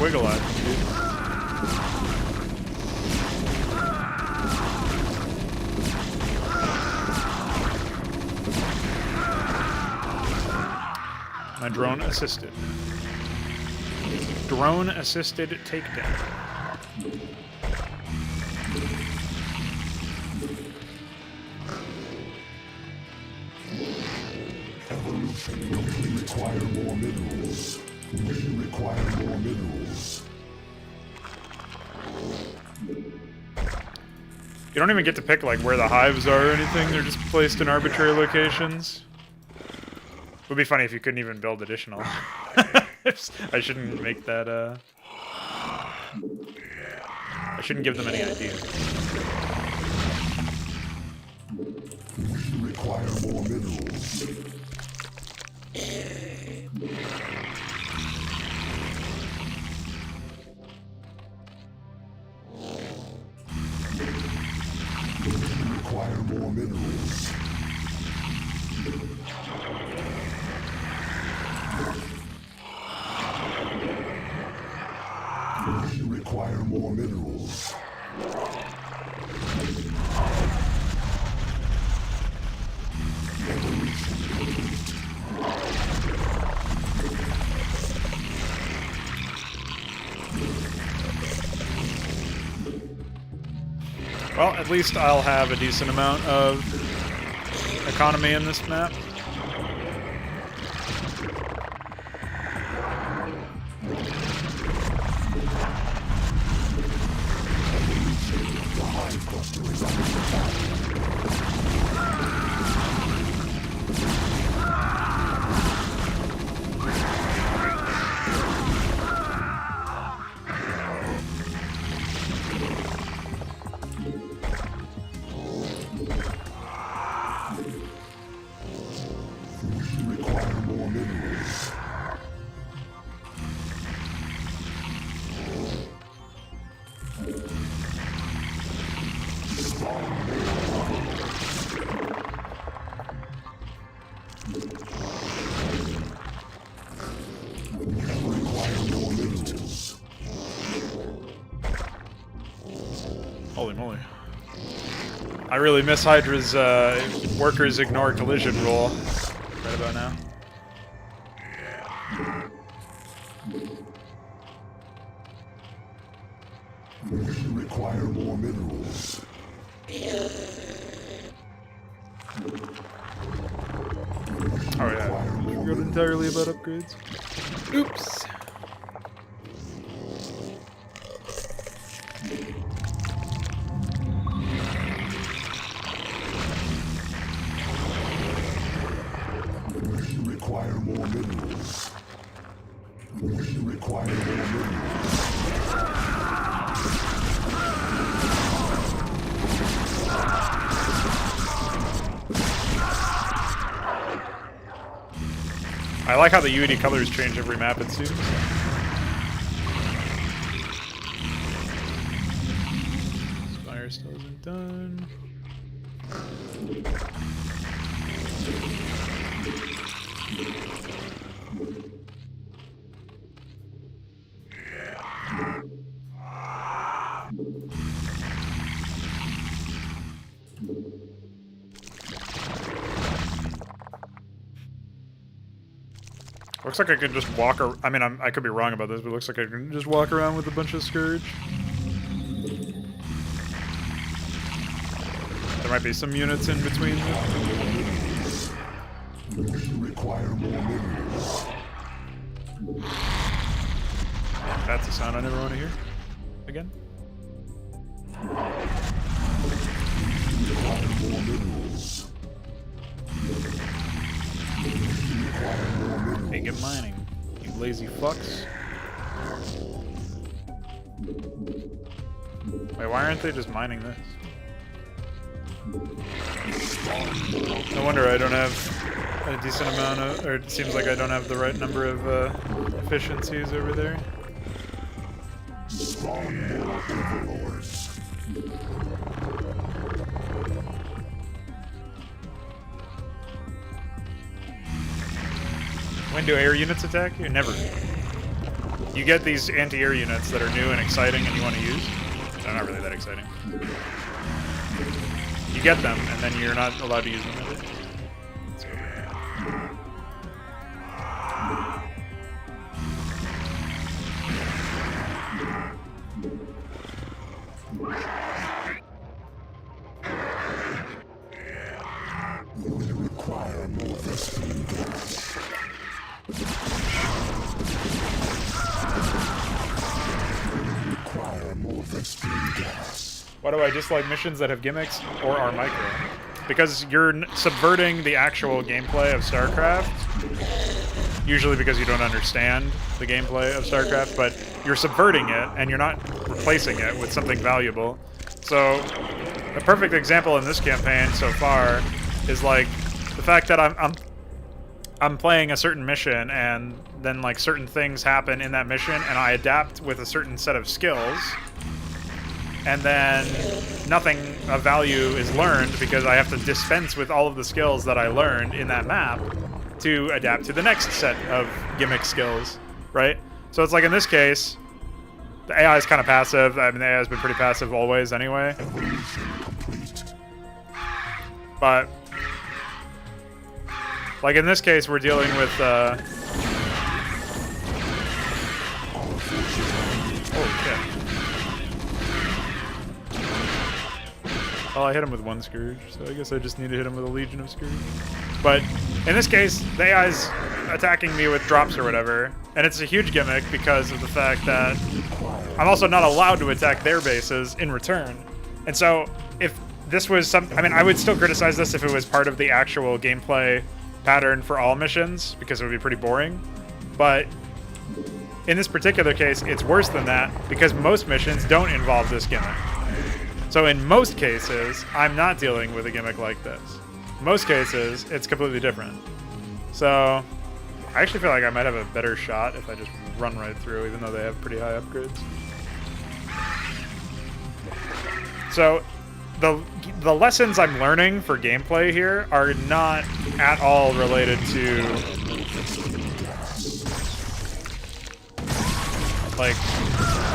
Wiggle at me, dude. My drone assisted. Drone assisted takedown. Evolution complete. Require more minerals. We require more minerals. You don't even get to pick like where the hives are or anything. They're just placed in arbitrary locations. Would be funny if you couldn't even build additional. I shouldn't make that. I shouldn't give them any ideas. Require more minerals. Require more minerals. Require more minerals. Evolution complete. Well, at least I'll have a decent amount of economy in this map. Require more minerals. Holy moly. I really miss Hydra's workers ignore collision rule right about now. Require more minerals. Oh yeah, I forgot entirely about upgrades. Oops. Require more minerals. Require more minerals. I like how the UED colors change every map, it seems. Spire still isn't done. Looks like I could just walk around. I mean, I could be wrong about this, but it looks like I can just walk around with a bunch of Scourge. There might be some units in between. You require more minerals. That's a sound I never want to hear. Again. More minerals. Hey, get mining, you lazy fucks. Wait, why aren't they just mining this? No wonder I don't have a decent amount of, or it seems like I don't have the right number of efficiencies over there. When do air units attack you? Never. You get these anti-air units that are new and exciting and you want to use. They're not really that exciting. You get them, and then you're not allowed to use them ever. You require more vesting gas. Require more vesting gas. Why do I dislike missions that have gimmicks or are micro? Because you're subverting the actual gameplay of Starcraft. Usually because you don't understand the gameplay of Starcraft, but you're subverting it and you're not replacing it with something valuable. So, a perfect example in this campaign so far is like the fact that I'm playing a certain mission and then like certain things happen in that mission and I adapt with a certain set of skills. And then nothing of value is learned because I have to dispense with all of the skills that I learned in that map to adapt to the next set of gimmick skills, right? So it's like in this case, the AI is kind of passive. I mean, the AI has been pretty passive always anyway. But, like in this case, we're dealing with, oh shit. Well, I hit him with one Scourge, so I guess I just need to hit him with a Legion of Scourge. But in this case, the AI's attacking me with drops or whatever, and it's a huge gimmick because of the fact that I'm also not allowed to attack their bases in return. And so, if this was I mean, I would still criticize this if it was part of the actual gameplay pattern for all missions, because it would be pretty boring. But in this particular case, it's worse than that, because most missions don't involve this gimmick. So in most cases, I'm not dealing with a gimmick like this. In most cases, it's completely different. So I actually feel like I might have a better shot if I just run right through, even though they have pretty high upgrades. So the lessons I'm learning for gameplay here are not at all related to like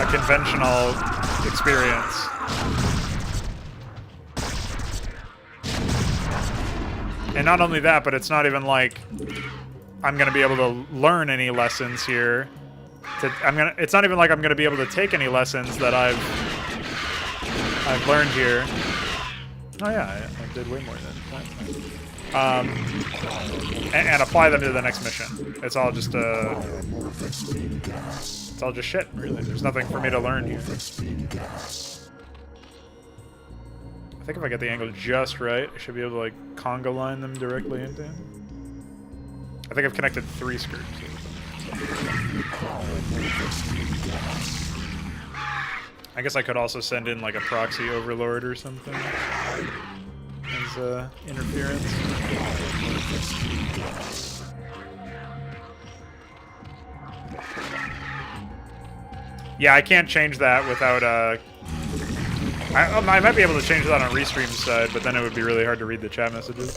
a conventional experience. And not only that, but it's not even like I'm gonna be able to learn any lessons here. It's not even like I'm gonna be able to take any lessons that I've learned here. Oh yeah, I did way more than that. And apply them to the next mission. It's all just it's all just shit, really. There's nothing for me to learn here. I think if I get the angle just right, I should be able to like conga line them directly into him. I think I've connected 3 Scourges. I guess I could also send in like a proxy overlord or something as interference. Yeah, I can't change that without I might be able to change that on Restream's side, but then it would be really hard to read the chat messages.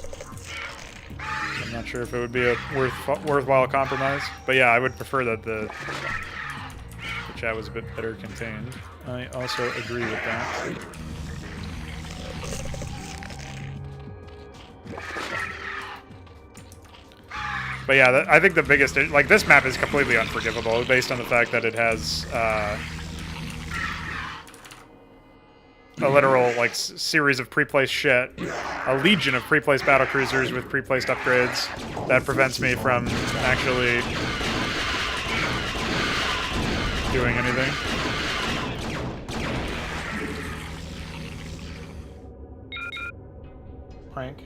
I'm not sure if it would be a worthwhile compromise. But yeah, I would prefer that the chat was a bit better contained. I also agree with that. But yeah, I think the biggest... Like, this map is completely unforgivable based on the fact that it has... a literal like series of pre-placed shit, a legion of pre-placed battlecruisers with pre-placed upgrades that prevents me from actually doing anything. Prank.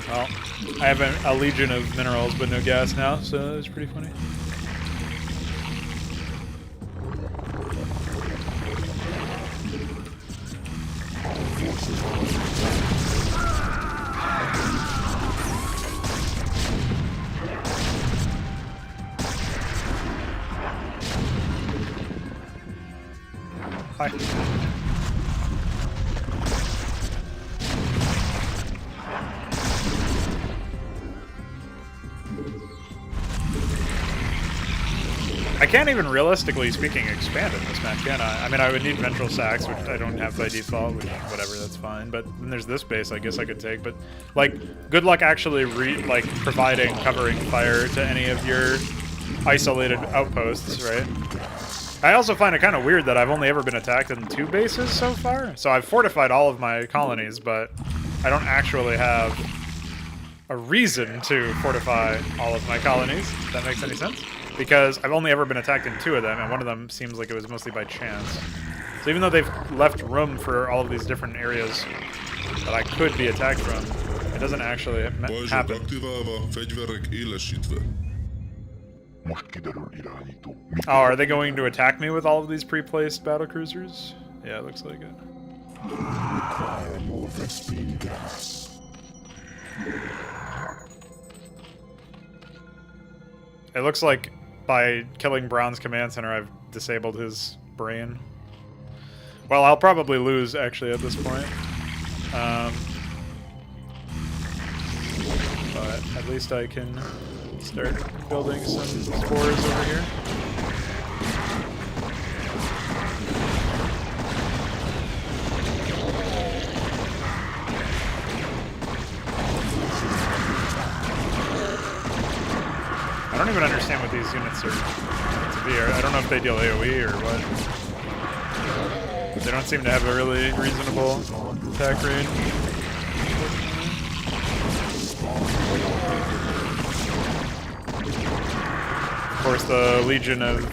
Well, I have a legion of minerals but no gas now, so it's pretty funny. Hi. I can't even, realistically speaking, expand in this map, can I? I mean, I would need ventral sacks, which I don't have by default, which, whatever, that's fine. But then there's this base I guess I could take. But, like, good luck actually, providing covering fire to any of your isolated outposts, right? I also find it kind of weird that I've only ever been attacked in 2 bases so far. So I've fortified all of my colonies, but I don't actually have a reason to fortify all of my colonies, if that makes any sense. Because I've only ever been attacked in 2 of them, and one of them seems like it was mostly by chance. So even though they've left room for all of these different areas that I could be attacked from, it doesn't actually happen. Oh, are they going to attack me with all of these pre-placed battlecruisers? Yeah, it looks like it. It looks like by killing Brown's command center, I've disabled his brain. Well, I'll probably lose, actually, at this point. But at least I can start building some spores over here. I don't even understand what these units are to be. I don't know if they deal AoE or what. They don't seem to have a really reasonable attack range. Of course, the Legion of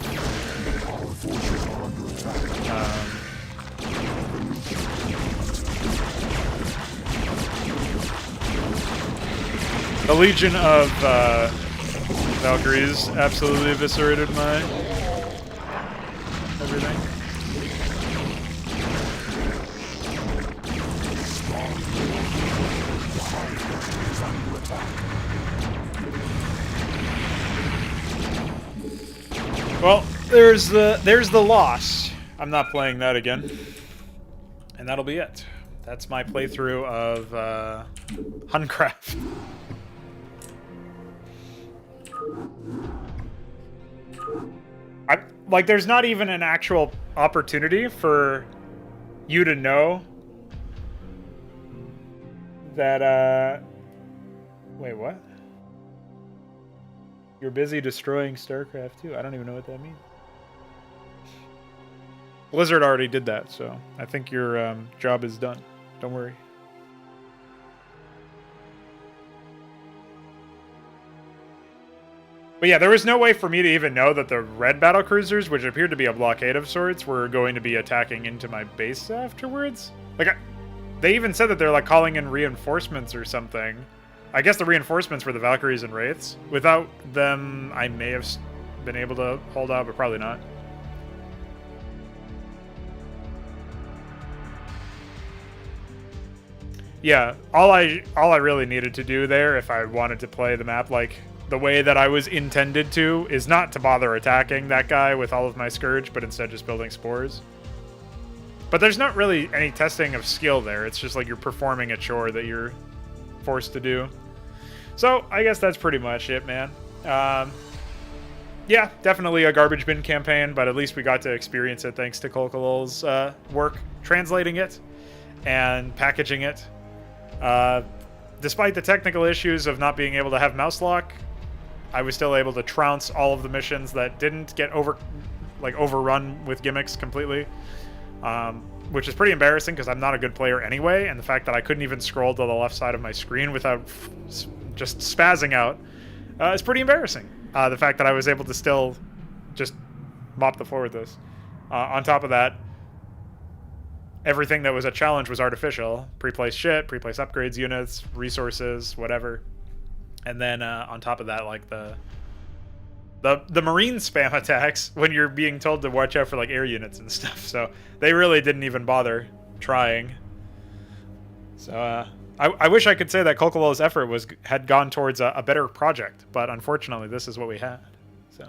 Valkyries absolutely eviscerated my everything. Well, there's the loss. I'm not playing that again. And that'll be it. That's my playthrough of HunCraft. Like, there's not even an actual opportunity for you to know that, wait, what? You're busy destroying Starcraft too. I don't even know what that means. Blizzard already did that, so I think your job is done. Don't worry. But yeah, there was no way for me to even know that the red battlecruisers, which appeared to be a blockade of sorts, were going to be attacking into my base afterwards. Like, they even said that they're like calling in reinforcements or something. I guess the reinforcements were the Valkyries and Wraiths. Without them, I may have been able to hold out, but probably not. Yeah, all I really needed to do there, if I wanted to play the map like the way that I was intended to, is not to bother attacking that guy with all of my Scourge, but instead just building spores. But there's not really any testing of skill there. It's just like you're performing a chore that you're forced to do. So I guess that's pretty much it, man. Yeah, definitely a garbage bin campaign, but at least we got to experience it thanks to Kokolol's work translating it and packaging it. Despite the technical issues of not being able to have mouse lock, I was still able to trounce all of the missions that didn't get overrun with gimmicks completely, which is pretty embarrassing because I'm not a good player anyway, and the fact that I couldn't even scroll to the left side of my screen without just spazzing out is pretty embarrassing. The fact that I was able to still just mop the floor with this. On top of that, everything that was a challenge was artificial. Pre-placed shit, pre-placed upgrades, units, resources, whatever. And then on top of that, like the marine spam attacks when you're being told to watch out for like air units and stuff. So they really didn't even bother trying. So I wish I could say that Kokolol's effort had gone towards a better project, but unfortunately this is what we had. So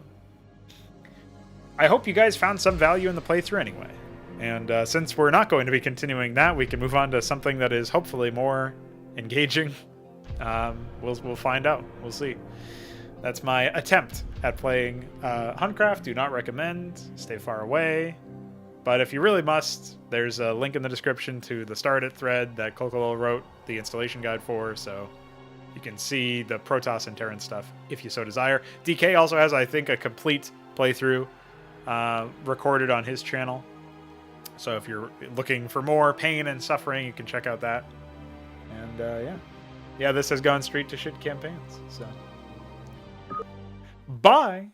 I hope you guys found some value in the playthrough anyway. And since we're not going to be continuing that, we can move on to something that is hopefully more engaging. We'll find out. We'll see. That's my attempt at playing HunCraft. Do not recommend. Stay far away. But if you really must, there's a link in the description to the Start It thread that Kokolol wrote the installation guide for, so you can see the Protoss and Terran stuff if you so desire. DK also has, I think, a complete playthrough recorded on his channel. So if you're looking for more pain and suffering, you can check out that. And yeah, this has gone straight to shit campaigns. So bye.